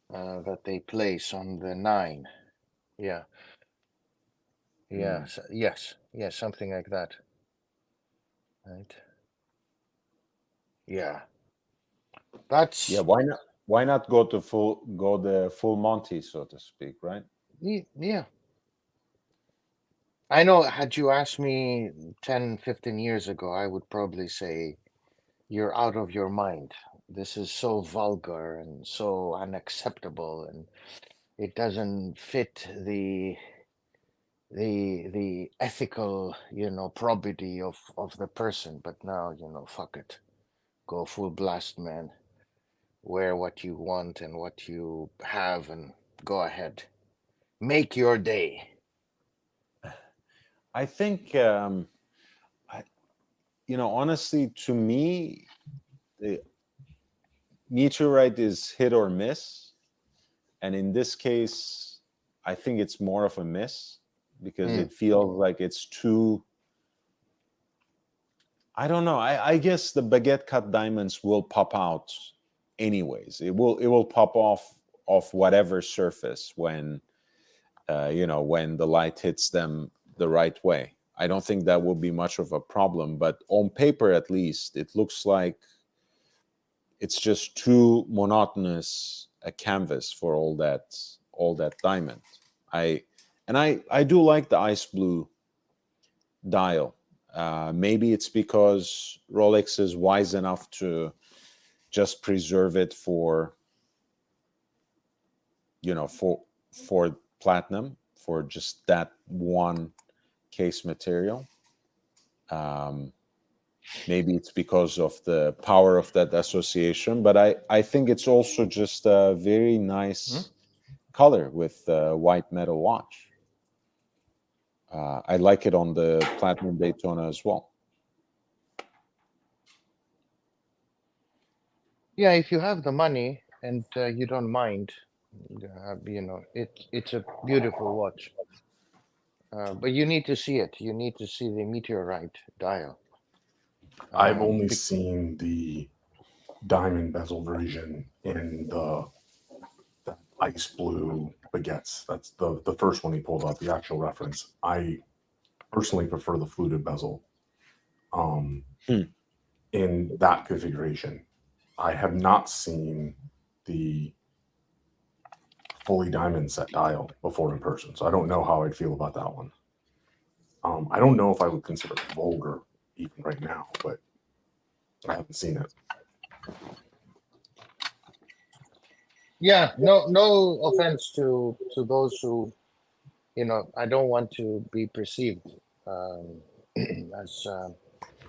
that they place on the 9. Yeah. Yes, something like that. Right. Yeah. That's why not go the full Monty, so to speak, right? Yeah. I know, had you asked me 10, 15 years ago, I would probably say you're out of your mind. This is so vulgar and so unacceptable, and it doesn't fit the ethical, probity of the person. But now, fuck it. Go full blast, man. wear what you want and what you have, and go ahead, make your day. I think, I, honestly, to me, the meteorite is hit or miss, and in this case, I think it's more of a miss because Mm. it feels like it's too. I don't know. I guess the baguette cut diamonds will pop out anyways. It will pop off whatever surface when when the light hits them the right way. I don't think that will be much of a problem, but on paper at least, it looks like it's just too monotonous a canvas for all that diamond. I do like the ice blue dial. Maybe it's because Rolex is wise enough to just preserve it for for platinum, for just that one case material. Um, Maybe it's because of the power of that association, but I think it's also just a very nice color with a white metal watch. I like it on the Platinum Daytona as well. Yeah, if you have the money and you don't mind, it's a beautiful watch. But you need to see it. You need to see the meteorite dial. I've only Bec- seen the diamond bezel version in the ice blue baguettes. That's the first one he pulled up, the actual reference. I personally prefer the fluted bezel Hmm. in that configuration. I have not seen the fully diamond set dial before in person, so I don't know how I'd feel about that one. I don't know if I would consider it vulgar even right now, but I haven't seen it. yeah, no offense to those who, I don't want to be perceived as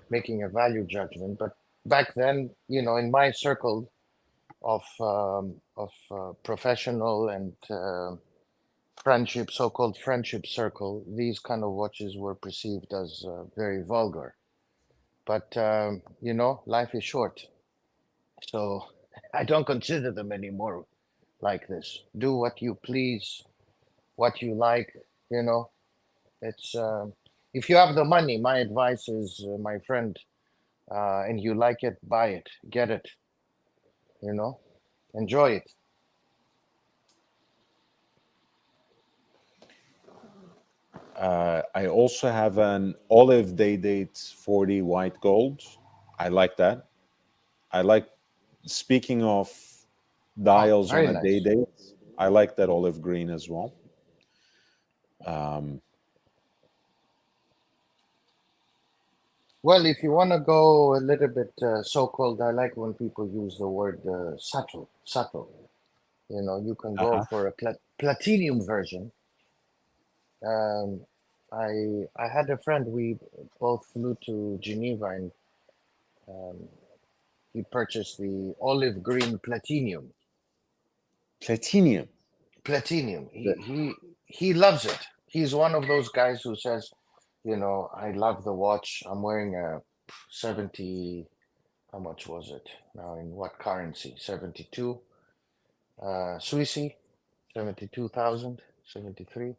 making a value judgment, but back then, in my circle of professional and friendship, so-called friendship circle, these kind of watches were perceived as very vulgar. But life is short, so I don't consider them anymore like this. Do what you please, what you like. You know, it's if you have the money. My advice is, my friend, and you like it, buy it, get it. You know, enjoy it. I also have an olive day date 40 white gold. I like that. I like, speaking of Oh, dials on very a day nice. date, I like that olive green as well. Um, Well, if you want to go a little bit so-called, I like when people use the word subtle, subtle. You can go uh-huh. for a platinum version. Um, I had a friend. We both flew to Geneva, and um, he purchased the olive green platinum. Platinum. Platinum. The- He loves it. He's one of those guys who says, I love the watch. I'm wearing a 70. How much was it now in what currency? 72 Swissy, 72,000, 73.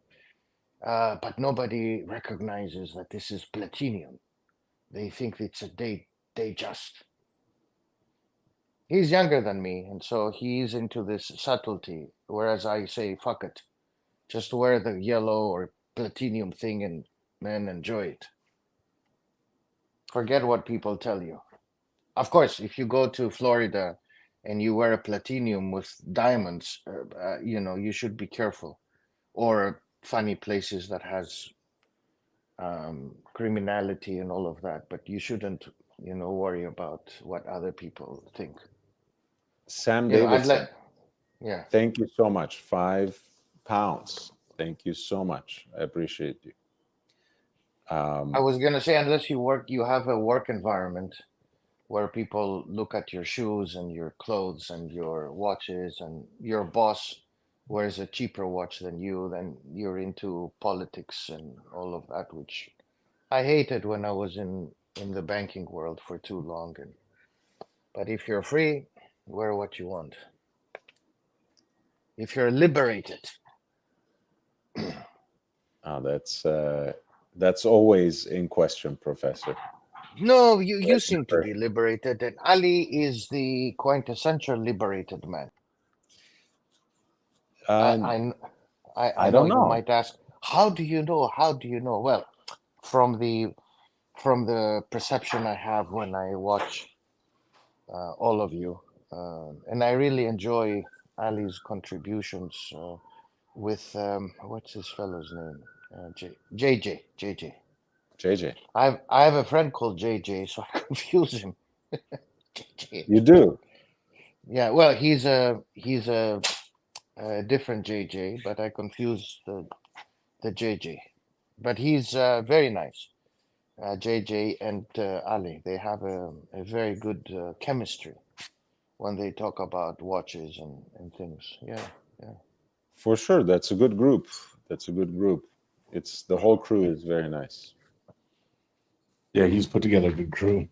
But nobody recognizes that this is platinum. They think it's a day just. He's younger than me, and so he's into this subtlety. Whereas I say, fuck it, just wear the yellow or platinum thing and man, enjoy it. Forget what people tell you. Of course, if you go to Florida and you wear a platinum with diamonds, you should be careful. Or funny places that has criminality and all of that, but you shouldn't, worry about what other people think. Sam I'd Davidson, let, yeah. thank you so much. £5. Thank you so much. I appreciate you. I was gonna say, unless you have a work environment where people look at your shoes and your clothes and your watches, and your boss wears a cheaper watch than you, then you're into politics and all of that, which I hated when I was in the banking world for too long. And but if you're free, wear what you want. If you're liberated, That's always in question, Professor. no, you Right, seem to be liberated, and Ali is the quintessential liberated man. Um, I I know don't you know. might ask, how do you know? How do you know? Well, from the perception I have when I watch all of you, and I really enjoy Ali's contributions with what's his fellow's name? JJ. JJ, I have a friend called JJ, so I confuse him. JJ. you do. Yeah, well, he's a different JJ, but I confuse the JJ. But he's very nice. JJ and Ali, they have a very good chemistry when they talk about watches and things. Yeah, yeah. For sure, that's a good group. That's a good group. It's the whole crew is very nice. Yeah, he's put together a good crew.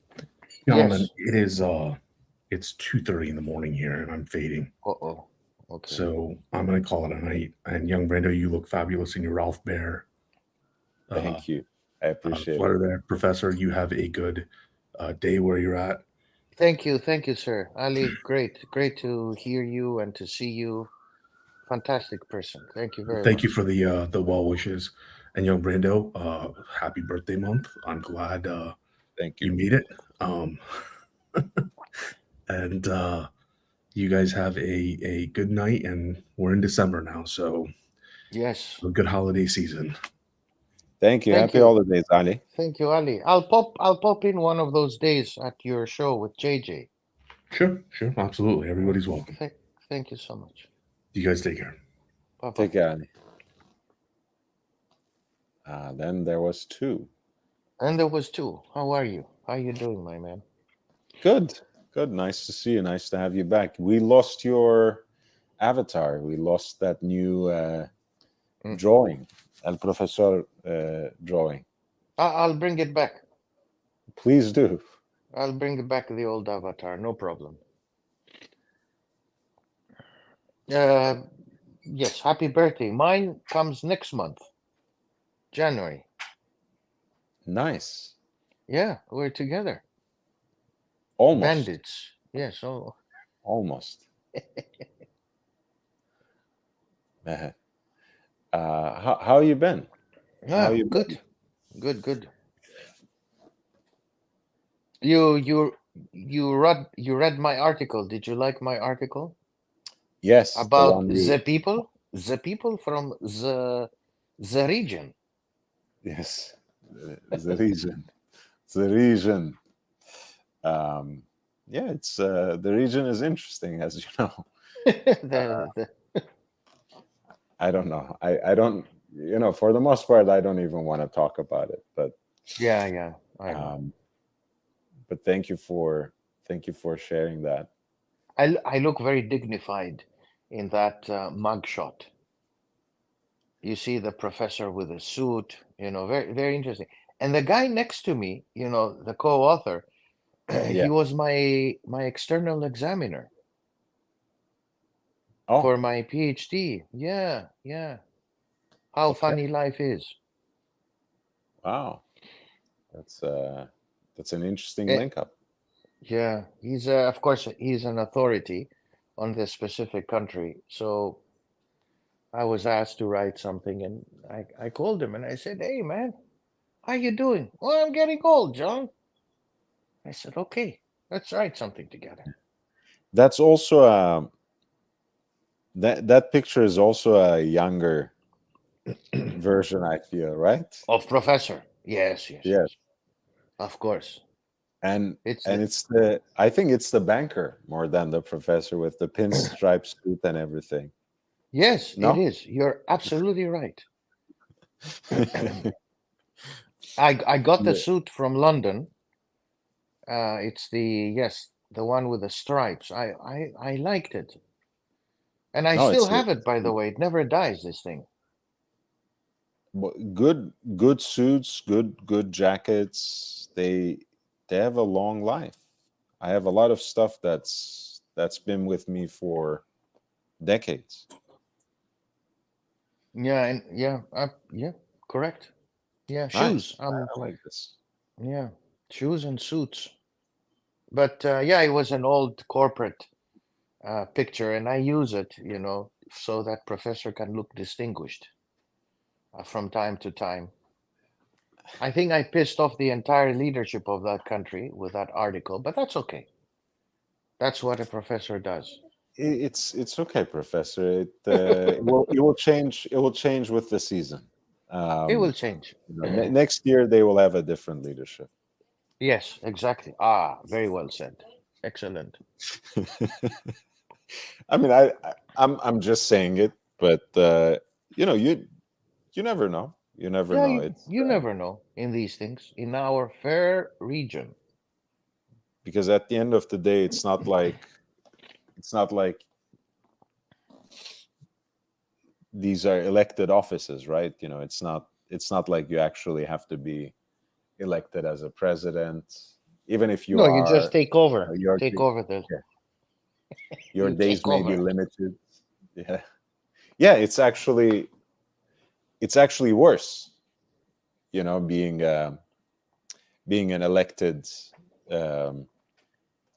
Gentlemen, it's 2:30 in the morning here, and I'm fading. Uh-oh. Okay. So I'm gonna call it a night. And young Brando, you look fabulous in your Ralph Bear. Thank you. I appreciate Flutter it. there, Professor. You have a good day where you're at. Thank you, sir. Ali, great to hear you and to see you. Fantastic person. Thank you very Thank much. you for the well wishes. And young Brando, happy birthday month. I'm glad Thank you you. made it. And you guys have a good night, and we're in December now, so Yes. a good holiday season. Thank you. Thank Happy you. holidays, Ali. Thank you, Ali. I'll pop in one of those days at your show with JJ. Sure, absolutely. Everybody's welcome. Thank you so much. You guys take care. Bye-bye. Take care, Ali. Then there was two. And there was two. How are you? How you doing, my man? Good. Nice to see you. Nice to have you back. We lost your avatar. We lost that new drawing, El Profesor drawing. I'll bring it back. Please do. I'll bring back the old avatar. No problem. Yes, happy birthday. Mine comes next month, January. Nice. Yeah, we're together. Almost. Bandits. Yes. Oh. Almost. How you been? Yeah, you good. Good. You read my article. Did you like my article Yes. about the people from the region? Yes, the region. The region. Yeah, it's the region is interesting, as you know. I don't know. I don't. For the most part, I don't even want to talk about it. But yeah. I know. But thank you for sharing that. I look very dignified in that mugshot. You see the professor with a suit, very, very interesting. And the guy next to me, the co-author, he was my external examiner for my PhD. Yeah. How funny life is. Wow. That's an interesting link up. Yeah, he's of course he's an authority on this specific country. So I was asked to write something, and I called him and I said, "Hey, man, how you doing?" "Well, I'm getting old, John." I said, "Okay, let's write something together." That's also that picture is also a younger version, I feel, right? Of Professor. Yes. Of course. And I think it's the banker more than the professor with the pinstripe suit and everything. Yes, No? it is. You're absolutely right. I got the suit from London, It's the one with the stripes. I liked it, and I No, still it's a, have it. By the way, it never dies. This thing. good suits, good jackets. They have a long life. I have a lot of stuff that's been with me for decades. Yeah, and yeah, correct. Yeah, shoes. Nice. I like this. Yeah, shoes and suits. But yeah, it was an old corporate picture, and I use it, so that professor can look distinguished from time to time. I think I pissed off the entire leadership of that country with that article, but that's okay. That's what a professor does. It's okay, Professor. It will change. It will change with the season. It will Um, change. Next year they will have a different leadership. Yes, exactly. Ah, very well said. Excellent. I mean, I'm just saying it, but you never know. You never Yeah, know. you, It's you never know in these things in our fair region. because at the end of the day, it's not like these are elected offices, right? It's not like you actually have to be elected as a president, even if you No, you just are. take over. Your Take over the. your You days take may be over. limited. Yeah, yeah. It's actually worse. Being an elected um,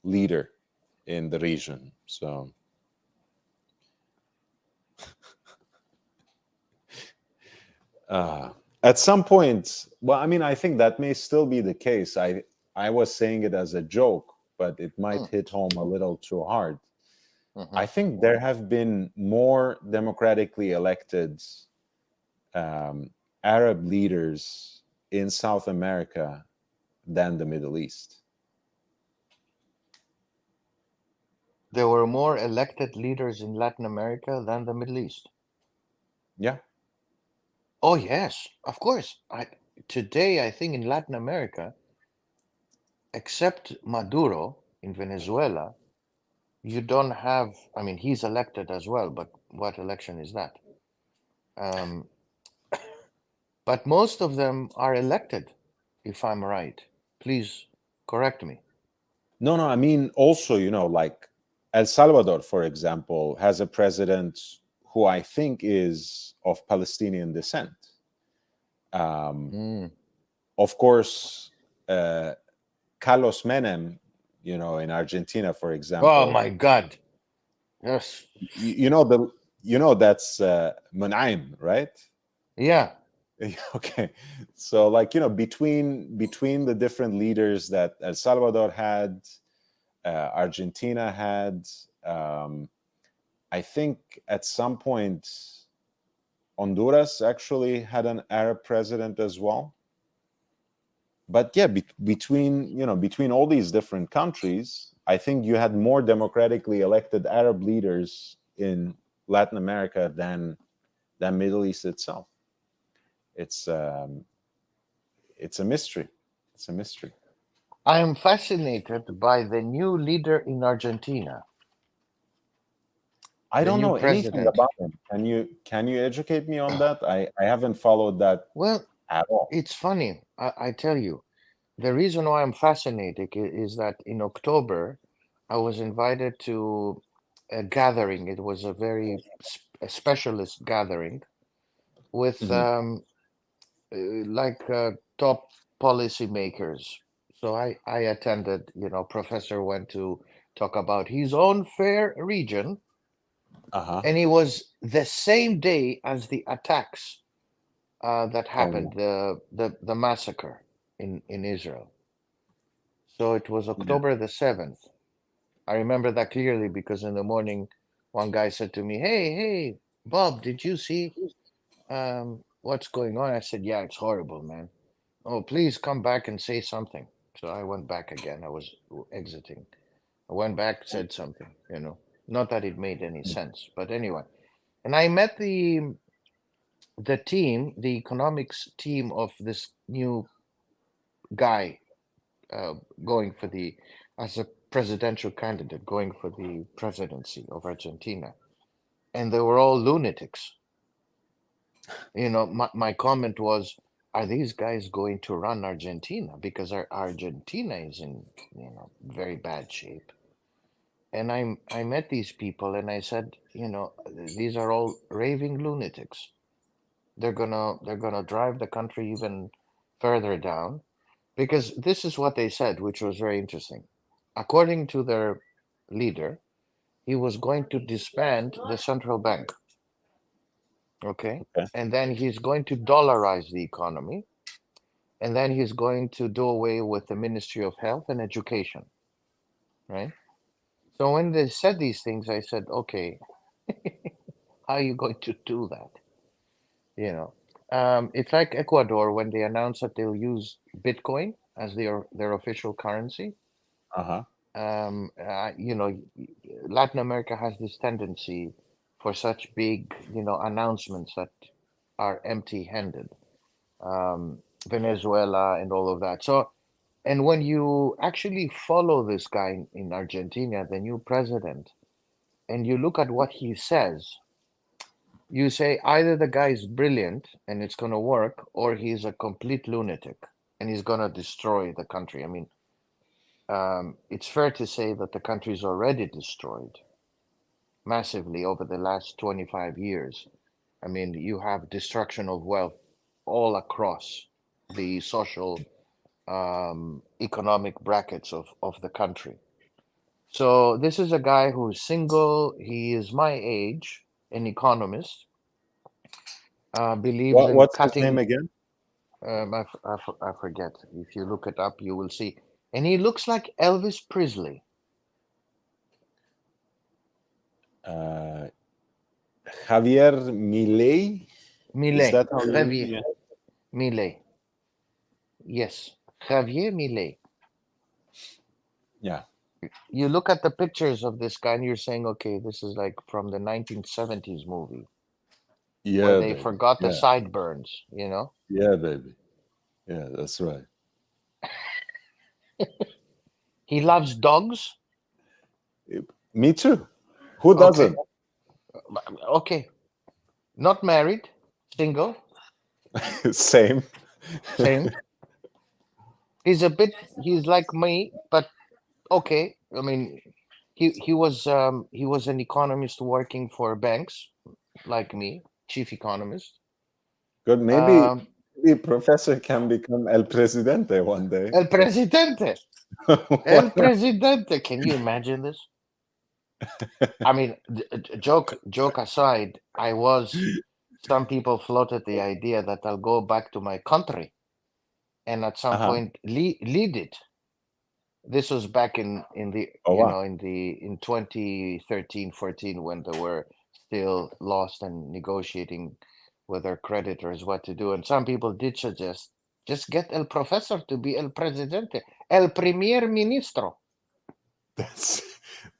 leader in the region. So at some point, well, I mean, I think that may still be the case. I was saying it as a joke, but it might Mm, hit home a little too hard. I mhm. think there have been more democratically elected um, Arab leaders in South America than the Middle East. There were more elected leaders in Latin America than the Middle East. Yeah. Oh yes, of course. Today I think in Latin America, except Maduro in Venezuela, you don't have. I mean, he's elected as well, but what election is that? Um, but most of them are elected, if I'm right. Please correct me. No, I mean, also, like El Salvador, for example, has a president who I think is of Palestinian descent. Um, Mm. of course, uh, Carlos Menem, in Argentina, for Oh example, my God. Yes. that's Munaim, right? Yeah. Okay, so like between the different leaders that El Salvador had, Argentina had, I think at some point Honduras actually had an Arab president as well. But yeah, between all these different countries, I think you had more democratically elected Arab leaders in Latin America than Middle East itself. It's it's a mystery. It's a mystery. I am fascinated by the new leader in Argentina, I the don't new know anything president. about him. Can you educate me on that? I haven't followed that Well, at all. it's funny. I tell you, the reason why I'm fascinated is that in October, I was invited to a gathering. It was a very a specialist gathering with Mhm. like top policymakers. So I attended, professor went to talk about his own fair region, Uh-huh. and it was the same day as the attacks that Oh happened, the massacre in Israel. So it was yeah. October the 7th. I remember that clearly because in the morning, one guy said to me, hey, Bob, did you see what's going on? I said, yeah, it's horrible, man. Oh, please come back and say something. So I went back again. I was exiting. I went back, said something, Not that it made any sense, but anyway. And I met the team, the economics team of this new guy, uh, going for the as a presidential candidate going for the presidency of Argentina, and they were all lunatics. You know, my comment was, are these guys going to run Argentina? Because Argentina is in, you know, very bad shape. And I met these people and I said, you know, these are all raving lunatics. They're gonna drive the country even further down, because this is what they said, which was very interesting. According to their leader, he was going to disband the central bank. Okay. Okay. And then he's going to dollarize the economy. And then he's going to do away with the Ministry of Health and Education. Right. So when they said these things, I said, okay, how are you going to do that? You know, it's like Ecuador when they announced that they'll use Bitcoin as their official currency. Uh-huh. You know, Latin America has this tendency for such big, you know, announcements that are empty-handed. Venezuela and all of that. So, and when you actually follow this guy in Argentina, the new president, and you look at what he says, you say either the guy is brilliant and it's going to work, or he's a complete lunatic and he's going to destroy the country. I mean, it's fair to say that the country is already destroyed massively over the last 25 years. I mean, you have destruction of wealth all across the social, economic brackets of the country. So this is a guy who's single. He is my age, an economist, believes in What's his name cutting. again? I forget. If you look it up, you will see. And he looks like Elvis Presley. Javier Milei. Is Milei. that how you Javier yeah. Milei. Yes, Javier Milei. Yeah. You look at the pictures of this guy and you're saying, okay, this is like from the 1970s movie where Yeah, they baby. forgot the Yeah. sideburns, you know? Yeah, baby. Yeah, that's right. He loves dogs. Me too. Who Okay. doesn't? Okay. Not married, single, Same. same. He's like me, but okay. I mean, he was an economist working for banks like me, chief economist. Good. Maybe Um, the professor can become El Presidente one day. El Presidente. El Why not? Presidente. Can you imagine this? I mean, joke aside, some people floated the idea that I'll go back to my country and at some Uh-huh. point lead it. This was back in the, Oh, you wow. know, in 2013, 14, when they were still lost and negotiating with their creditors what to do. And some people did suggest just get El Professor to be El Presidente, El Primer Ministro.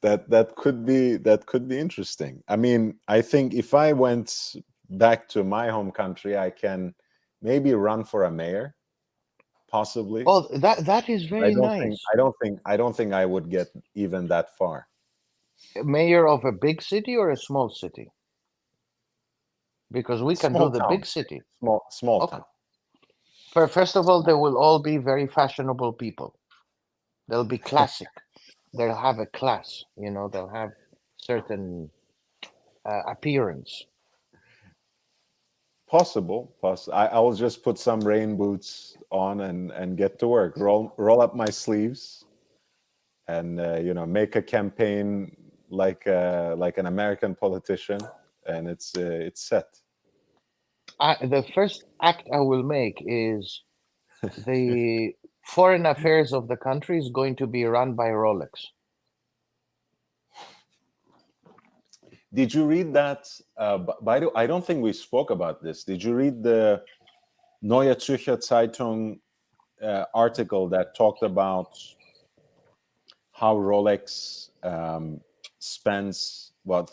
That could be interesting. I mean, I think if I went back to my home country, I can maybe run for a mayor, possibly. Oh, that is very nice. I don't think I would get even that far. Mayor of a big city or a small city? Because we can Small do the town. big city. Small Okay. town. First of all, they will all be very fashionable people. They'll be classic. They'll have a class, you know, they'll have certain appearance. Possible. I will just put some rain boots on and get to work. Roll up my sleeves, and you know, make a campaign like an American politician, and it's set. The first act I will make is the foreign affairs of the country is going to be run by Rolex. Did you read that? By the way, I don't think we spoke about this. Did you read the Neue Zürcher Zeitung article that talked about how Rolex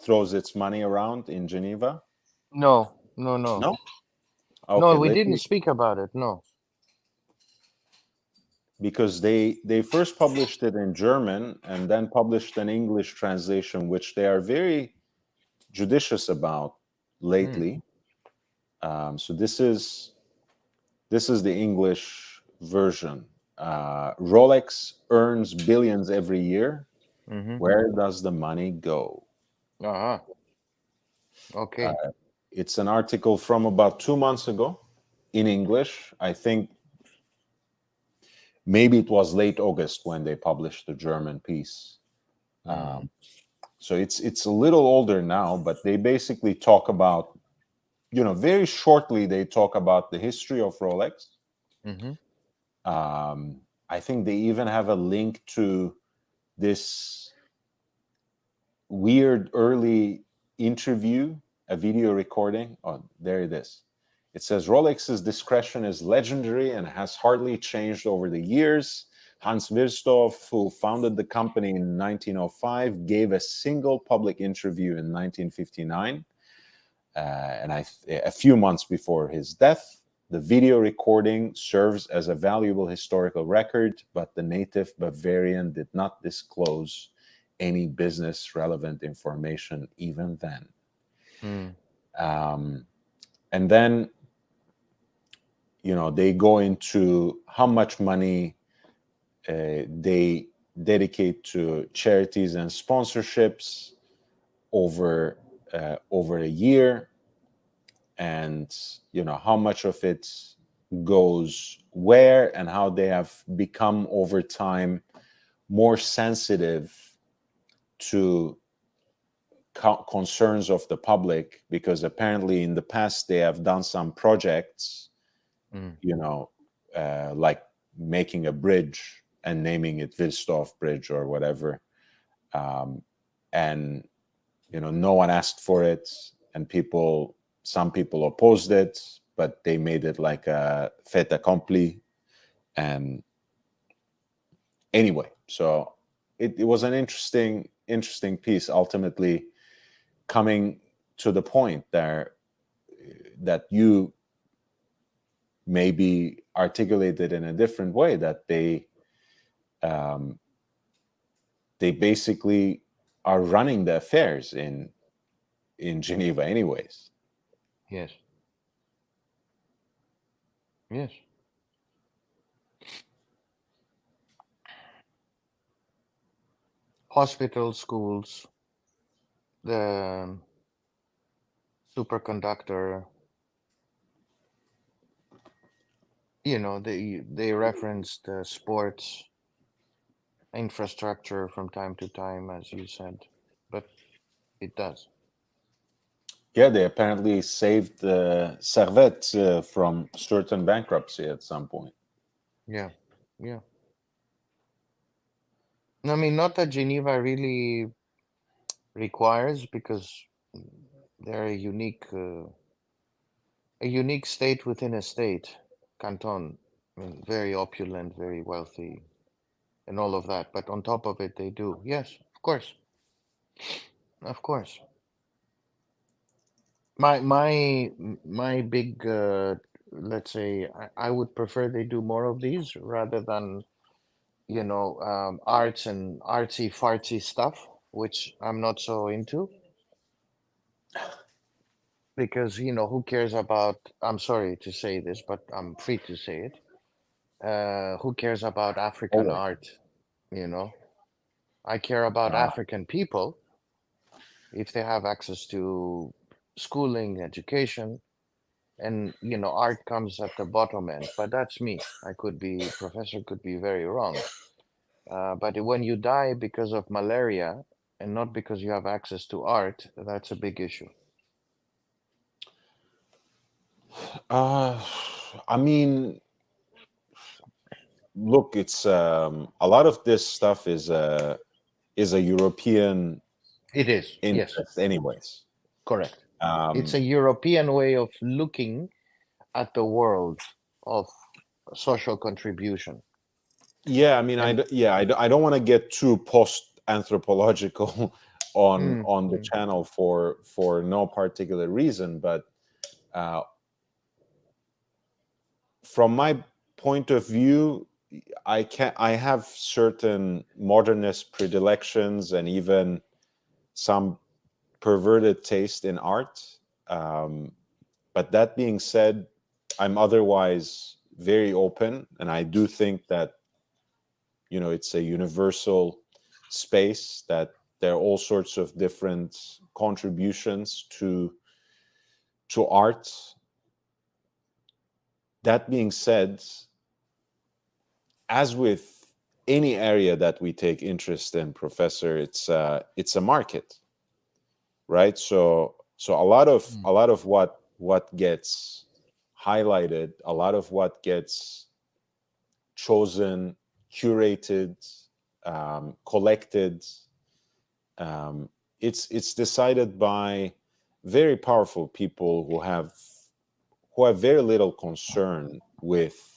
throws its money around in Geneva? No. No. No, Okay, we didn't speak about it. No. because they first published it in German and then published an English translation, which they are very judicious about lately. So this is the English version. Rolex earns billions every year. Mm-hmm. Where does the money go? Uh-huh. Okay. It's an article from about 2 months ago in English. I think maybe it was late August when they published the German piece. So it's a little older now, but they basically talk about, very shortly, they talk about the history of Rolex. Mm-hmm. I think they even have a link to this weird early interview, a video recording. Oh, there it is. It says Rolex's discretion is legendary and has hardly changed over the years. Hans Wilsdorf, who founded the company in 1905, gave a single public interview in 1959, and a few months before his death. The video recording serves as a valuable historical record, but the native Bavarian did not disclose any business relevant information even then. And then, they go into how much money they dedicate to charities and sponsorships over a year, and how much of it goes where, and how they have become over time more sensitive to concerns of the public, because apparently in the past they have done some projects, like making a bridge and naming it Wilsdorf Bridge or whatever, and no one asked for it, and some people opposed it, but they made it like a fait accompli. And anyway, so it was an interesting piece, ultimately coming to the point there that you maybe articulated in a different way, that they basically are running the affairs in Geneva anyways. Yes. Yes. Hospitals, schools, the superconductor, they referenced sports infrastructure from time to time, as you said, but it does. Yeah, they apparently saved Servette from certain bankruptcy at some point. Yeah. I mean, not that Geneva really requires, because they're a unique state within a state, canton. I mean, very opulent, very wealthy, and all of that. But on top of it, they do. Yes, of course. Of course. My big, let's say, I would prefer they do more of these rather than, arts and artsy fartsy stuff, which I'm not so into. Because, who cares about, I'm sorry to say this, but I'm free to say it. Who cares about African Always. art? I care about African people if they have access to schooling, education, and art comes at the bottom end. But that's me. Professor could be very wrong. But when you die because of malaria and not because you have access to art, that's a big issue. I mean, look, it's a lot of this stuff is a European It is. Yes, interest, anyways. correct. It's a European way of looking at the world of social contribution. Yeah, I mean, I don't want to get too post-anthropological on the channel for no particular reason, but from my point of view, I have certain modernist predilections and even some perverted taste in art. But that being said, I'm otherwise very open, and I do think that it's a universal space, that there are all sorts of different contributions to art. That being said, as with any area that we take interest in, Professor, it's a market, right? So a lot of what gets highlighted, a lot of what gets chosen, curated, collected, it's decided by very powerful people who have very little concern with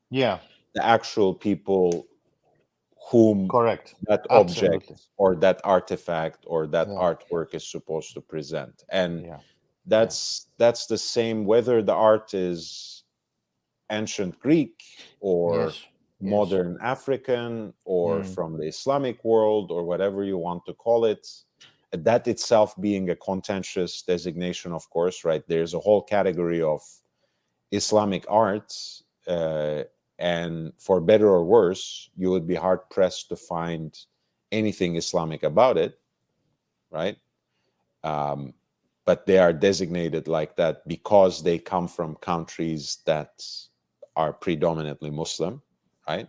Yeah, the actual people whom correct. that object Absolutely. or that artifact or that Yeah, artwork is supposed to present. And yeah, that's the same whether the art is ancient Greek or yes, yes. modern African or Mm, from the Islamic world or whatever you want to call it. That itself being a contentious designation, of course, right? There's a whole category of Islamic arts, and for better or worse, you would be hard pressed to find anything Islamic about it, right? Um, but they are designated like that because they come from countries that are predominantly Muslim, right?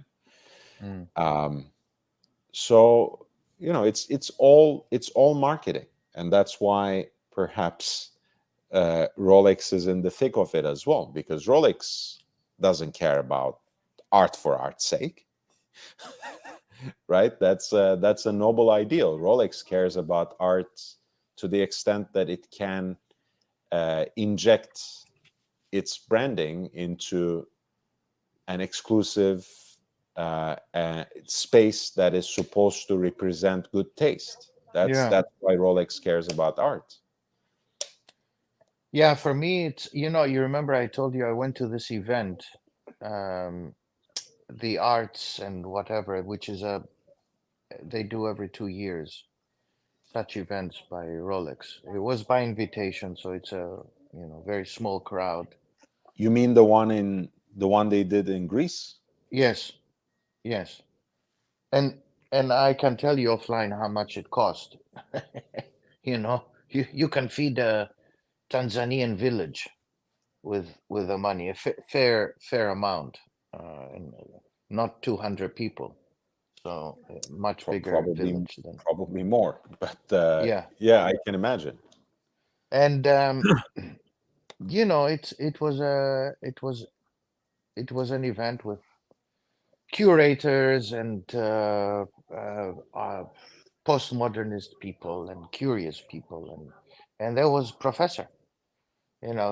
mm. Um, so it's all marketing, and that's why perhaps Rolex is in the thick of it as well, because Rolex doesn't care about art for art's sake, right? That's a noble ideal. Rolex cares about art to the extent that it can inject its branding into an exclusive space that is supposed to represent good taste. That's Yeah, why Rolex cares about art. yeah. For me, it's you remember I told you I went to this event, um, the arts and whatever, which is they do every 2 years, such events by Rolex. It was by invitation, so it's a very small crowd. You mean the one they did in Greece? Yes, yes. And I can tell you offline how much it cost. You can feed a Tanzanian village with the money, a fair amount, and not 200 people, so much bigger Probably village than. more, but Yeah, yeah, I can imagine. and it was an event with curators and postmodernist people and curious people, and there was professor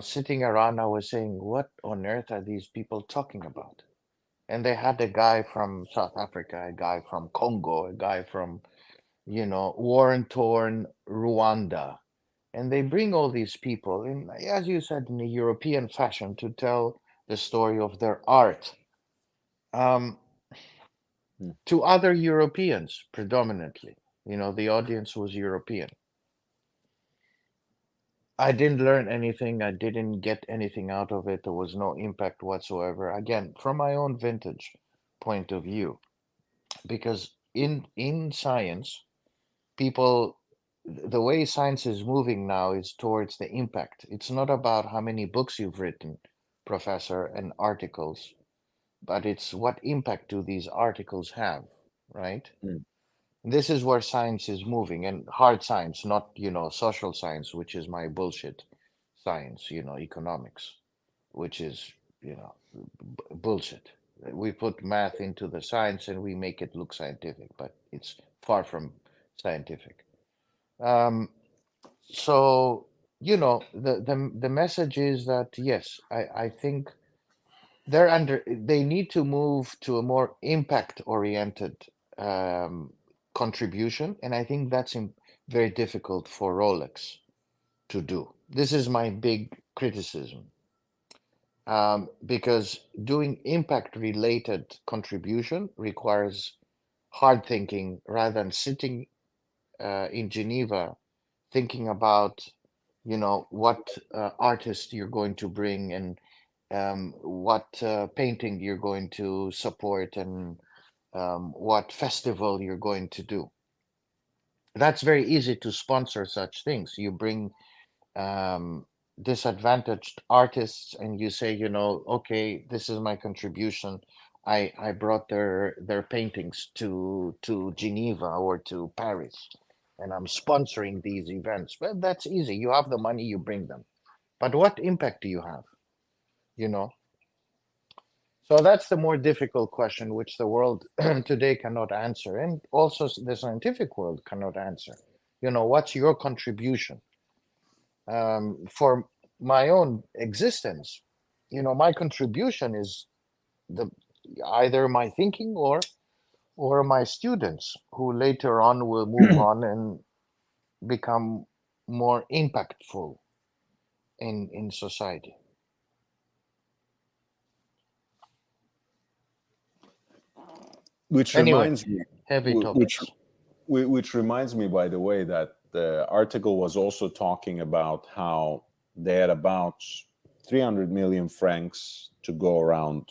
sitting around. I was saying, what on earth are these people talking about? And they had a guy from South Africa, a guy from Congo, a guy from war-torn Rwanda, and they bring all these people in, as you said, in a European fashion to tell the story of their art, um, Hmm. to other Europeans predominantly. The audience was European. I didn't learn anything. I didn't get anything out of it. There was no impact whatsoever. Again, from my own vintage point of view, because in science, people, the way science is moving now is towards the impact. It's not about how many books you've written, professor, and articles, but it's what impact do these articles have, right? Mm. This is where science is moving, and hard science, not social science, which is my bullshit science, economics, which is bullshit. We put math into the science and we make it look scientific, but it's far from scientific. um, so the message is that yes, I think they need to move to a more impact oriented um, contribution, and I think that's very difficult for Rolex to do. This is my big criticism. because doing impact related contribution requires hard thinking rather than sitting in Geneva thinking about, what artist you're going to bring and what painting you're going to support and what festival you're going to do. That's very easy to sponsor such things. You bring disadvantaged artists and you say, okay, this is my contribution. I brought their paintings to Geneva or to Paris, and I'm sponsoring these events. Well, that's easy. You have the money, you bring them. But what impact do you have? You know? So that's the more difficult question, which the world today cannot answer, and also the scientific world cannot answer. What's your contribution for my own existence? My contribution is the either my thinking or my students who later on will move on and become more impactful in society. Which Anyway, reminds me, heavy wh- which topics. which reminds me, by the way, that the article was also talking about how they had about 300 million francs to go around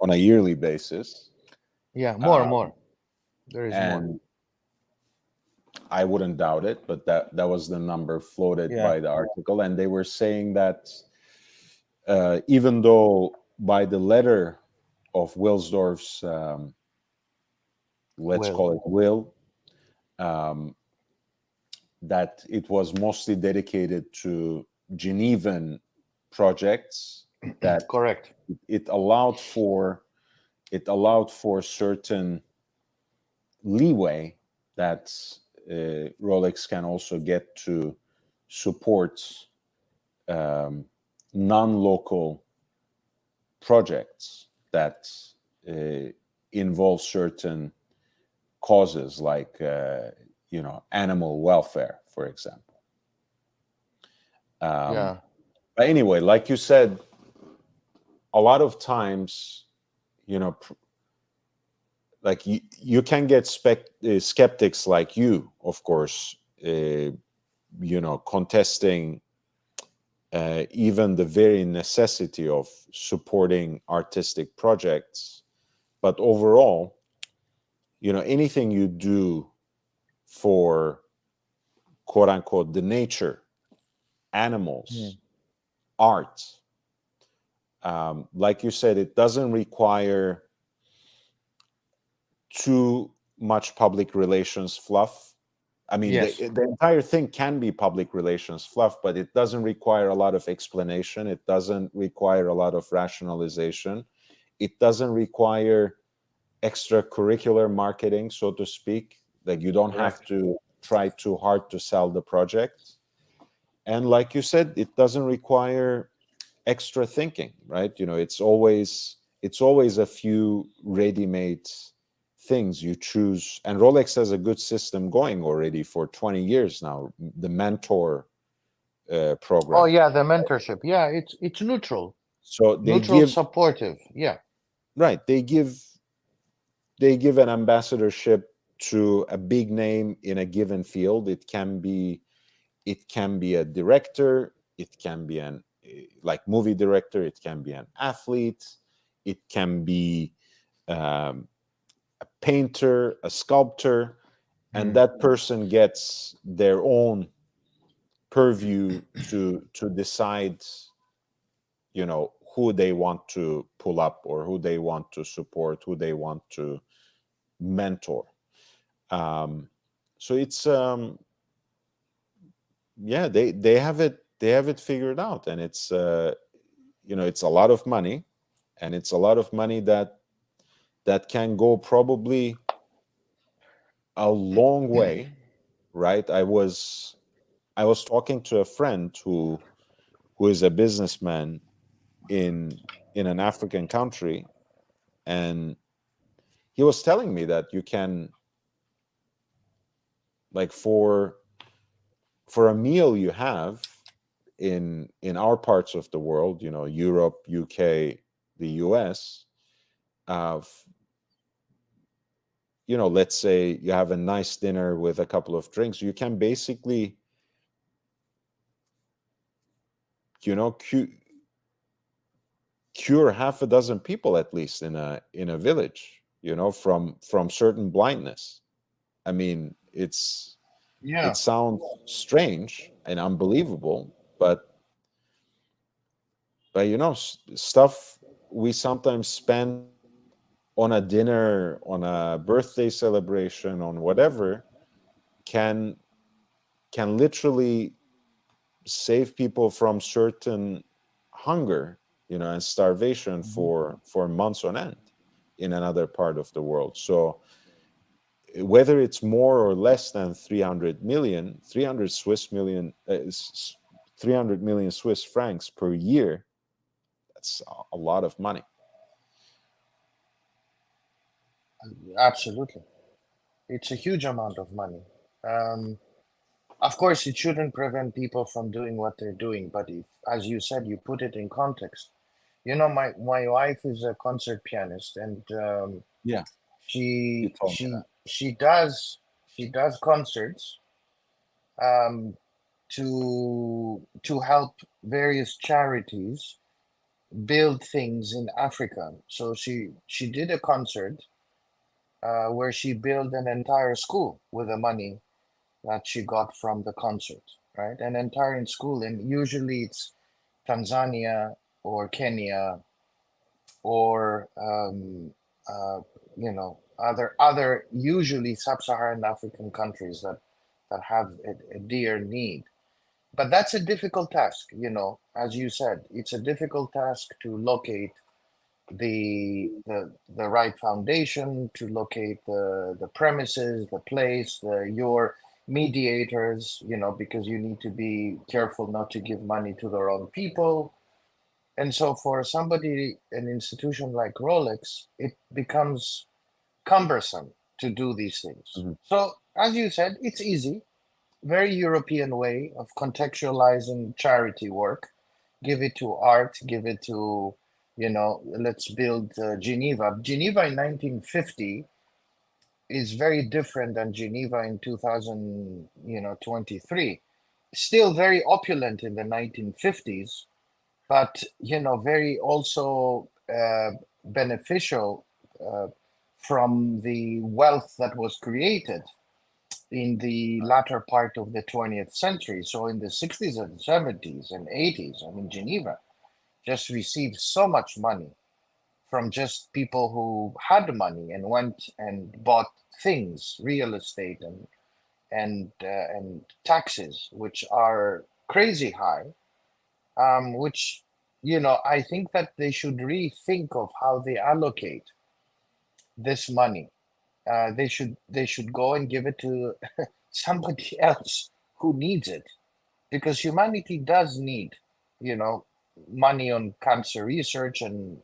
on a yearly basis, Yeah, more, uh, more. There is more. and I wouldn't doubt it, but that was the number floated Yeah, by the article, and they were saying that even though by the letter of Wilsdorf's, let's well, call it will, um, that it was mostly dedicated to Genevan projects, that correct. it allowed for certain leeway that Rolex can also get to support um, non-local projects that involve certain causes, like animal welfare, for example. Yeah, But anyway, like you said, a lot of times, like you can get skeptics like you, of course, contesting even the very necessity of supporting artistic projects. But overall, anything you do for quote unquote the nature, animals, art, like you said, it doesn't require too much public relations fluff. I mean, yes, the entire thing can be public relations fluff, but it doesn't require a lot of explanation. It doesn't require a lot of rationalization. It doesn't require extracurricular marketing, so to speak. Like, you don't have correct. to try too hard to sell the project. And like you said, it doesn't require extra thinking, right? It's always a few ready-made things you choose. And Rolex has a good system going already for 20 years now, the mentor Oh program. yeah, the mentorship. Yeah, it's neutral, So they neutral, give, supportive. Yeah, right, they give an ambassadorship to a big name in a given field. It can be a director, it can be an like movie director, it can be an athlete, it can be um, a painter, a sculptor, and that person gets their own purview to decide, who they want to pull up, or who they want to support, who they want to mentor. So it's yeah, they have it figured out, and it's it's a lot of money, and it's a lot of money that can go probably a long way, right? I was talking to a friend who is a businessman in an African country, and he was telling me that you can, like, for a meal you have, in our parts of the world, Europe, UK, the US, let's say you have a nice dinner with a couple of drinks, you can basically, cure half a dozen people at least in a village, from certain blindness. I mean, it Yeah, sounds strange and unbelievable, but stuff we sometimes spend on a dinner, on a birthday celebration, on whatever, can literally save people from certain hunger, and starvation for months on end in another part of the world. So whether it's more or less than 300 million, 300 million Swiss francs per year, that's a lot of money. absolutely. It's a huge amount of money. Um, of course, it shouldn't prevent people from doing what they're doing, but if, as you said, you put it in context. My wife is a concert pianist, and Yeah, you she told me she that. she does concerts to help various charities build things in Africa. So she did a concert where she built an entire school with the money that she got from the concert, right? An entire school, and usually it's Tanzania or Kenya or other usually sub-Saharan African countries that have a dear need. But that's a difficult task, as you said, it's a difficult task to locate the right foundation, to locate the premises, the place, your mediators, because you need to be careful not to give money to the wrong people. And so for somebody, an institution like Rolex, it becomes cumbersome to do these things. Mhm. So as you said, it's easy, very European way of contextualizing charity work. Give it to art, give it to, let's build Geneva. Geneva in 1950 is very different than Geneva in 2023. Still very opulent in the 1950s, but very also beneficial uh, from the wealth that was created in the latter part of the 20th century. So in the 60s and 70s and 80s, I mean, Geneva just received so much money from just people who had money and went and bought things, real estate and taxes, which are crazy high. Which I think that they should rethink of how they allocate this money. They should go and give it to somebody else who needs it, because humanity does need, you know, money on cancer research and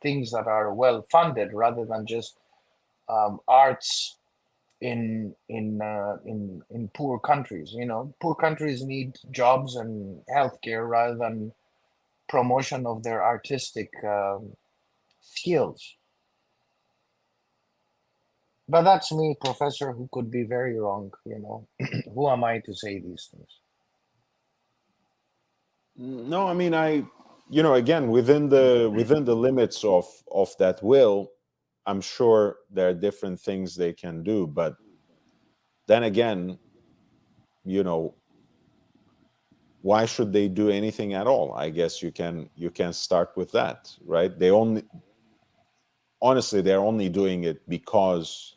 things that are well funded rather than just arts in poor countries. Poor countries need jobs and healthcare rather than promotion of their artistic skills. But that's me, professor, who could be very wrong. Who am I to say these things? No, I mean, again, within the limits of that will, I'm sure there are different things they can do, but then again, you know, why should they do anything at all? I guess you can start with that, right? Honestly, they're only doing it because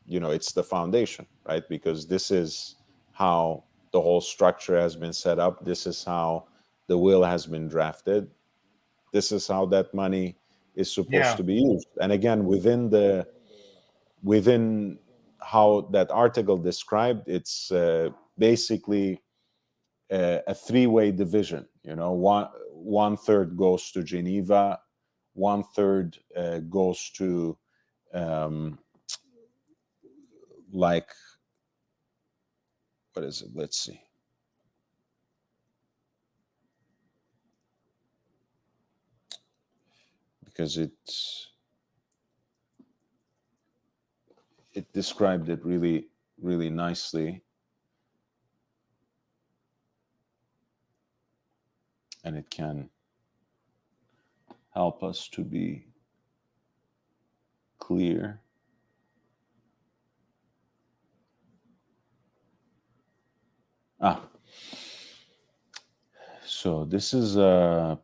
it's the foundation, right? Because this is how the whole structure has been set up. This is how the will has been drafted. This is how that money is supposed Yeah, to be used. And again, within how that article described, it's basically a three-way division. One third goes to Geneva, one third goes to um, like, what is it? Let's see. because it described it really, really nicely. And it can help us to be clear. So this is who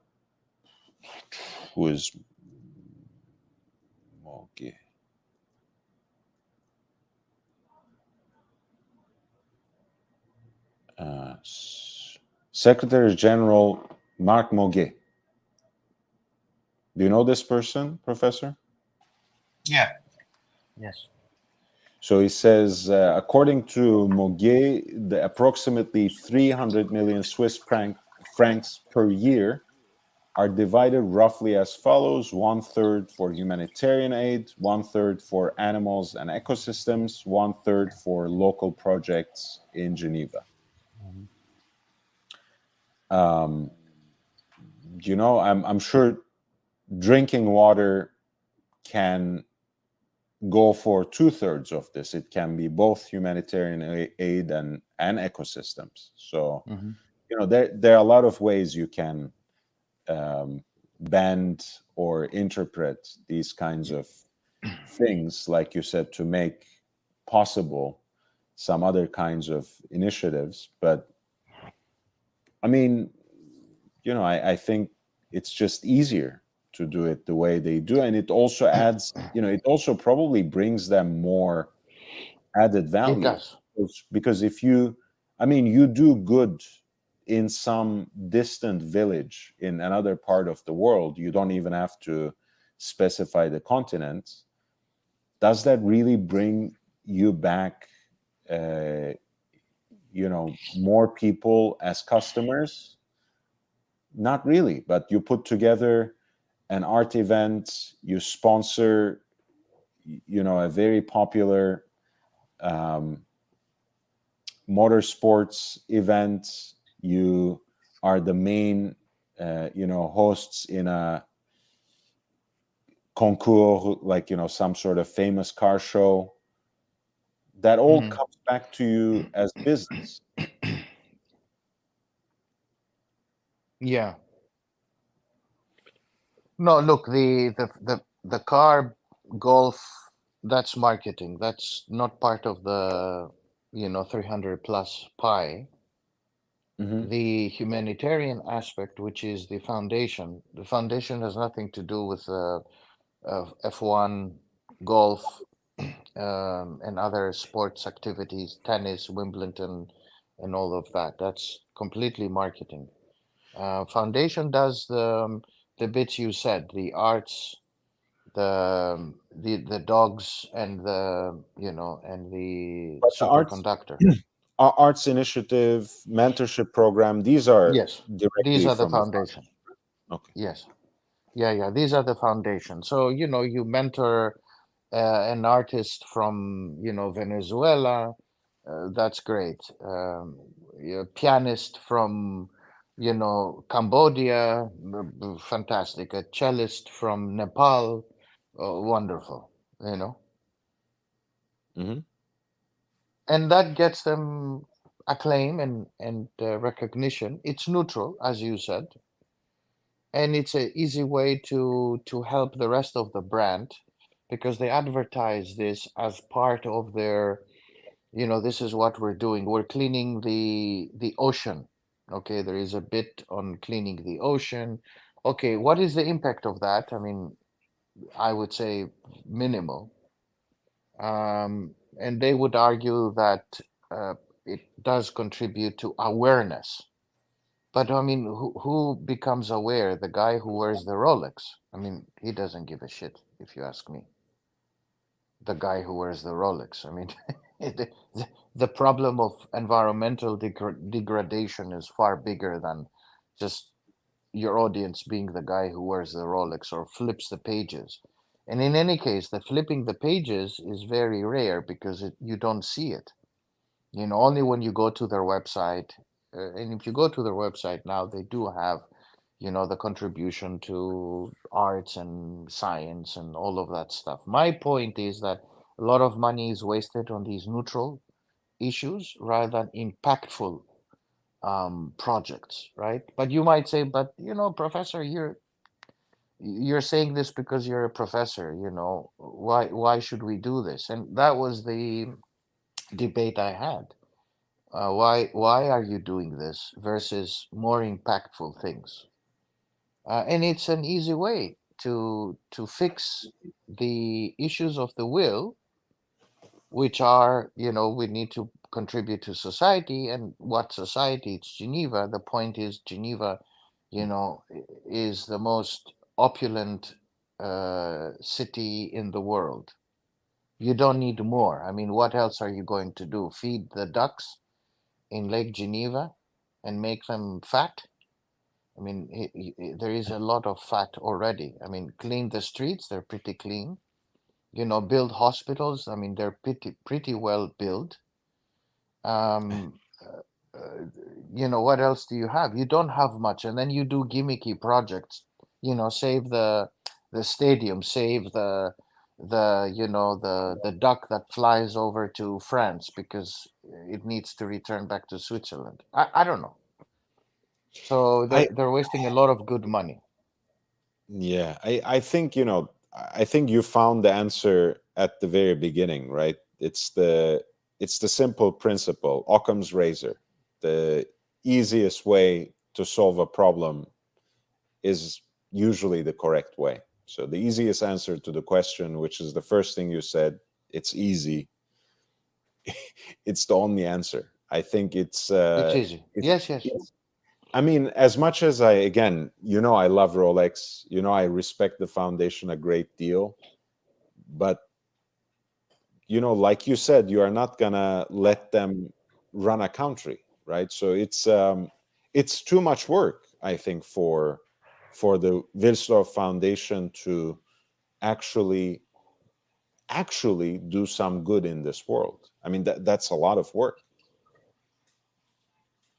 is Moge? Secretary General Marc Moguet. Do you know this person, Professor? Yeah. Yes. So he says, according to Moguet, the approximately 300 million Swiss francs per year are divided roughly as follows: 1/3 for humanitarian aid, 1/3 for animals and ecosystems, 1/3 for local projects in Geneva. You know, I'm sure drinking water can go for 2/3 of this. It can be both humanitarian aid and ecosystems. So, you know, there are a lot of ways you can bend or interpret these kinds of things, like you said, to make possible some other kinds of initiatives. But I mean, you know, I think it's just easier to do it the way they do, and it also adds, you know, it also probably brings them more added value. It does. Because if you, I mean, you do good in some distant village in another part of the world, you don't even have to specify the continent. Does that really bring you back, you know, more people as customers? Not really, but you put together an art event, you sponsor, you know, a very popular motorsports event, you are the main, you know, hosts in a concours, like, you know, some sort of famous car show. That all comes back to you as business. Yeah. No, look, the car golf, that's marketing. That's not part of the, you know, 300 plus pie. The humanitarian aspect, which is the foundation has nothing to do with F1, golf, and other sports activities, tennis, Wimbledon, and all of that. That's completely marketing. Foundation does the bits you said, the arts, the dogs, and the, you know, and the But the arts, superconductor. arts initiative, mentorship program, these are Yes, directly these are the from the foundation. Okay. Yes. Yeah, these are the foundation. So, you know, you mentor an artist from, you know, Venezuela, that's great. A pianist from, you know, Cambodia, fantastic. A cellist from Nepal, wonderful, you know. And that gets them acclaim and recognition. It's neutral, as you said, and it's an easy way to help the rest of the brand because they advertise this as part of their, you know, this is what we're doing. We're cleaning the ocean. Okay, there is a bit on cleaning the ocean. Okay, what is the impact of that? I mean, I would say minimal. And they would argue that it does contribute to awareness. But I mean, who becomes aware? The guy who wears the Rolex. I mean, he doesn't give a shit, if you ask me. The guy who wears the Rolex. I mean, the problem of environmental degradation is far bigger than just your audience being the guy who wears the Rolex or flips the pages. And in any case, the flipping the pages is very rare because you don't see it. You know, only when you go to their website. And if you go to their website now, they do have, the contribution to arts and science and all of that stuff. My point is that a lot of money is wasted on these neutral issues rather than impactful projects, right? But you might say, but professor, you're saying this because you're a professor, why should we do this? And that was the debate I had. Why are you doing this versus more impactful things? And it's an easy way to fix the issues of the will, which are, we need to contribute to society. And what society? It's Geneva. The point is Geneva, is the most opulent city in the world. You don't need more. I mean, what else are you going to do? Feed the ducks in Lake Geneva and make them fat? I mean, there is a lot of fat already. I mean, clean the streets, they're pretty clean. Build hospitals, I mean, they're pretty well built. What else do you have? You don't have much, and then you do gimmicky projects. Save the stadium, save the duck that flies over to France because it needs to return back to Switzerland. I don't know. So they're wasting a lot of good money. Yeah, I think, I think you found the answer at the very beginning, right? It's the simple principle, Occam's razor. The easiest way to solve a problem is usually the correct way. So the easiest answer to the question, which is the first thing you said, it's easy. It's the only answer. I think it's easy. Yes. I mean, as much as I love Rolex, I respect the foundation a great deal, but like you said, you are not gonna let them run a country, right? So it's too much work, I think, for the Wilsdorf Foundation to actually do some good in this world. I mean, that's a lot of work.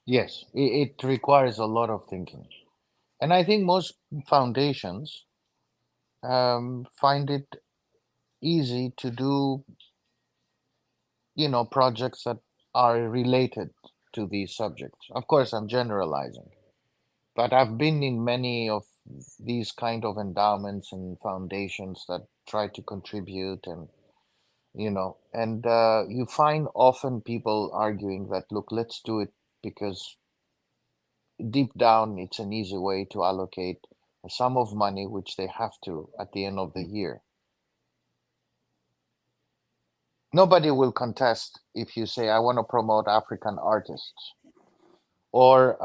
Yes, it requires a lot of thinking. And I think most foundations find it easy to do, projects that are related to these subjects. Of course, I'm generalizing, but I've been in many of these kind of endowments and foundations that try to contribute and you find often people arguing that, look, let's do it because deep down it's an easy way to allocate a sum of money which they have to at the end of the year. Nobody will contest if you say, I want to promote African artists or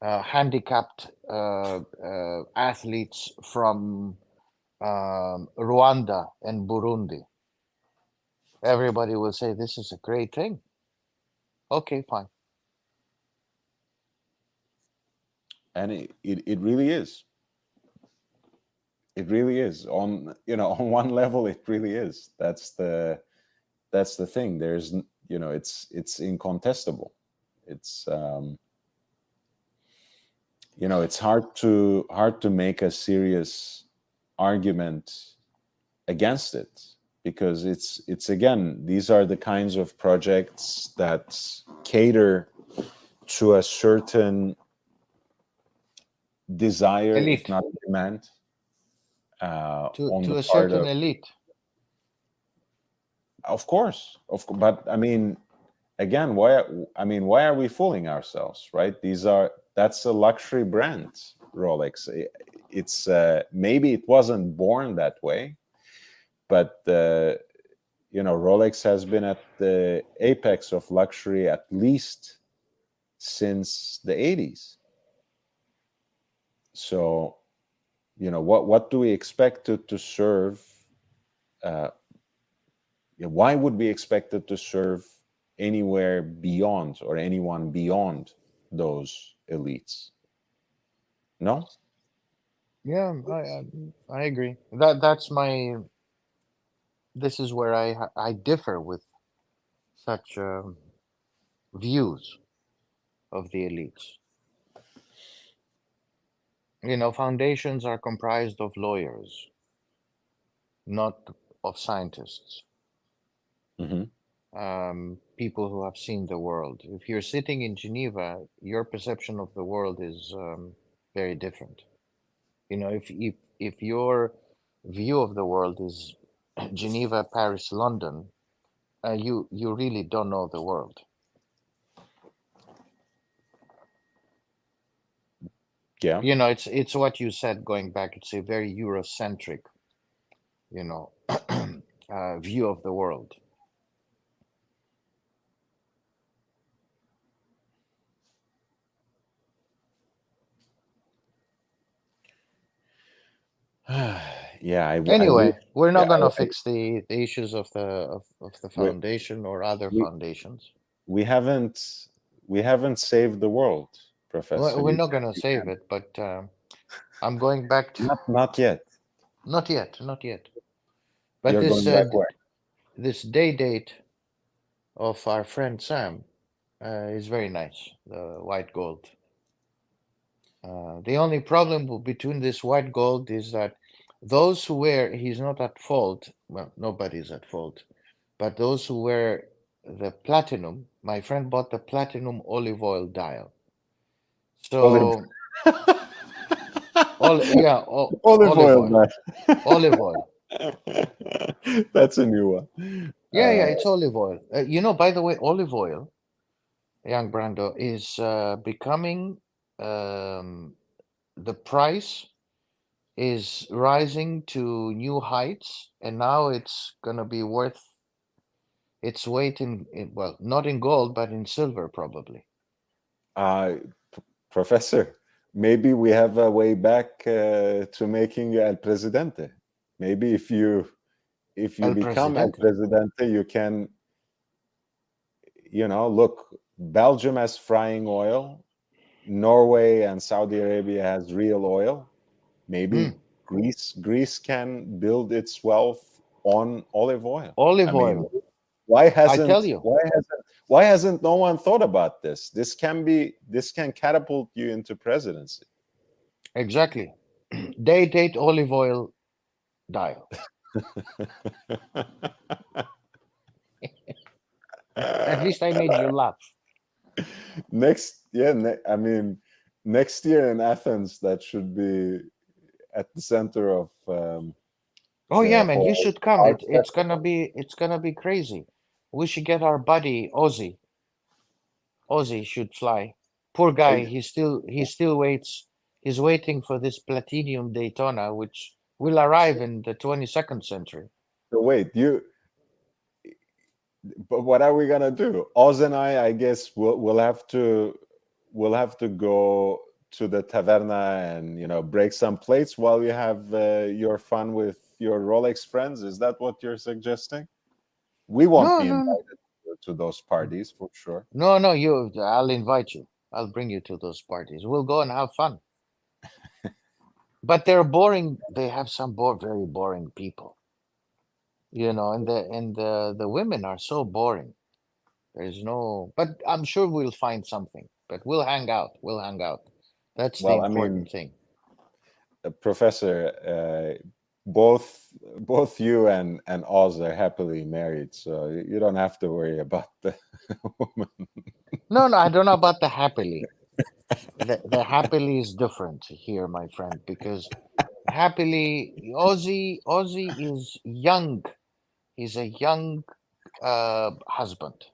handicapped athletes from Rwanda and Burundi. Everybody will say, this is a great thing. Okay, fine. And it really is. It really is. On on one level, it really is. That's the thing. There's it's incontestable. It's it's hard to make a serious argument against it, because it's again, these are the kinds of projects that cater to a certain desire, Elite. if not demand, to a certain elite. Of course, but I mean, again, why are we fooling ourselves, right? That's a luxury brand, Rolex. It's maybe it wasn't born that way, but Rolex has been at the apex of luxury at least since the 80s. So, what do we expect to serve? Why would we expect it to serve anywhere beyond, or anyone beyond those elites? No? Yeah, I agree. This is where I differ with such views of the elites. Foundations are comprised of lawyers, not of scientists. Mhm. People who have seen the world. If you're sitting in Geneva, your perception of the world is very different. If your view of the world is Geneva, Paris, London, you really don't know the world. Yeah. It's what you said going back. It's a very Eurocentric, view of the world. Yeah. I Anyway, we're yeah, not gonna fix the issues of the we, foundation or other we foundations. we haven't saved the world, Professor. We're You not gonna you save can it, but I'm going back to not yet. not yet, not yet. But You're going back where? this day date of our friend Sam is very nice. The white gold. The only problem between this white gold is that those who wear, he's not at fault. Well, nobody's at fault, but those who wear the platinum, my friend bought the platinum olive oil dial. Olive So, yeah, olive olive oil, oil, man. olive oil. That's a new one. Yeah, it's olive oil. By the way, olive oil, young Brando, is becoming the price is rising to new heights, and now it's gonna be worth its weight well, not in gold, but in silver, probably. Professor, maybe we have a way back to making El Presidente. Maybe if you El become El Presidente. Presidente, you can, look, Belgium has frying oil, Norway and Saudi Arabia has real oil. Maybe Greece can build its wealth on olive oil. Olive I mean, oil. why I tell you. why hasn't no one thought about this? This can catapult you into presidency. Exactly. Date olive oil dial. At least I made you laugh. Next year in Athens, that should be at the center of Oh the yeah, man, you whole should come. art It's festival. gonna be crazy. We should get our buddy Ozzy. Ozzy should fly. Poor guy, I- he still waits. He's waiting for this platinum Daytona, which will arrive in the 22nd century. so wait, but what are we gonna do? Oz and I guess we'll have to go to the taverna and break some plates while you have your fun with your Rolex friends. Is that what you're suggesting? We won't No, be no, no. invited to those parties for sure. No, I'll invite you. I'll bring you to those parties. We'll go and have fun. But they're boring. They have some very boring people. And the women are so boring. There's no, but I'm sure we'll find something. But we'll hang out. We'll hang out. That's the Well, I mean, important thing. Professor, both you and Oz are happily married, so you don't have to worry about the woman. No, I don't know about the happily. The happily is different here, my friend, because happily Ozzy is young. He's a young husband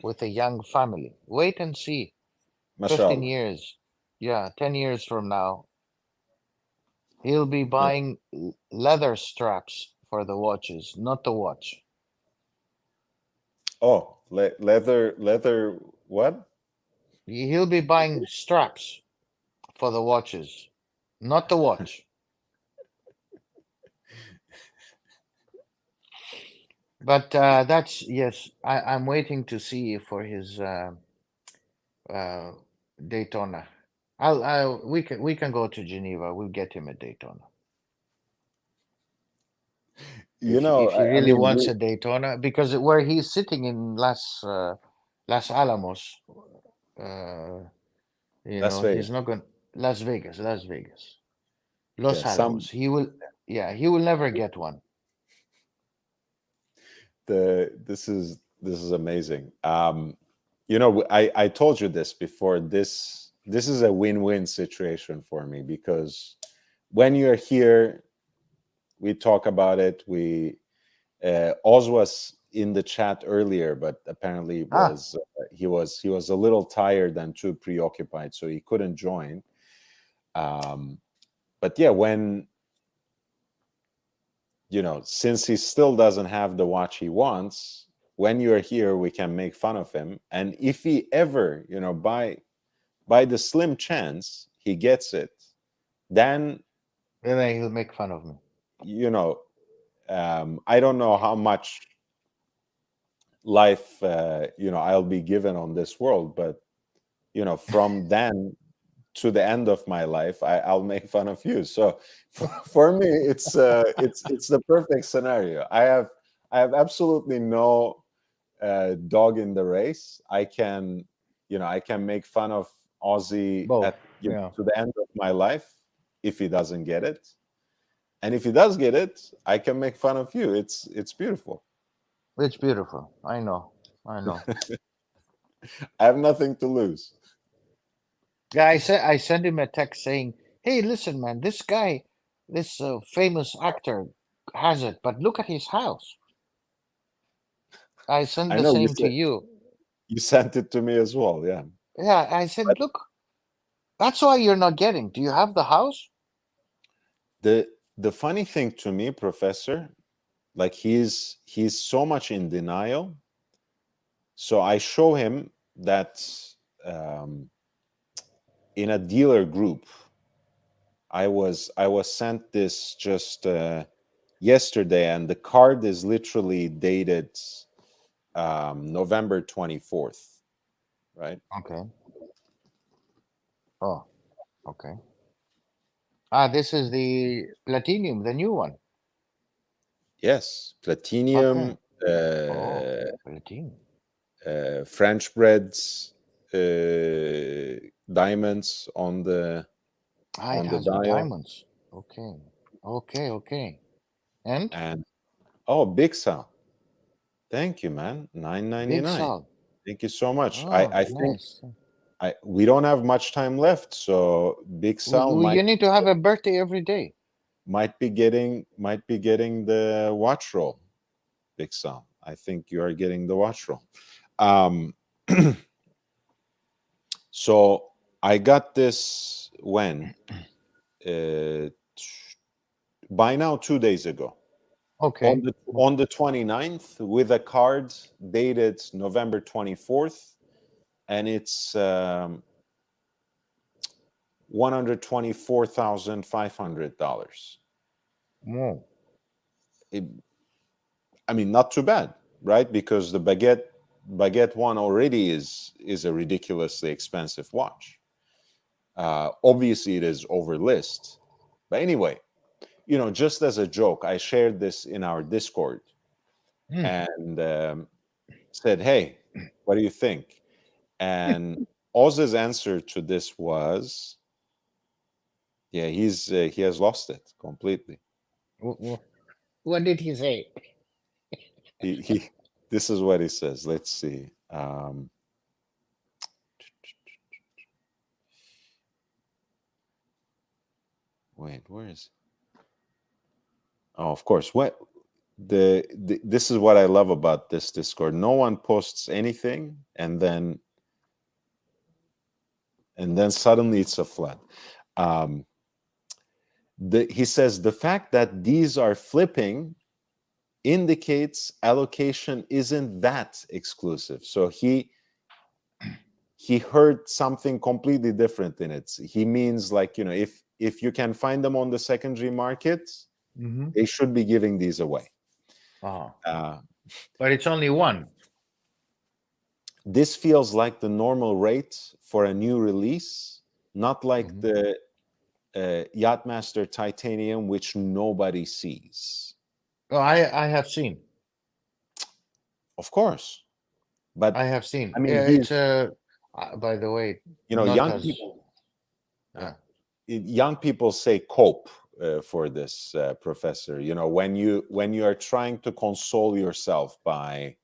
with a young family. Wait and see. 15 Mashallah. years. Yeah, 10 years from now, he'll be buying leather straps for the watches, not the watch. Oh, leather. What? He'll be buying straps for the watches, not the watch. But yes, I'm waiting to see for his Daytona. We can go to Geneva. We'll get him a Daytona. If he I really mean, wants a Daytona, because where he's sitting in Las Alamos, Las he's Vegas. not going. Las Vegas, Las Vegas, Los Yeah, Alamos. He will, yeah, he will never get one. this is amazing. You know, I told you this before. This is a win-win situation for me, because when you're here, we talk about it. Oz was in the chat earlier, but apparently he was a little tired and too preoccupied, so he couldn't join. But yeah, when, you know, since he still doesn't have the watch he wants, when you're here, we can make fun of him. And if he ever, you know, by the slim chance he gets it, then, And then he'll make fun of me. you know, I don't know how much life, you know, I'll be given on this world, but, you know, from then to the end of my life, I'll make fun of you. So for me, it's the perfect scenario. I have absolutely no dog in the race. I can, you know, I can make fun of Ozzy Both, at, you know, yeah. to the end of my life if he doesn't get it, and if he does get it, I can make fun of you. It's beautiful. It's beautiful. I know. I know. I have nothing to lose. Yeah, I sent him a text saying, "Hey, listen, man, this guy, this famous actor, has it, but look at his house." I sent I the know same to you. you sent it to me as well. Yeah. Yeah, I said, But look, that's why you're not getting. Do you have the house? the funny thing to me, Professor, like he's so much in denial. So I show him that in a dealer group, I was sent this just yesterday, and the card is literally dated November 24th, right? Okay. Oh, okay. Ah, this is the platinum, the new one. Yes, Okay. platinum, Oh, platinum. French breads, diamonds on the Ah, it has the dial, diamonds. Okay. Okay, okay. And and oh, Big Sal. Thank you, man. Big $9.99. Sal. Thank you so much. Oh, I think nice. we don't have much time left, so Big Sal You need to have a birthday every day. might be getting the watch roll. Big Sal. I think you are getting the watch roll. So I got this when by now 2 days ago. Okay. On the 29th, with a card dated November 24th, and it's $124,500. Oh. I mean, not too bad, right? Because the baguette one already is a ridiculously expensive watch. Obviously, it is over list, but anyway, you know, just as a joke, I shared this in our Discord and said, "Hey, what do you think?" And Oz's answer to this was, "Yeah, he has lost it completely." What did he say? He this is what he says. Let's see. Wait, where is? Oh, of course. What this is what I love about this Discord. No one posts anything, and then suddenly it's a flood. He says the fact that these are flipping indicates allocation isn't that exclusive. So he heard something completely different in it. He means, like, you know, if you can find them on the secondary market, they should be giving these away. Oh. But it's only one. This feels like the normal rate for a new release, not like the Yachtmaster Titanium, which nobody sees. Oh, I have seen. Of course, but I have seen. I mean, it's by the way, you know, not young as people. yeah, young people say cope for this, Professor. You know, when you are trying to console yourself by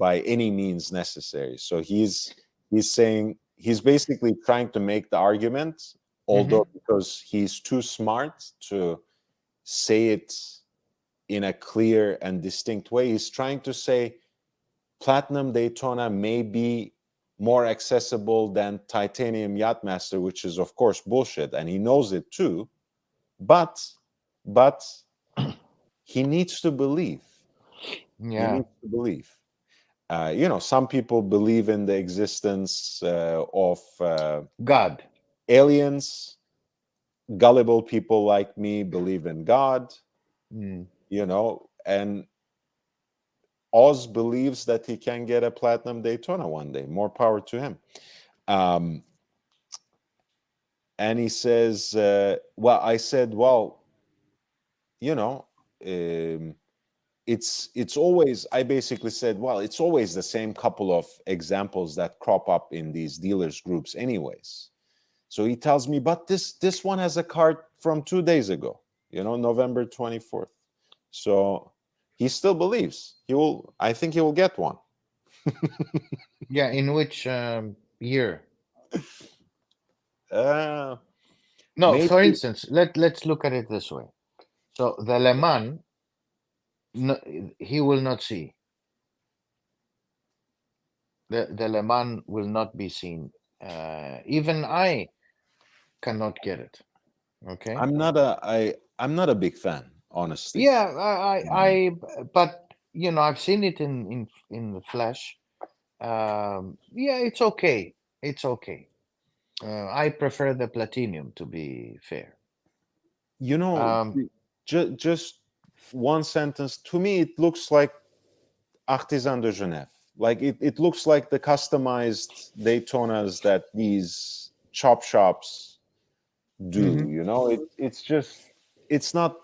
any means necessary. So he's saying, he's basically trying to make the argument, although because he's too smart to say it in a clear and distinct way, he's trying to say Platinum Daytona may be more accessible than Titanium Yachtmaster, which is of course bullshit, and he knows it too. But he needs to believe. He Yeah. needs to believe. You know, some people believe in the existence of God. aliens. Gullible people like me believe in God. Mm. You know, and Oz believes that he can get a Platinum Daytona one day. More power to him. And he says, well, I said, well, you know, it's always, I basically said, well, it's always the same couple of examples that crop up in these dealers groups anyways. So he tells me, but this one has a card from 2 days ago, you know, November 24th. So he still believes I think he will get one. Yeah. In which year? Uh, No, for maybe. instance, let's look at it this way. So the Le Mans, no, he will not see. The Le Mans will not be seen. Even I cannot get it. Okay. I'm not a big fan, honestly. Yeah, but you know, I've seen it in the flesh. Yeah, it's okay. It's okay. I prefer the platinum, to be fair. You know, Um, just one sentence. To me, it looks like Artisan de Genève. Like it looks like the customized Daytonas that these chop shops do. mhm. You know, it's just it's not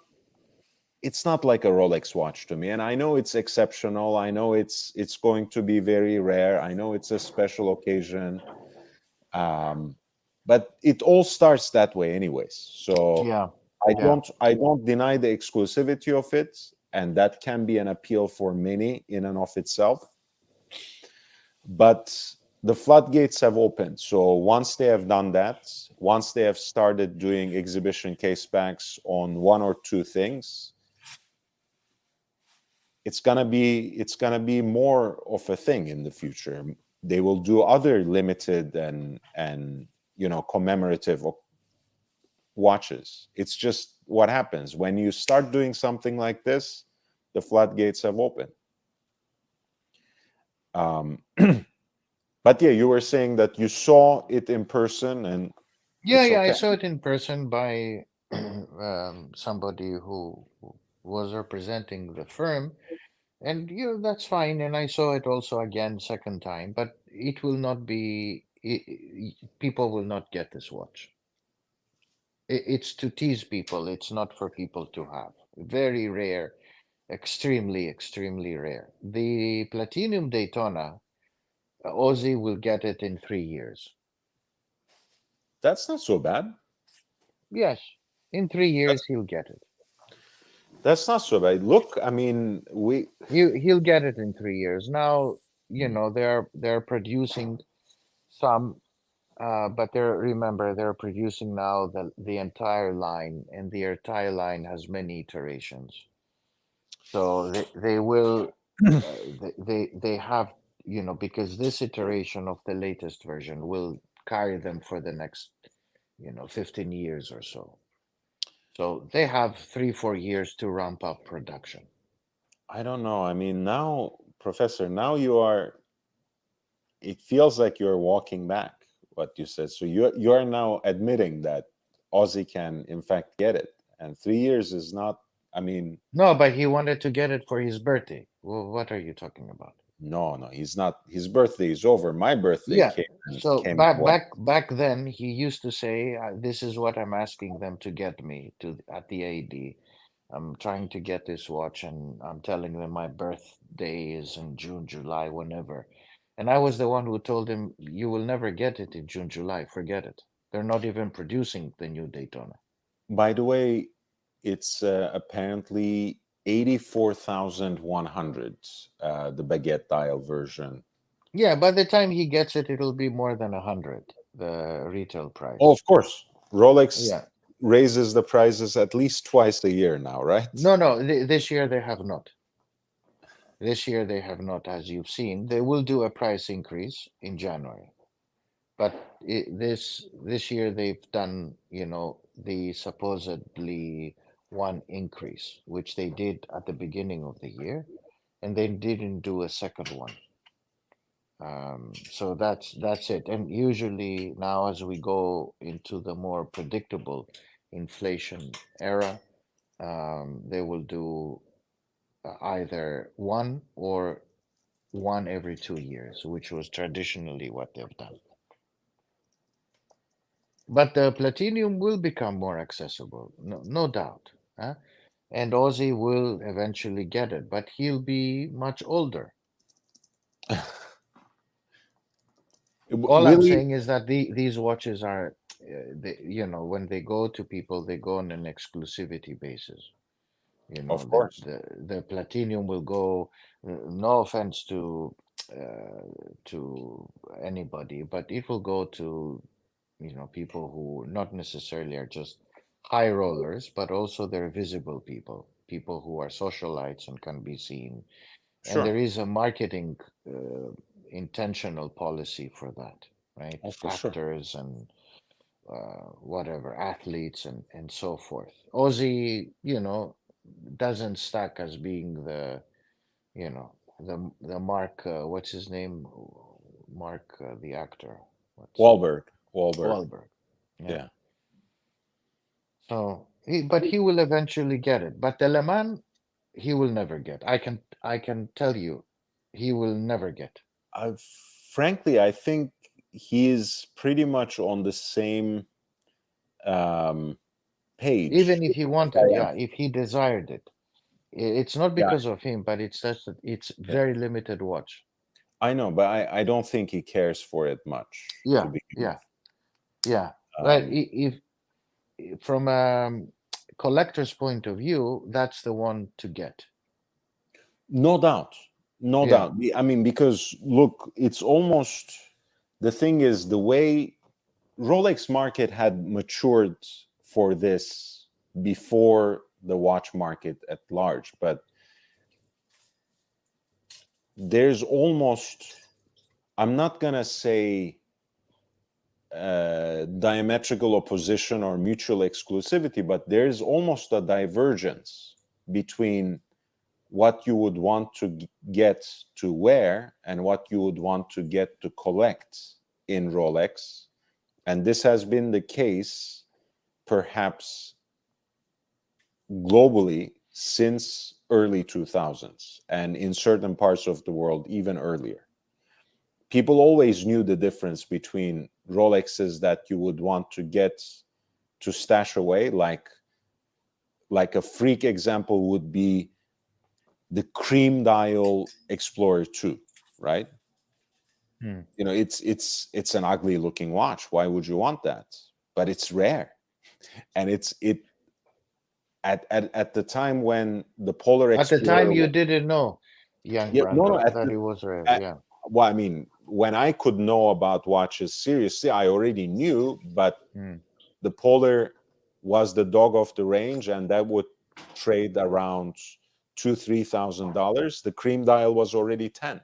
like a Rolex watch to me. And I know it's exceptional. I know it's going to be very rare. I know it's a special occasion. But it all starts that way anyways. So Yeah, I yeah, don't deny the exclusivity of it, and that can be an appeal for many in and of itself. But the floodgates have opened. So once they have done that, once they have started doing exhibition case backs on one or two things, it's gonna be more of a thing in the future. They will do other limited and you know, commemorative watches. It's just what happens when you start doing something like this. The floodgates have opened. But yeah, you were saying that you saw it in person, and yeah, it's yeah. I okay. saw it in person by somebody who was representing the firm, and you know, that's fine. And I saw it also again second time, but it will not be. People will not get this watch. It's to tease people. It's not for people to have. Very rare, extremely, extremely rare. The Platinum Daytona, Ozzy will get it in 3 years. That's not so bad. Yes, in 3 years he'll get it. That's not so bad. Look, I mean, He'll get it in 3 years. Now, you know, they're producing some, but they're producing now the entire line, and the entire line has many iterations. So they will they have, you know, because this iteration of the latest version will carry them for the next, you know, 15 years or so. So they have 3-4 years to ramp up production. I don't know. I mean, now, Professor, now you are. It feels like you're walking back what you said. So you're now admitting that Aussie can, in fact, get it, and 3 years is not. I mean, No, but he wanted to get it for his birthday. Well, what are you talking about? no, he's not. His birthday is over. My birthday Yeah. came So came and went. back then, he used to say, "This is what I'm asking them to get me to at the AD. I'm trying to get this watch, and I'm telling them my birthday is in June, July, whenever." And I was the one who told him, "You will never get it in June, July. Forget it." They're not even producing the new Daytona. By the way, it's apparently 84,100, the baguette dial version. Yeah, by the time he gets it, it'll be more than 100, the retail price. Oh, of course. Rolex Yeah. raises the prices at least twice a year now, right? No, this year they have not. This year they have not, as you've seen. They will do a price increase in January. But this year they've done, the supposedly one increase, which they did at the beginning of the year, and they didn't do a second one. So that's it. And usually now, as we go into the more predictable inflation era, they will do either one or one every 2 years, which was traditionally what they've done. But the platinum will become more accessible, no doubt. Huh? And Ozzy will eventually get it, but he'll be much older. All I'm Really? saying is that these watches are, when they go to people, they go on an exclusivity basis. Of course. The platinum will go. No offense to anybody, but it will go to people who not necessarily are just high rollers, but also they're visible people who are socialites and can be seen. And there Sure. is a marketing intentional policy for that, right? Oh, for sure. Actors and whatever, athletes and so forth. Ozzy, doesn't stack as being the Mark, what's his name? Mark, the actor. Wahlberg. Wahlberg. Yeah. So, but he will eventually get it. But the Le Mans, he will never get. I can tell you, he will never get. Frankly, I think he is pretty much on the same page. Even if he wanted, yeah, if he desired it. It's not Yeah. because of him, but it's just that it's very limited watch. I know, but I don't think he cares for it much. Yeah, to begin yeah, with. yeah. But Um, if from a collector's point of view, that's the one to get. No doubt. No Yeah. doubt. I mean, because look, it's almost the thing is the way Rolex market had matured for this before the watch market at large, but there's almost, I'm not gonna say diametrical opposition or mutual exclusivity, but there's almost a divergence between what you would want to get to wear and what you would want to get to collect in Rolex. And this has been the case perhaps globally since early 2000s, and in certain parts of the world even earlier. People always knew the difference between Rolexes that you would want to get to stash away, like a freak example would be the cream dial Explorer 2, right? You know, it's an ugly looking watch. Why would you want that? But it's rare. And at the time when the Polar At the Explorer time, you didn't know, young Brando, that it was rare. Yeah. Well, I mean, when I could know about watches seriously, I already knew, but the Polar was the dog of the range, and that would trade around $2,000-3,000. The cream dial was already 10,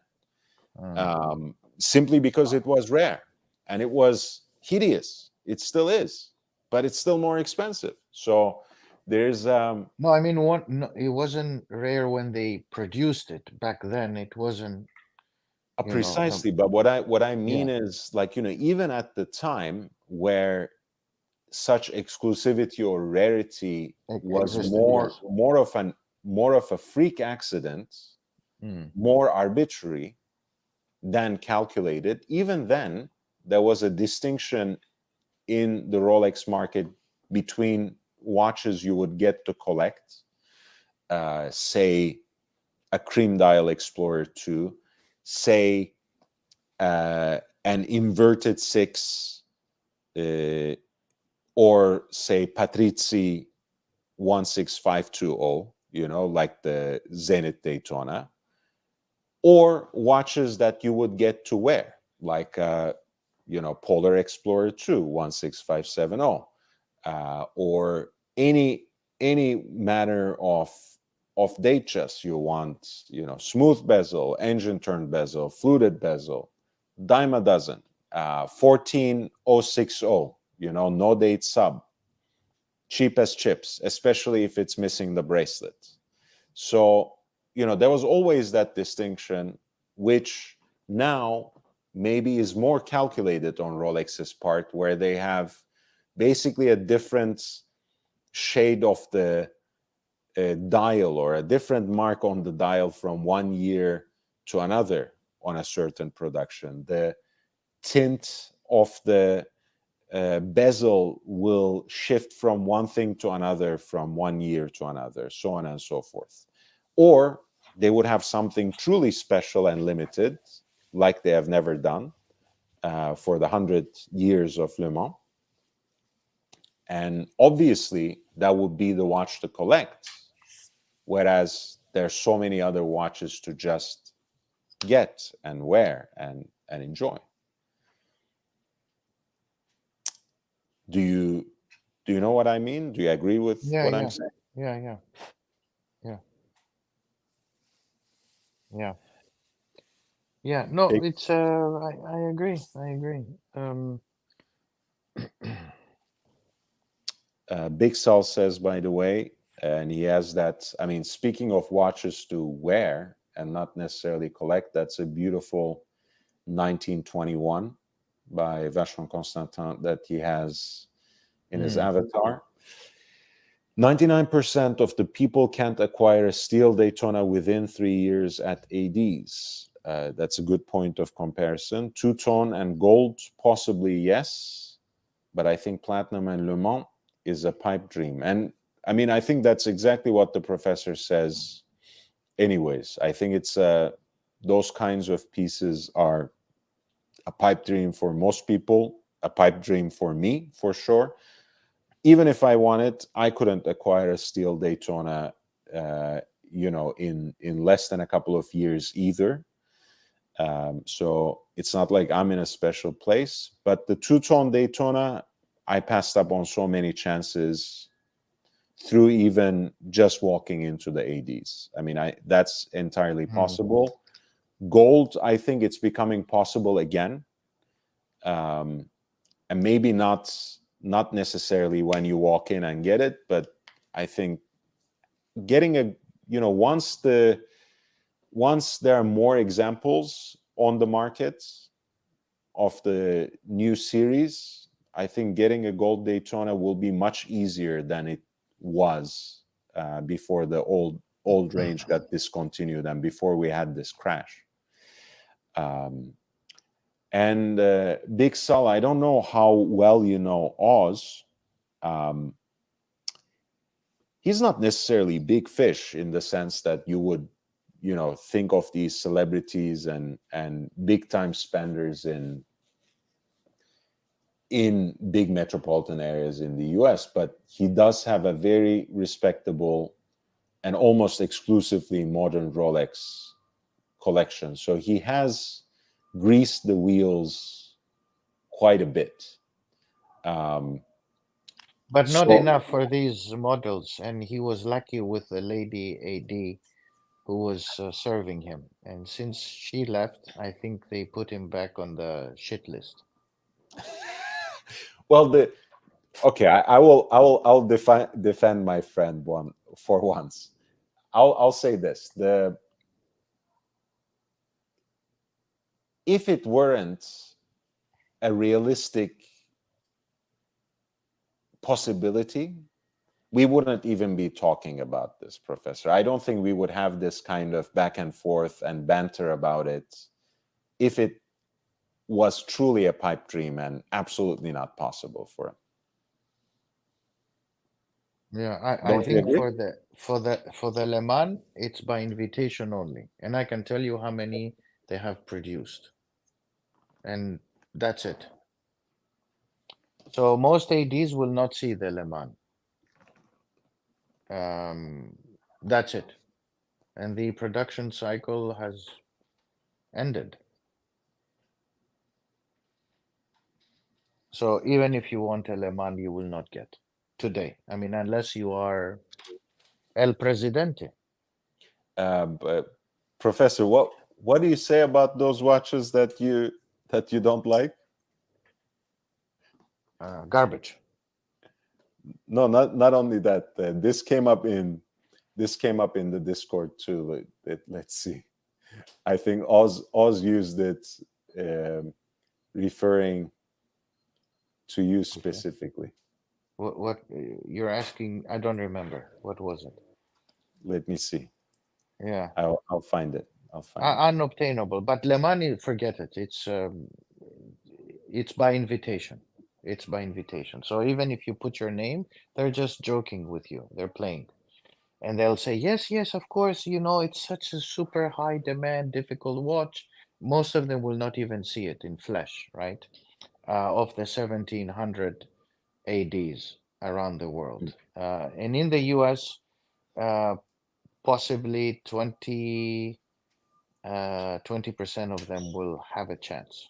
simply because it was rare and it was hideous. It still is, but it's still more expensive. So there's No, I mean, it wasn't rare when they produced it back then. It wasn't precisely. But what I mean is, like, even at the time where such exclusivity or rarity was more of a freak accident, more arbitrary than calculated. Even then, there was a distinction in the Rolex market between watches you would get to collect, say a cream dial Explorer 2, say an inverted 6 or say Patrizzi 16520, like the Zenith Daytona, or watches that you would get to wear, like Polar Explorer 2 16570, or any manner of Datejust you want, smooth bezel, engine turned bezel, fluted bezel, dime a dozen, 14060, no date sub, cheap as chips, especially if it's missing the bracelet. So, there was always that distinction, which now maybe is more calculated on Rolex's part, where they have basically a different shade of the dial, or a different mark on the dial from one year to another on a certain production. The tint of the bezel will shift from one thing to another, from one year to another, so on and so forth. Or they would have something truly special and limited, like they have never done for the 100 years of Le Mans. And obviously, that would be the watch to collect, whereas there's so many other watches to just get and wear and enjoy. Do you know what I mean? Do you agree with what I'm saying? Yeah. No, Big, it's I agree. Big Sal says, by the way, and he has that. I mean, speaking of watches to wear and not necessarily collect, that's a beautiful 1921 by Vacheron Constantin that he has in his avatar. 99% of the people can't acquire a steel Daytona within 3 years at ADs. That's a good point of comparison. Two-tone and gold, possibly yes, but I think platinum and Le Mans is a pipe dream. And I mean, I think that's exactly what the professor says anyways. I think it's those kinds of pieces are a pipe dream for most people, a pipe dream for me, for sure. Even if I wanted, I couldn't acquire a steel Daytona, in less than a couple of years either. So it's not like I'm in a special place. But the two-tone Daytona, I passed up on so many chances through even just walking into the ADs. I mean, that's entirely possible. Gold, I think it's becoming possible again, and maybe not necessarily when you walk in and get it, but I think getting once there are more examples on the market of the new series, I think getting a gold Daytona will be much easier than it was before the old range got discontinued and before we had this crash. And Big Sal, I don't know how well you know Oz. He's not necessarily big fish in the sense that you would, think of these celebrities and big time spenders in big metropolitan areas in the US, but he does have a very respectable and almost exclusively modern Rolex collection. So he has greased the wheels quite a bit. But not enough for these models, and he was lucky with a lady AD who was serving him. And since she left, I think they put him back on the shit list. Well, I'll defend my friend for once. I'll say this: if it weren't a realistic possibility, we wouldn't even be talking about this, Professor. I don't think we would have this kind of back and forth and banter about it if it was truly a pipe dream and absolutely not possible for him. Yeah, I think for the Le Mans, it's by invitation only, and I can tell you how many they have produced, and that's it. So most ADs will not see the Le Mans. That's it. And the production cycle has ended. So even if you want a Le Mans, you will not get today. I mean, unless you are El Presidente. But Professor, what do you say about those watches that you don't like? Garbage. No, not only that. This came up in the Discord too. Let's see. I think Oz used it, referring to you specifically. What you're asking? I don't remember. What was it? Let me see. Yeah, I'll find it. I'll find it. unobtainable. But Le Mans, forget it. It's by invitation. It's by invitation. So even if you put your name, they're just joking with you. They're playing. And they'll say, yes, yes, of course, you know, it's such a super high demand, difficult watch. Most of them will not even see it in flesh, right? Of the 1700 ADs around the world. And in the US, possibly 20% of them will have a chance.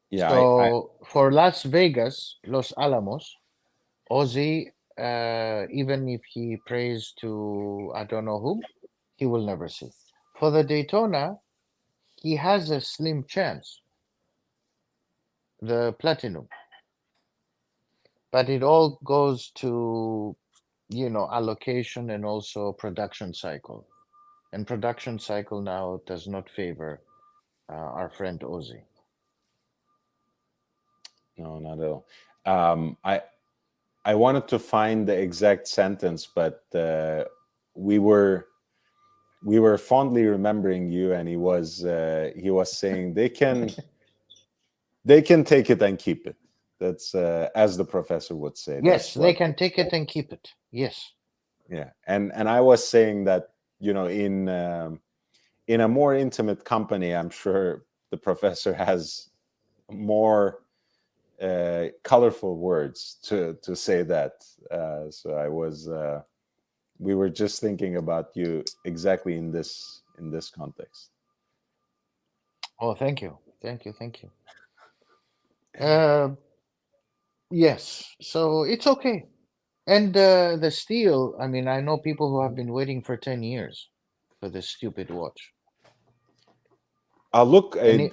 Yeah, So for Las Vegas, Los Alamos, Ozzy, even if he prays to I don't know whom, he will never see. For the Daytona, he has a slim chance, the platinum. But it all goes to, allocation and also production cycle. And production cycle now does not favor our friend Ozzy. no, not at all. I wanted to find the exact sentence, but we were fondly remembering you, and he was saying they can take it and keep it. That's as the professor would say. Yes, they can take it and keep it. Yes. Yeah, and I was saying that in a more intimate company, I'm sure the professor has more colorful words to say that. So I was. We were just thinking about you exactly in this context. Oh, thank you. Thank you. Thank you. Yes, so it's okay. And the steel, I mean, I know people who have been waiting for 10 years for this stupid watch. Look, And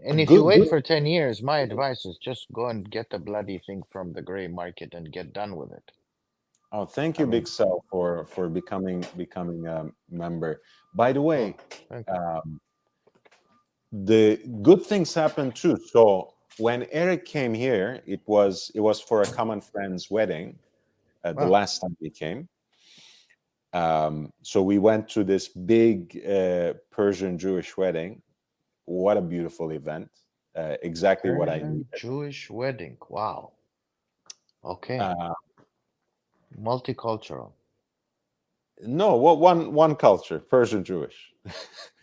if you wait for 10 years, my advice is just go and get the bloody thing from the gray market and get done with it. Oh, thank you, Big Cell, for becoming a member. By the way, Thank you. the good things happen too. So when Eric came here, it was for a common friend's wedding. The Wow. last time he came, so we went to this big Persian Jewish wedding. What a beautiful event! Exactly what I Persian needed. Jewish wedding. Wow. Okay. Multicultural. No, one culture, Persian Jewish,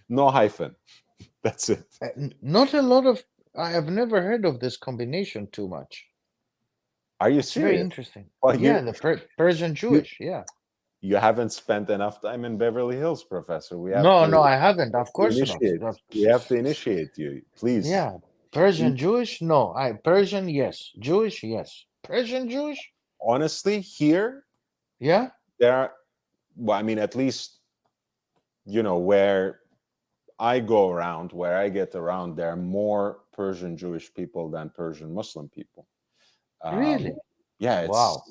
no hyphen. That's it. Not a lot of. I have never heard of this combination too much. Are you It's very serious? interesting. Well, Yeah, the Persian Jewish. Yeah. You haven't spent enough time in Beverly Hills, Professor. We have No, to. no, I haven't. Of course not. We have to initiate you, please. Yeah, Persian Jewish? No, Persian, yes. Jewish, yes. Persian Jewish? Honestly, here Yeah. there are. Well, I mean, at least where I go around, where I get around, there are more Persian Jewish people than Persian Muslim people. Really? Yeah. It's, Wow.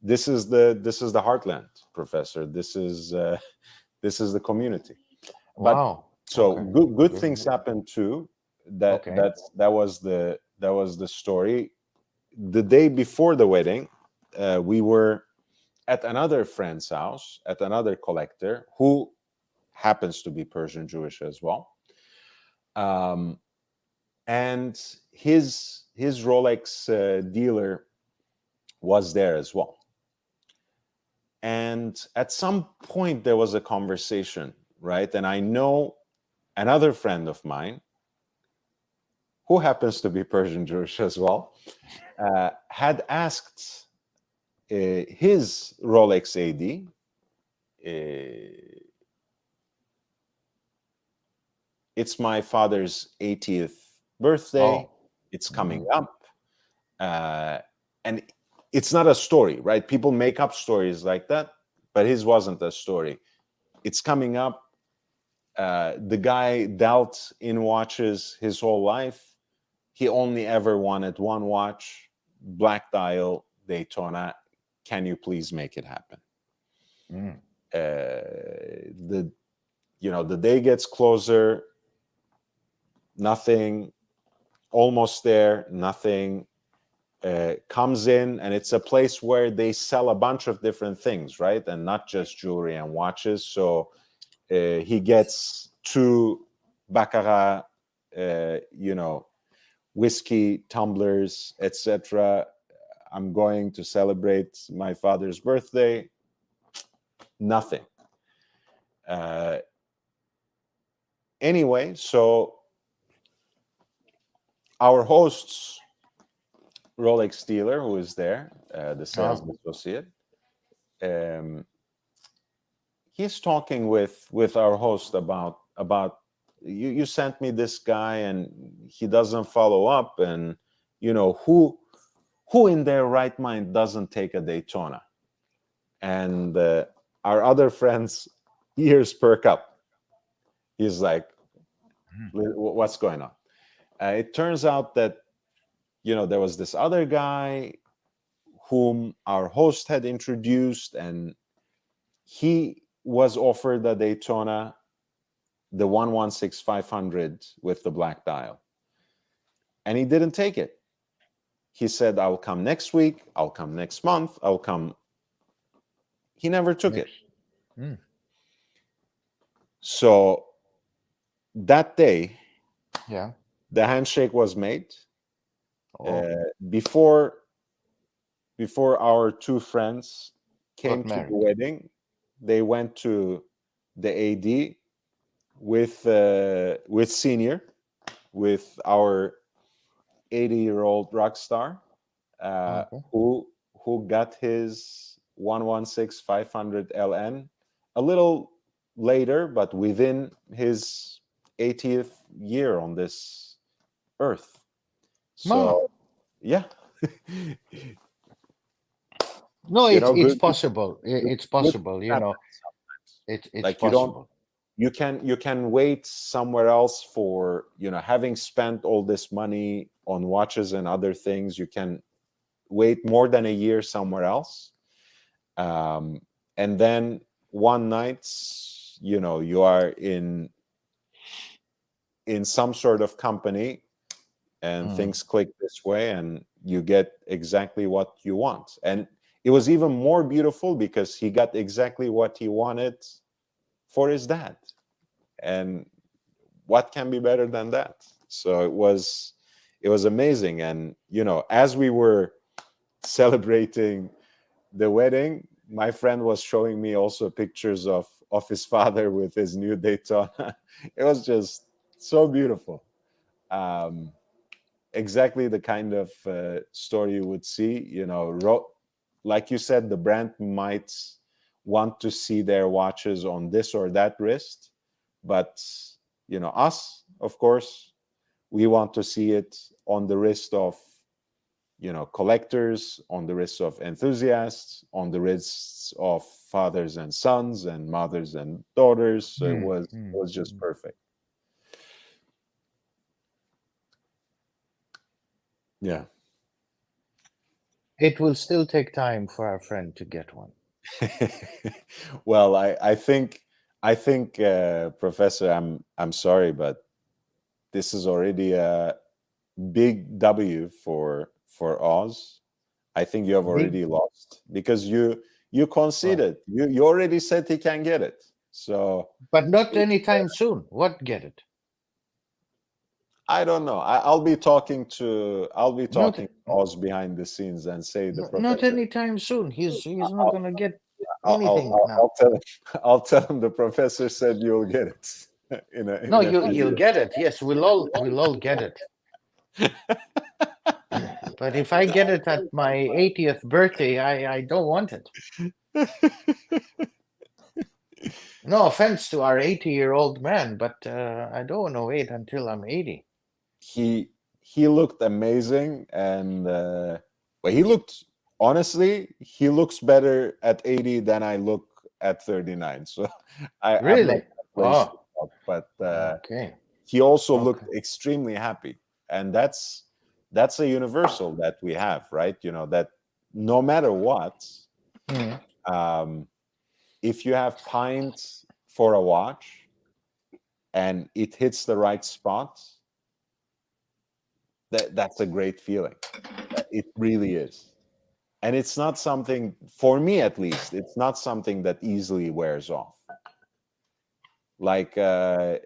This is the heartland, Professor. This is the community. But Wow. so Okay. good things happen too. That was the story. The day before the wedding, we were at another friend's house, at another collector who happens to be Persian Jewish as well. And his Rolex dealer was there as well. And at some point there was a conversation, right? And I know another friend of mine who happens to be Persian Jewish as well, had asked his Rolex AD, it's my father's 80th birthday. Oh. It's coming up. And it's not a story, right? People make up stories like that, but his wasn't a story. It's coming up. The guy dealt in watches his whole life. He only ever wanted one watch, black dial, Daytona. Can you please make it happen? The day gets closer. Nothing. Almost there. Nothing. Comes in, and it's a place where they sell a bunch of different things, right? And not just jewelry and watches. So he gets 2 baccarat, whiskey tumblers, etc. I'm going to celebrate my father's birthday. Nothing. Anyway, so our host's Rolex dealer, who is there, the sales associate, he's talking with our host about you sent me this guy and he doesn't follow up, and who in their right mind doesn't take a Daytona? And our other friend's ears perk up. He's like, what's going on? It turns out that there was this other guy whom our host had introduced, and he was offered a Daytona, the 116-500 with the black dial, and he didn't take it. He said, I'll come next week, I'll come next month, I'll come. He never took it. So that day, the handshake was made. Before our 2 friends came to the wedding, they went to the AD with Senior, with our 80-year-old rock star, who got his 116-500 LN a little later, but within his 80th year on this earth. So, yeah. No, it's possible. It's possible. It's like possible. You can wait somewhere else for having spent all this money on watches and other things. You can wait more than a year somewhere else, and then one night, you are in some sort of company, and things click this way, and you get exactly what you want. And it was even more beautiful because he got exactly what he wanted for his dad. And what can be better than that? So it was amazing. And as we were celebrating the wedding, my friend was showing me also pictures of his father with his new Daytona. It was just so beautiful. Exactly the kind of story you would see. Like you said, the brand might want to see their watches on this or that wrist, but us, of course, we want to see it on the wrist of collectors, on the wrists of enthusiasts, on the wrists of fathers and sons and mothers and daughters. So it was just perfect. Yeah. It will still take time for our friend to get one. Well, I think Professor, I'm sorry, but this is already a big W for Oz. I think you have already lost because you conceded. You already said he can get it. So, but not anytime soon. What get it? I don't know. I'll be talking to Oz behind the scenes and say the professor. Not anytime soon. He's not gonna get anything now. I'll tell him the professor said you'll get it. You'll get it. Yes, we'll all get it. But if I get it at my 80th birthday, I don't want it. No offense to our 80-year-old man, but I don't want to wait until I'm 80. He looked amazing, and but he looked, honestly, he looks better at 80 than I look at 39. So I'm not Really? placed, Oh, but okay. he also Okay. looked extremely happy, and that's a universal that we have, right? You know, that no matter what, Mhm. if you have pined for a watch and it hits the right spot, that's a great feeling. It really is. And it's not something, for me at least, it's not something that easily wears off. Like, you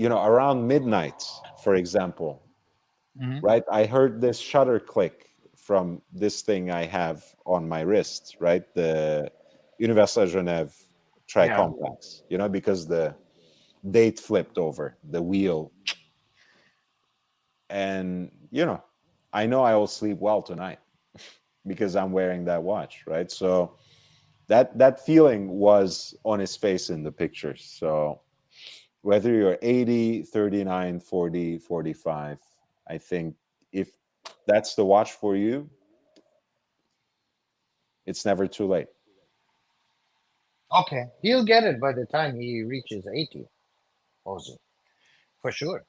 know, around midnight, for example, Mhm. right? I heard this shutter click from this thing I have on my wrist, right? The Universal Genève Tricomplex, you know, because the date flipped over, the wheel. And, you know I will sleep well tonight because I'm wearing that watch, right? So that feeling was on his face in the pictures. So whether you're 80, 39, 40, 45, I think if that's the watch for you, it's never too late. Okay. He'll get it by the time he reaches 80, also. For sure.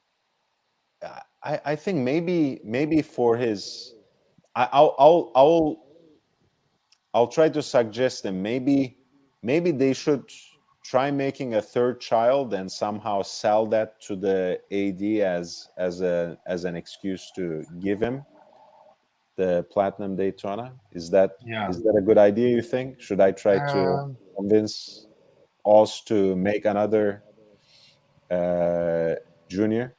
I think maybe for his, I'll try to suggest them, maybe they should try making a third child and somehow sell that to the AD as an excuse to give him the Platinum Daytona. Is that Yeah. a good idea, you think? Should I try to convince Oz to make another junior?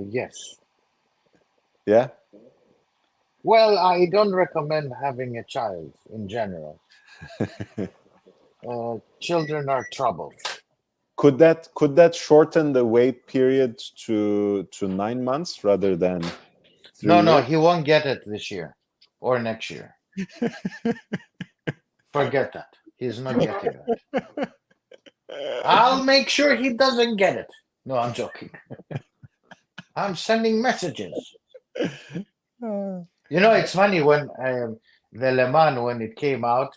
Yes. Yeah. Well, I don't recommend having a child in general. Children are trouble. Could that shorten the wait period to 9 months rather than 3 No, years? he won't get it this year or next year. Forget that. He's not getting that. I'll make sure he doesn't get it. No, I'm joking. I'm sending messages. You know, it's funny when the Le Mans, when it came out,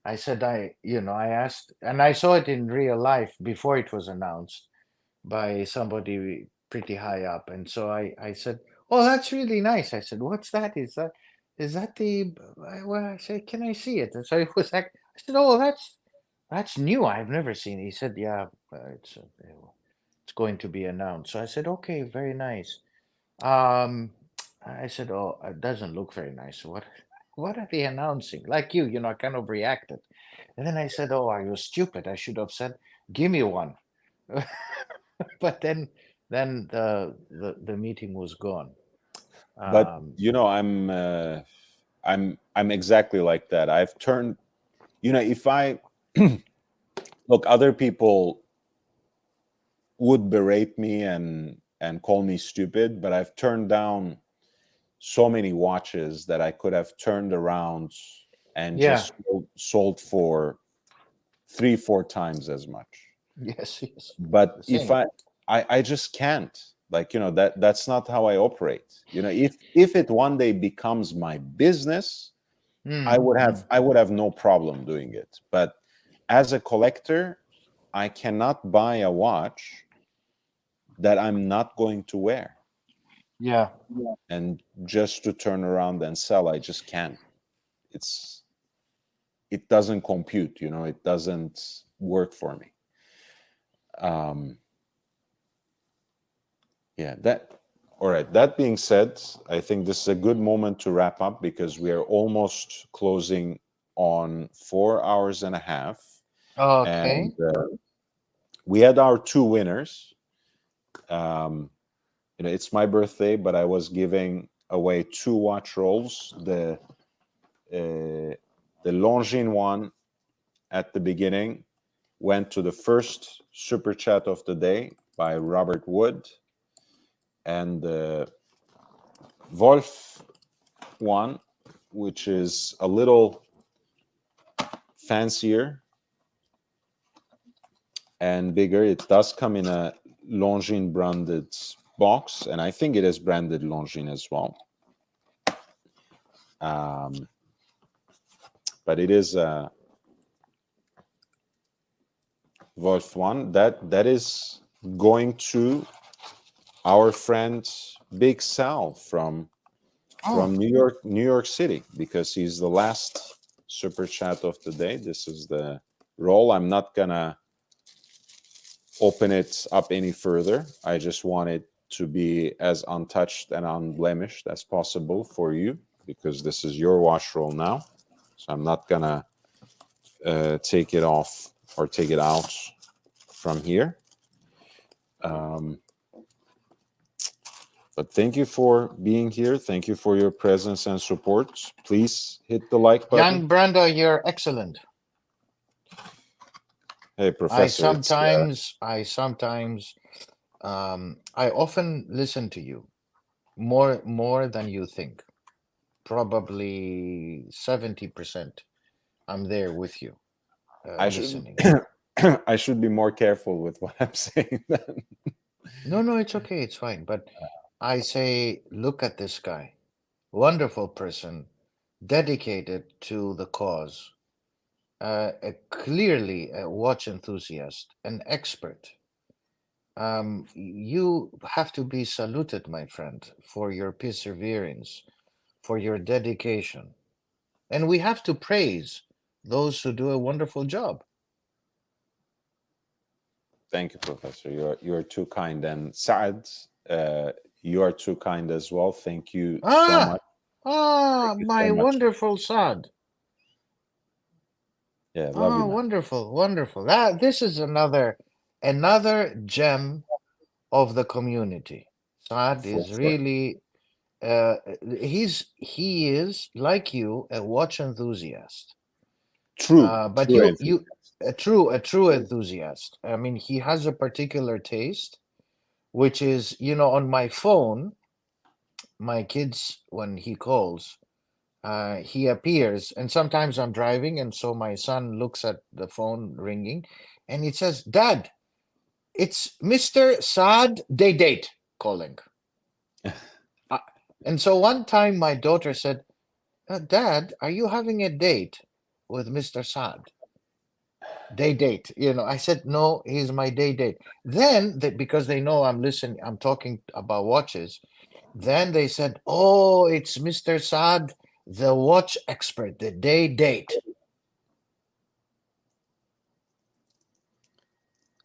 I said I asked, and I saw it in real life before it was announced by somebody pretty high up, and so I said, "Oh, that's really nice." I said, "What's that? Is that the?" Well, I said, "Can I see it?" And so it was like, I said, "Oh, that's new. I've never seen it." He said, "Yeah, it's going to be announced." So I said, "Okay, very nice." Um, I said, "Oh, it doesn't look very nice. What are they announcing?" Like I kind of reacted. And then I said, "Oh, I was stupid. I should have said, give me one." But then the meeting was gone. But Um, I'm exactly like that. I've turned, if I look, other people would berate me and call me stupid, but I've turned down so many watches that I could have turned around and yeah, just sold for 3-4 times as much. yes, yes, But the if same. I just can't, like, that's not how I operate. If it one day becomes my business, I Mm, would mm. have no problem doing it. But as a collector, I cannot buy a watch that I'm not going to wear, Yeah, and just to turn around and sell, I just can't. It doesn't compute, it doesn't work for me. Yeah, all right. That being said, I think this is a good moment to wrap up because we are almost closing on 4 hours and a half. okay. And we had our 2 winners. It's my birthday, but I was giving away 2 watch rolls. The Longines one at the beginning went to the first super chat of the day by Robert Wood, and the Wolf one, which is a little fancier and bigger. It does come in a Longines branded box, and I think it is branded Longines as well. But it is a Wolf one that is going to our friend Big Sal from New York City, because he's the last super chat of the day. This is the roll. I'm not gonna open it up any further. I just want it to be as untouched and unblemished as possible for you, because this is your watch roll now. So I'm not gonna take it off or take it out from here. But thank you for being here. Thank you for your presence and support. Please hit the like button. Young Brando, you're excellent. Hey, Professor. I often listen to you more than you think. Probably 70%. I'm there with you, listening. I should be more careful with what I'm saying then. No, it's okay. It's fine. But I say, look at this guy. Wonderful person, dedicated to the cause. Clearly a watch enthusiast, an expert. You have to be saluted, my friend, for your perseverance, for your dedication. And we have to praise those who do a wonderful job. Thank you, Professor. You're too kind. And Saad, you are too kind as well. Thank you so much. Thank you My so much. wonderful Saad. Yeah, love you, man. Wonderful. This is another gem of the community. Saad For is sure. really he is like you, a watch enthusiast. But true you a true enthusiast. I mean, he has a particular taste, which is, on my phone, my kids, when he calls, he appears, and sometimes I'm driving, and so my son looks at the phone ringing, and it says, "Dad, it's Mr. Saad Date calling." And so one time my daughter said, "Dad, are you having a date with Mr. Saad?" Date. I said, "No, he's my date." Then because they know I'm listening, I'm talking about watches. Then they said, "Oh, it's Mr. Saad, the watch expert, the date."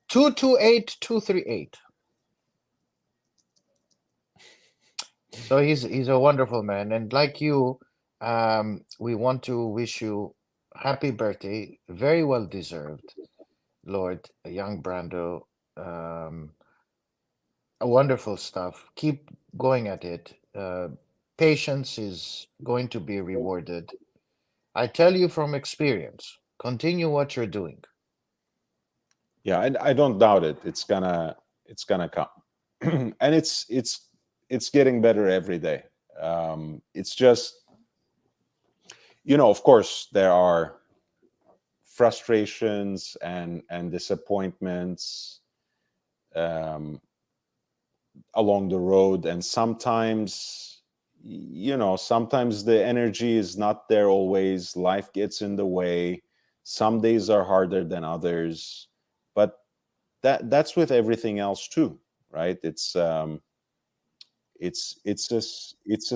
228238. So he's a wonderful man, and like you, we want to wish you happy birthday, very well deserved, Lord Young Brando. Wonderful stuff. Keep going at it. Patience is going to be rewarded. I tell you from experience, continue what you're doing. Yeah, I don't doubt it. It's gonna come, and it's getting better every day. It's just, of course, there are frustrations and disappointments along the road, and sometimes the energy is not there always. Life gets in the way. Some days are harder than others, but that's with everything else too, right? It's a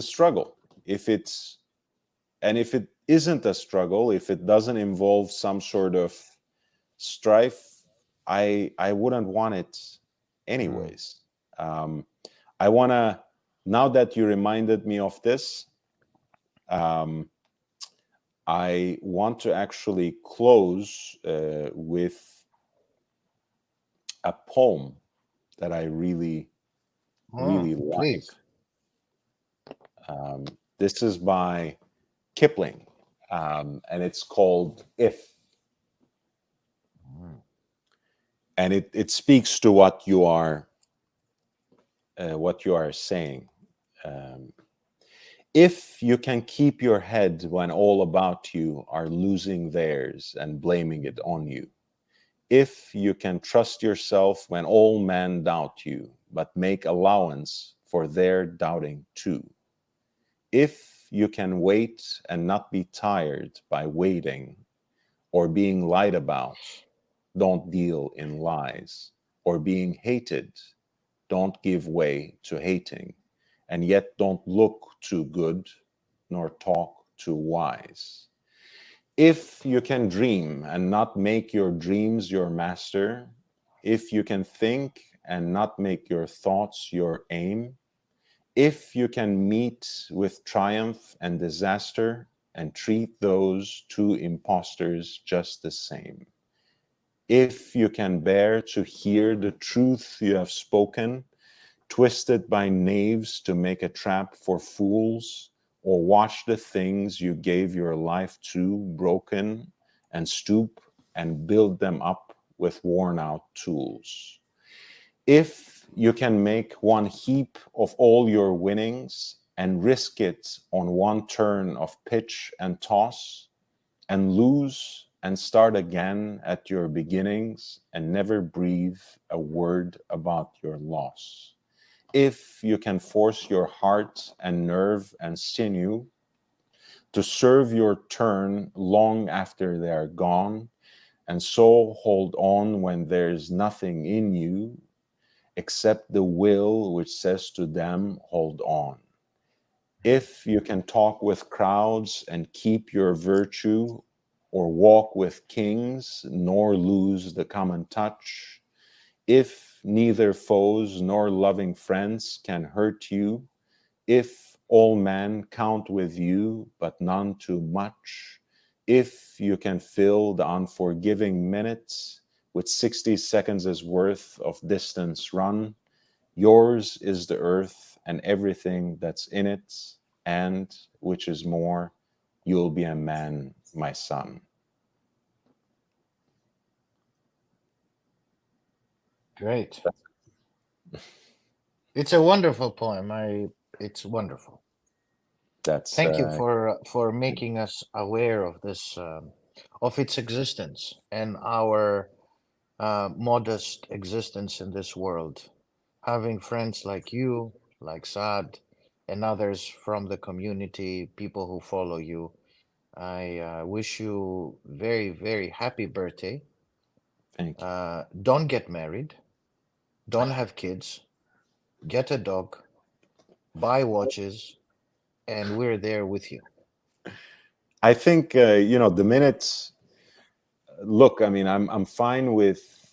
struggle. If it isn't a struggle, if it doesn't involve some sort of strife, I wouldn't want it anyways. I want to, now that you reminded me of this, I want to actually close with a poem that I really like. Please. This is by Kipling, and it's called If. and it speaks to what you are saying. Um, if you can keep your head when all about you are losing theirs and blaming it on you, if you can trust yourself when all men doubt you, but make allowance for their doubting too, if you can wait and not be tired by waiting or being lied about, don't deal in lies, or being hated, don't give way to hating, and yet don't look too good nor talk too wise. If you can dream and not make your dreams your master, if you can think and not make your thoughts your aim, if you can meet with triumph and disaster and treat those two impostors just the same, if you can bear to hear the truth you have spoken, twisted by knaves to make a trap for fools, or watch the things you gave your life to broken, and stoop and build them up with worn out tools. If you can make one heap of all your winnings and risk it on one turn of pitch and toss, and lose and start again at your beginnings and never breathe a word about your loss. If you can force your heart and nerve and sinew to serve your turn long after they are gone, and so hold on when there is nothing in you except the will which says to them, hold on. If you can talk with crowds and keep your virtue, or walk with kings nor lose the common touch, if neither foes nor loving friends can hurt you, if all men count with you but none too much, if you can fill the unforgiving minutes with 60 seconds' worth of distance run, yours is the earth and everything that's in it, and which is more, you'll be a man, my son. Great. It's a wonderful poem. It's wonderful. That's Thank you for making us aware of this, of its existence and our modest existence in this world. Having friends like you, like Saad, and others from the community, people who follow you, I wish you very, very happy birthday. thank you. Don't get married, don't have kids, get a dog, buy watches, and we're there with you. I think the minute. Look, I mean, I'm fine with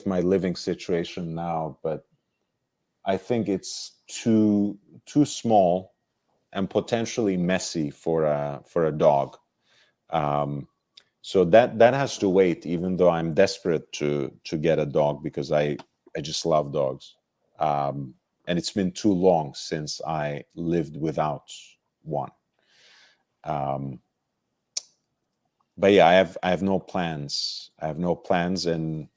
my living situation now, but I think it's too small and potentially messy for a dog. So that has to wait, even though I'm desperate to get a dog because I just love dogs. And it's been too long since I lived without one. But yeah, I have no plans. I have no plans, and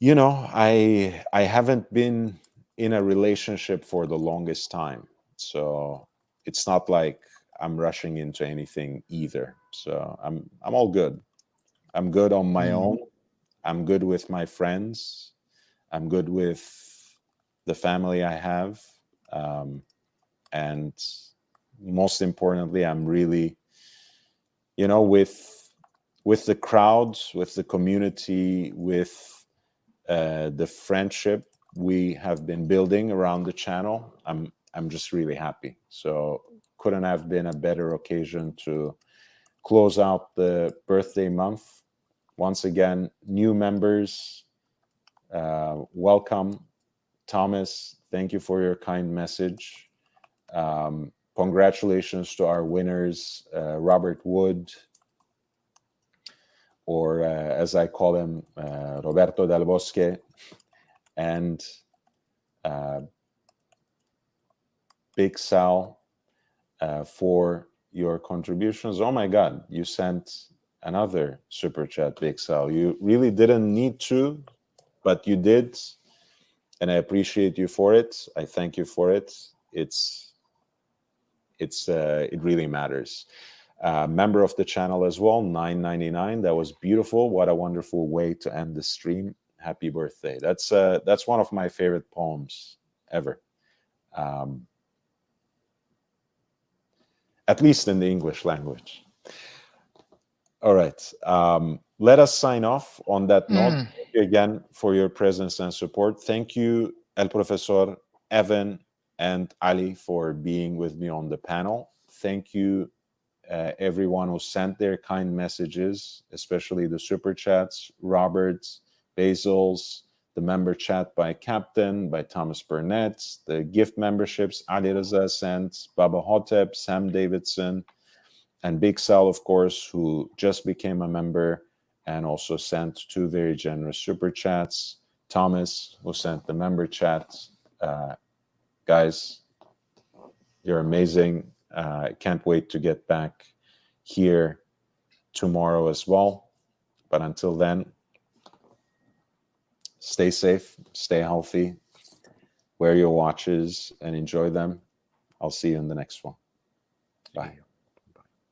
I haven't been in a relationship for the longest time, so it's not like I'm rushing into anything either. So I'm all good. I'm good on my Mm. own. I'm good with my friends. I'm good with the family I have, and most importantly, I'm really, with the crowds, with the community, with the friendship we have been building around the channel. I'm just really happy. So couldn't have been a better occasion to close out the birthday month. Once again, new members, welcome. Thomas, thank you for your kind message. Congratulations to our winners, Robert Wood, or as I call him, Roberto Del Bosque, and Big Sal, for your contributions. Oh my God, you sent another super chat, Big Sal. You really didn't need to, but you did, and I appreciate you for it. I thank you for it. It really matters. Member of the channel as well, $9.99. That was beautiful. What a wonderful way to end the stream. Happy birthday. That's one of my favorite poems ever. At least in the English language. All right. Let us sign off on that note. Thank you again for your presence and support. Thank you, El Profesor, Evan, and Ali for being with me on the panel. Thank you, everyone who sent their kind messages, especially the super chats, Roberts, Basil's, the member chat by Captain, by Thomas Burnett, the gift memberships, Ali Reza sent, Baba Hotep, Sam Davidson, and Big Sal, of course, who just became a member and also sent 2 very generous super chats. Thomas, who sent the member chat. Guys, you're amazing. Can't wait to get back here tomorrow as well. But until then, stay safe, stay healthy, wear your watches and enjoy them. I'll see you in the next one. Bye.